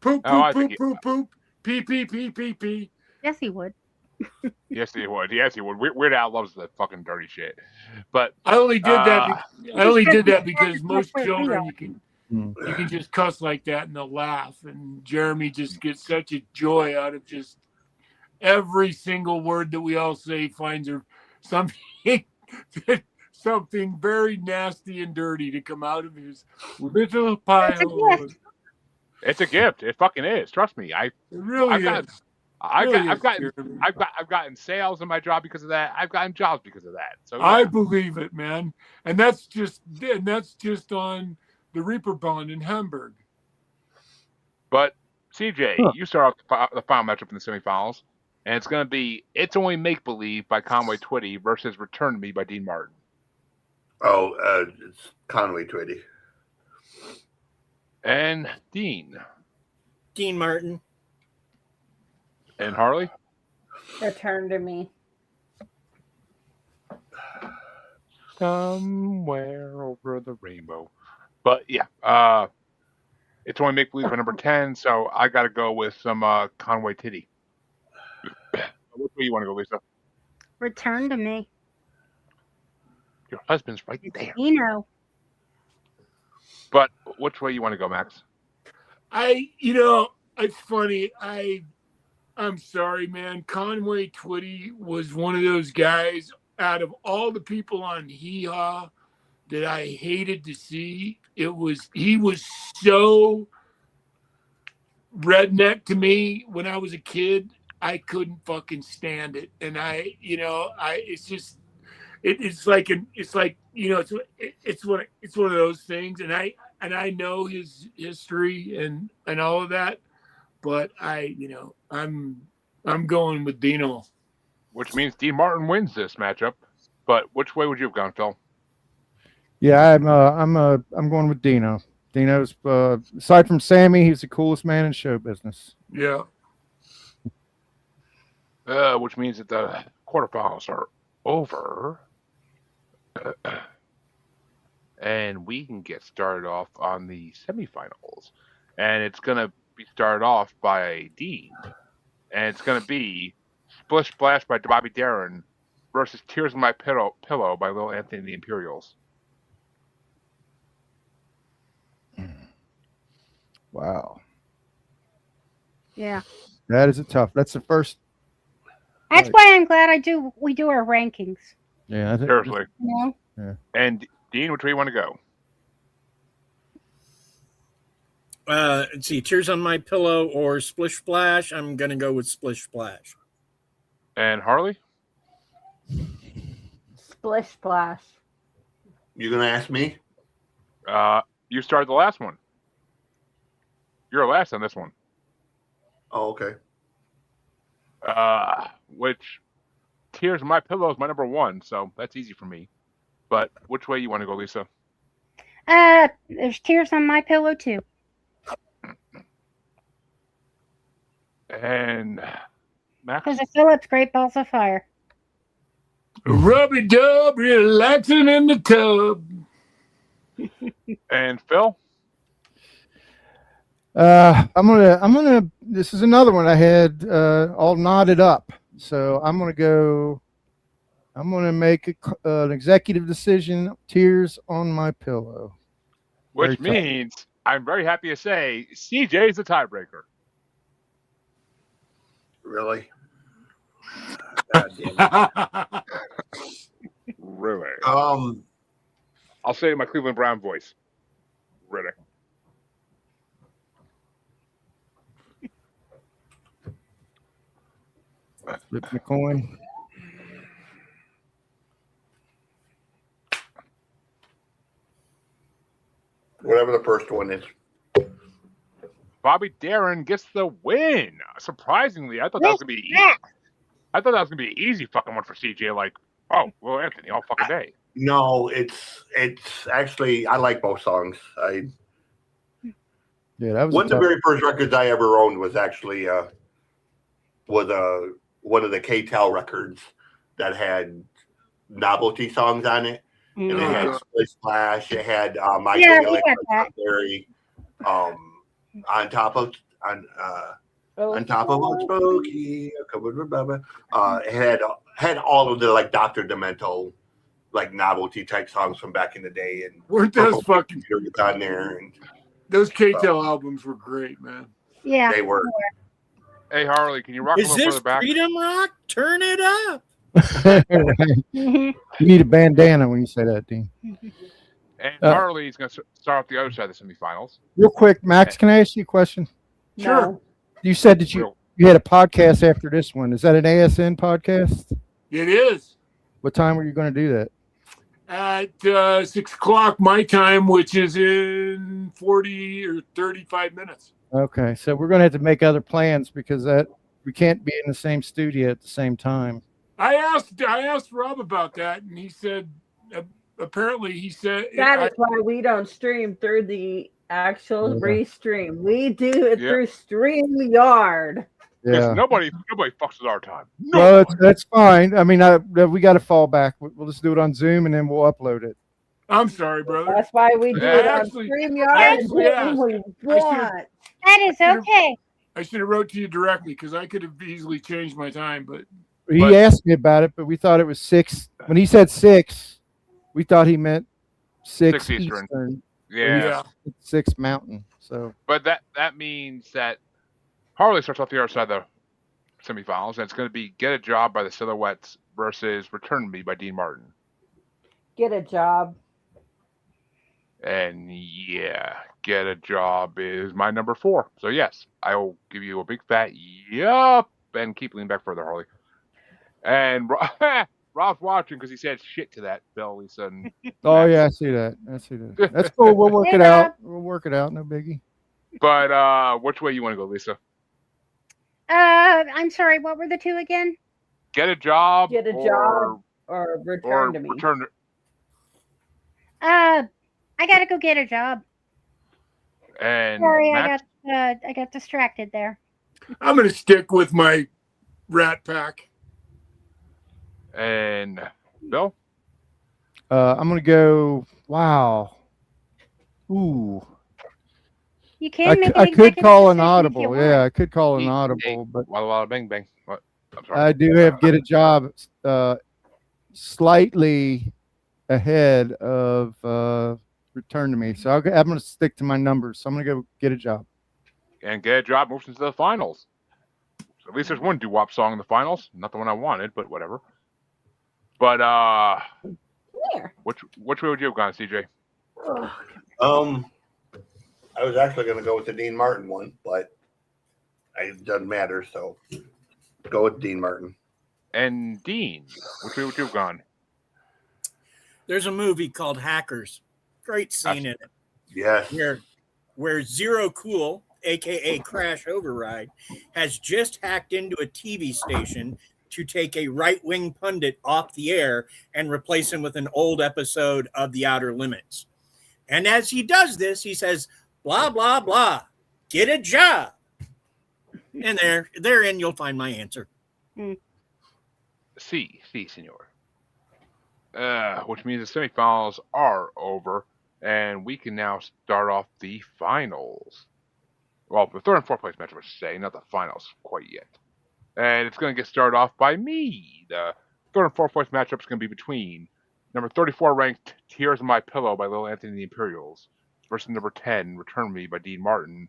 poop, Oh, I poop, think poop, poop. Pee, pee, pee, pee, pee. Yes, he would. Yes, he would. Yes, he would. Weird Al loves the fucking dirty shit. But I only did that. I only did that because That's most what we children are. you can just cuss like that and they'll laugh. And Jeremy just gets such a joy out of just every single word that we all say finds her something very nasty and dirty to come out of his little pile. gift. it's a gift. It fucking is. Trust me. It really I've is. I've gotten sales in my job because of that. I've gotten jobs because of that. So yeah. I believe it, man. And that's just on the Reaper Bond in Hamburg. But CJ, you start off the final matchup in the semifinals, and it's going to be "It's Only Make Believe" by Conway Twitty versus "Return to Me" by Dean Martin. Oh, it's Conway Twitty. And Dean. Dean Martin. And Harley. Return to me. Somewhere over the rainbow. But yeah, it's Only Make Believe by number 10, so I got to go with some Conway Twitty. Which way you want to go, Lisa? Return to me. Your husband's right there. You know. But which way you want to go, Max? It's funny. I'm sorry, man. Conway Twitty was one of those guys out of all the people on Hee Haw that I hated to see. He was so redneck to me when I was a kid. I couldn't fucking stand it. And it's one of those things. And I know his history and all of that, but I'm going with Dino. Which means Dean Martin wins this matchup. But which way would you have gone, Phil? Yeah, I'm going with Dino. Dino's aside from Sammy, he's the coolest man in show business. Yeah. Which means that the quarterfinals are over. And we can get started off on the semifinals. And it's going to be started off by Dean, and it's going to be Splish Splash by Bobby Darin versus Tears in My Pillow by Lil Anthony and the Imperials. Wow. Yeah. That is a tough. That's the first. That's Right. why I'm glad we do our rankings. Yeah. Seriously. You know? Yeah. And Dean, which way you want to go? Let's see, Tears on My Pillow or Splish Splash. I'm going to go with Splish Splash. And Harley? Splish Splash. You gonna ask me? You started the last one. You're last on this one. Oh, okay. Which Tears in My Pillow is my number one, so that's easy for me. But which way you want to go, Lisa? There's Tears on My Pillow too. And Max? Because of Phillips' Great Balls of Fire. Rubby dub, relaxing in the tub. And Phil? I'm gonna. This is another one I had all knotted up. So I'm gonna make an executive decision. Tears on My Pillow. Which means I'm very happy to say CJ is the tiebreaker. Really? God damn it. Really? I'll say it in my Cleveland Brown voice. Really? Flip the coin. Whatever the first one is. Bobby Darin gets the win. Surprisingly, I thought that was gonna be easy. I thought that was gonna be an easy fucking one for CJ. Like, oh, well, Anthony, all fucking day. No, it's actually I like both songs. Yeah, that was one of the very first records I ever owned was actually one of the K-Tel records that had novelty songs on it. And it had Splish Splash. It had My Gang Electric Berry. On top of Spooky. It had all of the like Dr. Demento like novelty type songs from back in the day, and weren't those fucking on there? And those K-Tel albums were great, man. Yeah, they were. Hey Harley, can you rock a little further back? Freedom Rock? Turn it up. You need a bandana when you say that, Dean. And Harley's going to start off the other side of the semifinals. Real quick, Max, can I ask you a question? Sure. You said that you had a podcast after this one. Is that an ASN podcast? It is. What time were you going to do that? At 6 o'clock my time, which is in 40 or 35 minutes. Okay, so we're going to have to make other plans because we can't be in the same studio at the same time. I asked Rob about that, and he said apparently he said that is why we don't stream through the actual restream. We do it through StreamYard. Yeah, nobody fucks with our time. Well, that's fine. I mean, we got to fall back. We'll just do it on Zoom and then we'll upload it. I'm sorry, brother. That's why we do it on StreamYard. That is okay. I should have wrote to you directly because I could have easily changed my time, but he asked me about it, but we thought it was 6. When he said 6, we thought he meant 6 Eastern. Yeah. 6 Mountain. So, but that means that Harley starts off the other side of the semifinals, and it's going to be Get a Job by the Silhouettes versus Return to Me by Dean Martin. Get a Job. And yeah, Get a Job is my number 4. So yes, I will give you a big fat yup and keep leaning back further, Harley. And Rob's watching because he said shit to that, Bill. He said, oh yeah, I see that. That's cool. We'll work it out. No biggie. But which way you want to go, Lisa? I'm sorry. What were the two again? Get a Job. Get a Job or Return to Me. I gotta go get a job. And sorry, Max? I got distracted there. I'm gonna stick with my Rat Pack. And Bill? I'm gonna go. Wow. Ooh. You can make an I could executive call an decision if you audible. want. Yeah, I could call an Hey, audible, but Walla Walla Bang Bang. What? I'm sorry. I do have get a job slightly ahead of return to me. So I'm going to stick to my numbers. So I'm going to go get a job. And get a job moves into the finals. So at least there's one doo-wop song in the finals. Not the one I wanted, but whatever. But Where? which way would you have gone, CJ? I was actually going to go with the Dean Martin one, but it doesn't matter. So go with Dean Martin. And Dean, which way would you have gone? There's a movie called Hackers. Great scene in it. Yes. Where Zero Cool, aka Crash Override, has just hacked into a TV station to take a right-wing pundit off the air and replace him with an old episode of The Outer Limits. And as he does this, he says, blah, blah, blah, get a job. And therein you'll find my answer. Si, senor. Which means the semifinals are over, and we can now start off the finals. Well, the third and fourth place matchup, I should say, not the finals quite yet. And it's going to get started off by me. The third and fourth place matchup is going to be between number 34 ranked Tears on My Pillow by Lil Anthony and the Imperials versus number 10 Return Me by Dean Martin.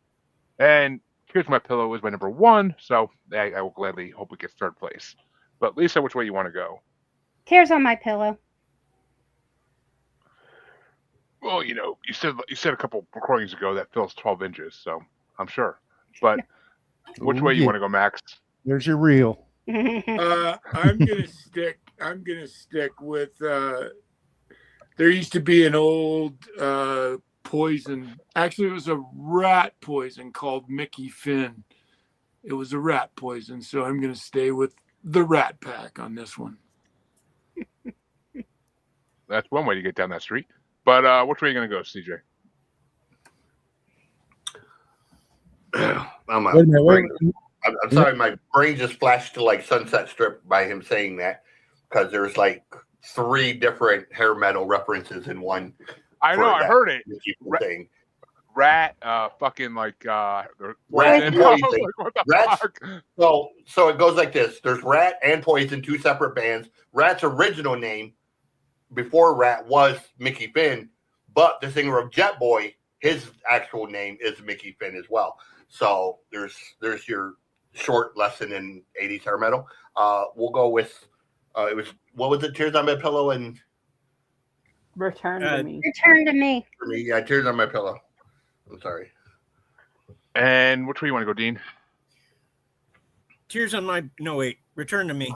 And Tears on My Pillow is my number 1, so I will gladly hope we get third place. But Lisa, which way you want to go? Tears on My Pillow. Well, you said a couple recordings ago that Phil's 12 inches, so I'm sure. But which way you want to go, Max? There's your reel. I'm gonna stick with. There used to be an old poison. Actually, it was a rat poison called Mickey Finn. It was a rat poison, so I'm gonna stay with the Rat Pack on this one. That's one way to get down that street. But which way are you going to go, CJ? I'm sorry, my brain just flashed to like Sunset Strip by him saying that because there's like 3 different hair metal references in one. I know, I heard it. Thing. Rat, fucking like rat poison. poison. Like, what the Rat's, fuck? so it goes like this. There's Rat and Poison, 2 separate bands. Rat's original name before Rat was Mickey Finn, but the singer of Jet Boy, his actual name is Mickey Finn as well. So there's your short lesson in 80s hair metal. We'll go with what was it? Tears on My Pillow and Return to Me. Return to Me. For me, yeah, Tears on My Pillow. I'm sorry. And which way you want to go, Dean? Return to Me.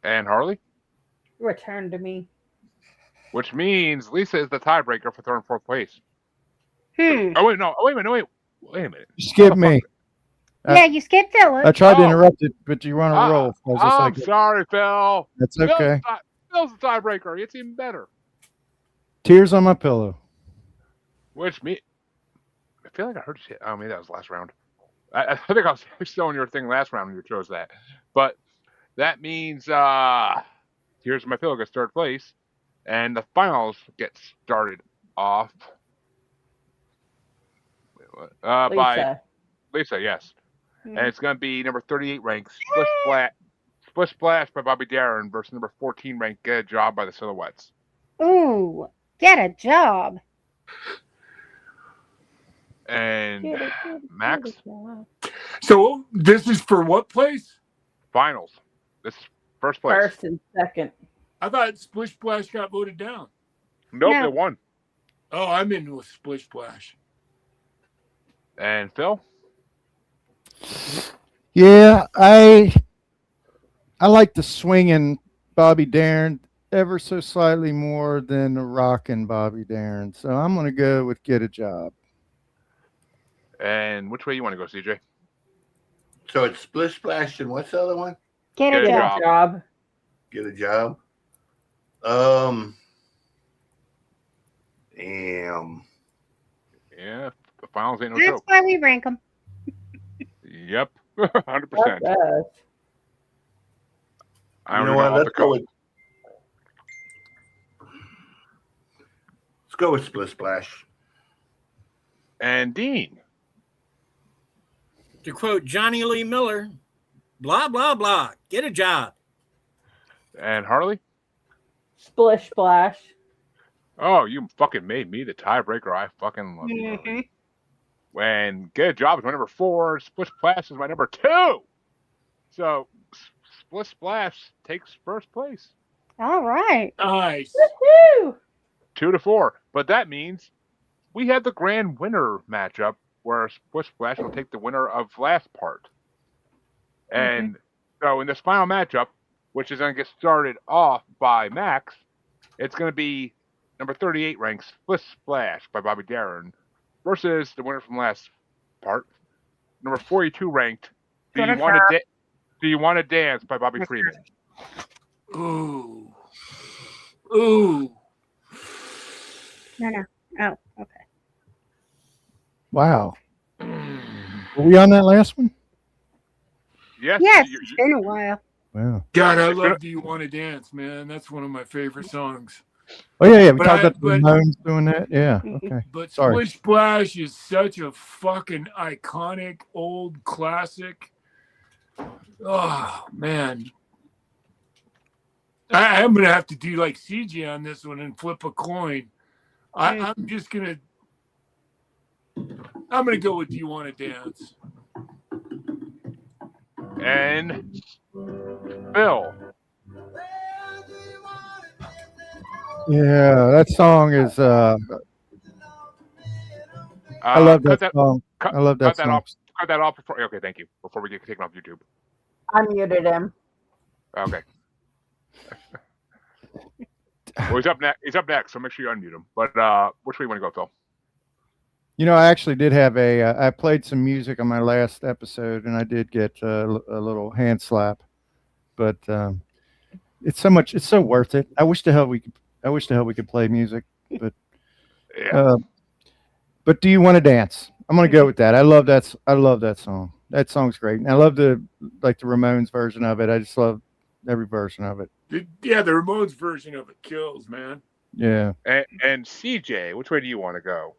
And Harley? Return to Me. Which means Lisa is the tiebreaker for third and fourth place. Oh, wait, no. Wait a minute. Skip me. Yeah, you skipped Philip. I tried to interrupt it, but you want to roll. I'm sorry, Phil. That's okay. Phil's the tiebreaker. It's even better. Tears on My Pillow. Which me, I feel like I heard you say. Oh, maybe that was last round. I think I was showing your thing last round when you chose that. But that means Tears on My Pillow gets third place, and the finals get started off. By Lisa, yes. And it's going to be number 38 ranked Splish Splash by Bobby Darin versus number 14 ranked Get a Job by the Silhouettes. Ooh, Get a Job. And Max? So this is for what place? Finals. This is first place. First and second. I thought Splish Splash got voted down. Nope, No. they won. Oh, I'm in with Splish Splash. And Phil? Yeah, I like the swinging Bobby Darin ever so slightly more than the rocking Bobby Darin. So I'm going to go with Get a Job. And which way you want to go, CJ? So it's Splish Splash and what's the other one? Get a Job. Get a Job. Damn. Yeah, the finals ain't no That's joke. why we rank them. Yep, 100%. You know what? Let's go with Splish Splash. And Dean. To quote Johnny Lee Miller, blah, blah, blah. Get a job. And Harley. Splish Splash. Oh, you fucking made me the tiebreaker. I fucking love you, Harley. When Get a Job is my number 4, Splish Splash is my number 2. So Splish Splash takes first place. All right. Nice. Woohoo! 2-4. But that means we have the grand winner matchup where Splish Splash will take the winner of last part. And so in this final matchup, which is going to get started off by Max, it's going to be number 38 ranked Splish Splash by Bobby Darin versus the winner from last part, number 42 ranked Do You Want to Dance by Bobby Freeman. Ooh. Ooh. No. Oh, okay. Wow. Were we on that last one? Yes. It's been a while. Wow. God, I love Do You Want to Dance, man. That's one of my favorite songs. Oh yeah. We But talked I- about the but- Ramones doing that. Yeah. Okay. But Sorry. Splish Splash is such a fucking iconic old classic. Oh, man. I'm going to have to do like CJ on this one and flip a coin. I'm just going to. I'm going to go with Do You Want to Dance? And Bill. Yeah, that song is. I love that song. I love that song. Cut that off before. Okay, thank you. Before we get taken off YouTube. I muted him. Okay. Well, he's up next. He's up next, so make sure you unmute him. But which way you want to go, Phil? You know, I actually did have I played some music on my last episode, and I did get a little hand slap. But it's so worth it. I wish the hell we could play music, but Yeah. But Do You Want to Dance? I'm gonna go with that. I love that song. That song's great. And I love the Ramones version of it. I just love every version of it. The Ramones version of it kills, man. Yeah. And CJ, which way do you want to go?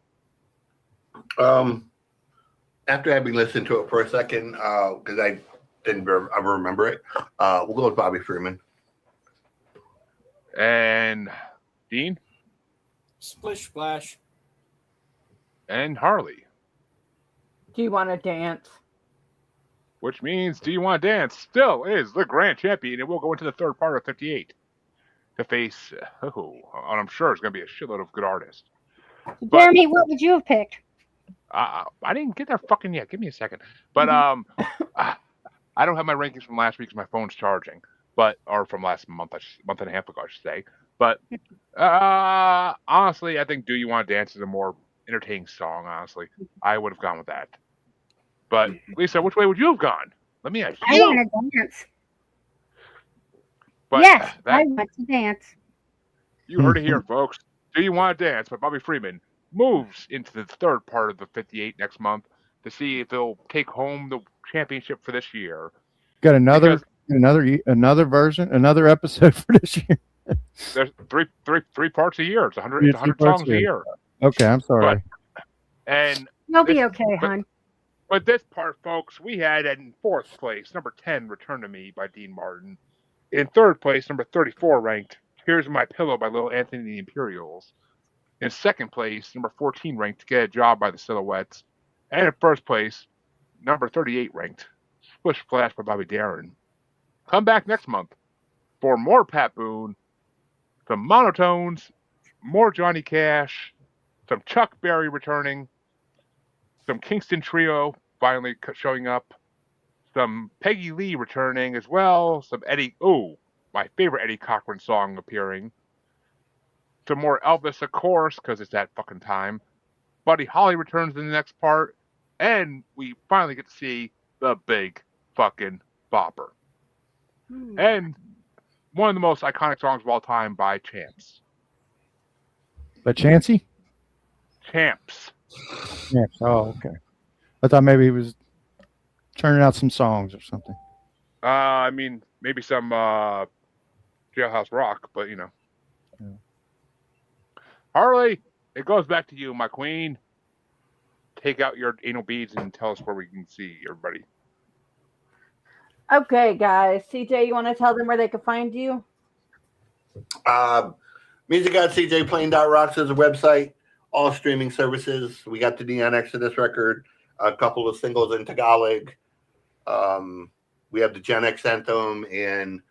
After having listened to it for a second, because I didn't ever remember it, we'll go with Bobby Freeman. And Dean? Splish Splash. And Harley. Do you want to dance? Which means Do You Want to Dance still is the grand champion, and we'll go into the third part of 58 to face, and I'm sure it's going to be a shitload of good artists. Jeremy, what would you have picked? I didn't get there fucking yet. Give me a second. But I don't have my rankings from last week because my phone's charging, or from last month, month and a half ago, I should say. But honestly, I think Do You Want to Dance is a more entertaining song, honestly. I would have gone with that. But Lisa, which way would you have gone? Let me ask you. I want to dance. But Yes, I want to dance. You heard it here, folks. Do You Want to Dance by Bobby Freeman moves into the third part of the 58 next month to see if they'll take home the championship for this year. Got another version, another episode for this year. There's three parts a year. It's 100 songs a year. Okay, I'm sorry. You'll be okay, hon. But this part, folks, we had in fourth place, number 10, Return to Me by Dean Martin. In third place, number 34 ranked, Here's My Pillow by Little Anthony and the Imperials. In second place, number 14 ranked, Get a Job by the Silhouettes. And in first place, number 38 ranked, Splish Splash by Bobby Darin. Come back next month for more Pat Boone, some Monotones, more Johnny Cash, some Chuck Berry returning, some Kingston Trio finally showing up, some Peggy Lee returning as well, some Eddie, my favorite Eddie Cochran song appearing, some more Elvis, of course, because it's that fucking time. Buddy Holly returns in the next part, and we finally get to see the big fucking bopper. And one of the most iconic songs of all time by Champs. But Chancey? Champs. Champs. Oh, okay. I thought maybe he was turning out some songs or something. I mean, maybe some Jailhouse Rock, but you know. Yeah. Harley, it goes back to you, my queen. take out your anal beads and tell us where we can see everybody. Okay, guys. CJ, you want to tell them where they can find you? Music.cjplane.rocks is a website. All streaming services. We got the Neon Exodus record, a couple of singles in Tagalog. We have the Gen X anthem, and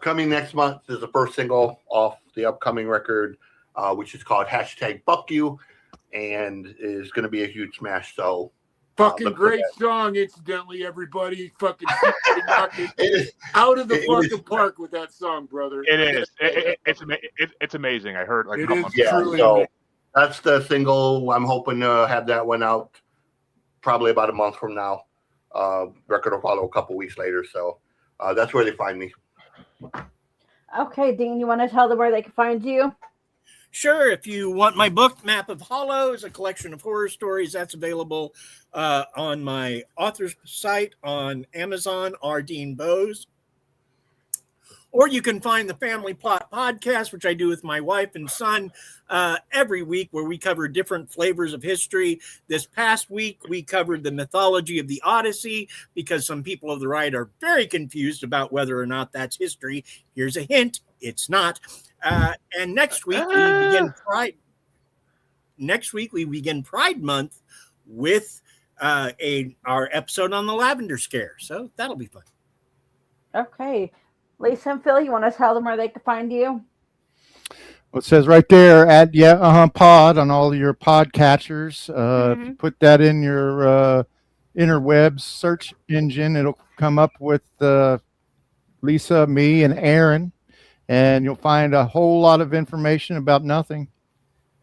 coming next month is the first single off the upcoming record, which is called #BuckYou, and is going to be a huge smash. So, fucking great song, incidentally, everybody. Fucking out of the fucking park with that song, brother. It is. It's amazing. I heard like it a couple is months truly ago. amazing. That's the single. I'm hoping to have that one out probably about a month from now. Record will follow a couple weeks later. So that's where they find me. Okay, Dean, you want to tell them where they can find you? Sure. If you want my book, Map of Hollows, a collection of horror stories, that's available on my author's site on Amazon, R. Dean Bose. Or you can find the Family Plot podcast, which I do with my wife and son every week, where we cover different flavors of history. This past week, we covered the mythology of the Odyssey, because some people of the right are very confused about whether or not that's history. Here's a hint. It's not. And next week, we begin Pride. Next week, we begin Pride Month with our episode on the Lavender Scare. So that'll be fun. Okay. Lisa and Phil, you want to tell them where they can find you? Well, it says right there at pod on all your podcatchers. If you put that in your interwebs search engine, it'll come up with Lisa, me, and Aaron, and you'll find a whole lot of information about nothing,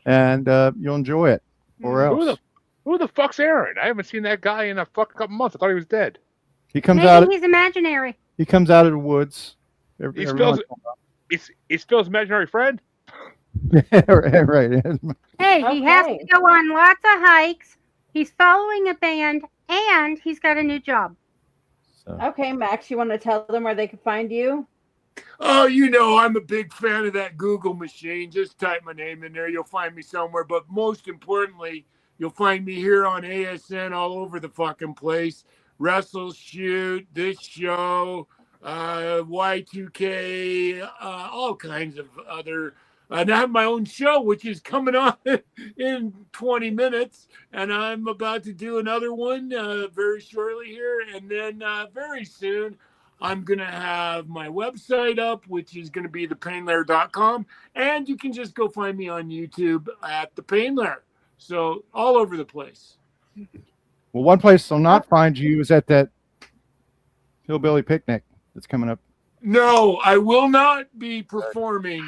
and you'll enjoy it. Or else, who the fuck's Aaron? I haven't seen that guy in a fucking couple months. I thought he was dead. He comes Maybe out. he's imaginary. He comes out of the woods. He spills imaginary friend. Right. Hey, he has to go on lots of hikes. He's following a band, and he's got a new job. So. Okay, Max, you want to tell them where they can find you? Oh, I'm a big fan of that Google machine. Just type my name in there. You'll find me somewhere. But most importantly, you'll find me here on ASN all over the fucking place. Wrestle, Shoot, this show, Y2K, all kinds of other. And I have my own show, which is coming on in 20 minutes. And I'm about to do another one very shortly here. And then very soon, I'm going to have my website up, which is going to be thepainlair.com. And you can just go find me on YouTube at The Pain Lair. So all over the place. Well, one place they'll not find you is at that hillbilly picnic that's coming up. No, I will not be performing.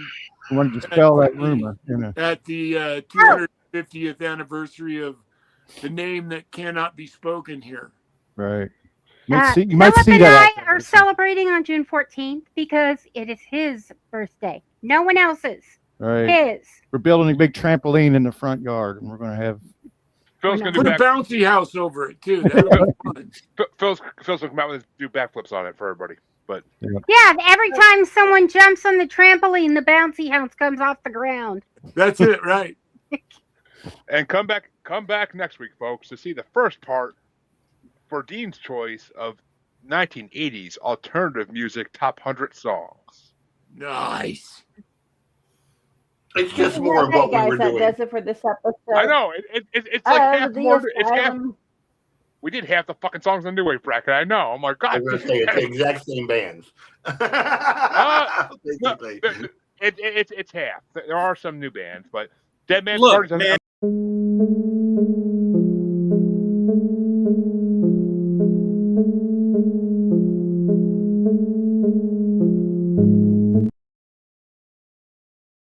I wanted to spell that rumor. At the 250th anniversary of the name that cannot be spoken here. Right. Philip You might see and that. I are celebrating on June 14th because it is his birthday. No one else's. Right. His. We're building a big trampoline in the front yard, and we're going to have. Phil's going to put a bouncy house over it too. Phil's going to come out with do backflips on it for everybody. But yeah, every time someone jumps on the trampoline, the bouncy house comes off the ground. That's it, right? And come back next week, folks, to see the first part for Dean's choice of 1980s alternative music top 100 songs. Nice. It's just more of what we were doing. That does it for this episode. I know. It's like half more. It's half. We did half the fucking songs in the New Wave bracket. I know. I'm like, God. I was going to say it's the exact same bands. It's half. There are some new bands, but Dead Man's Look, Party's on.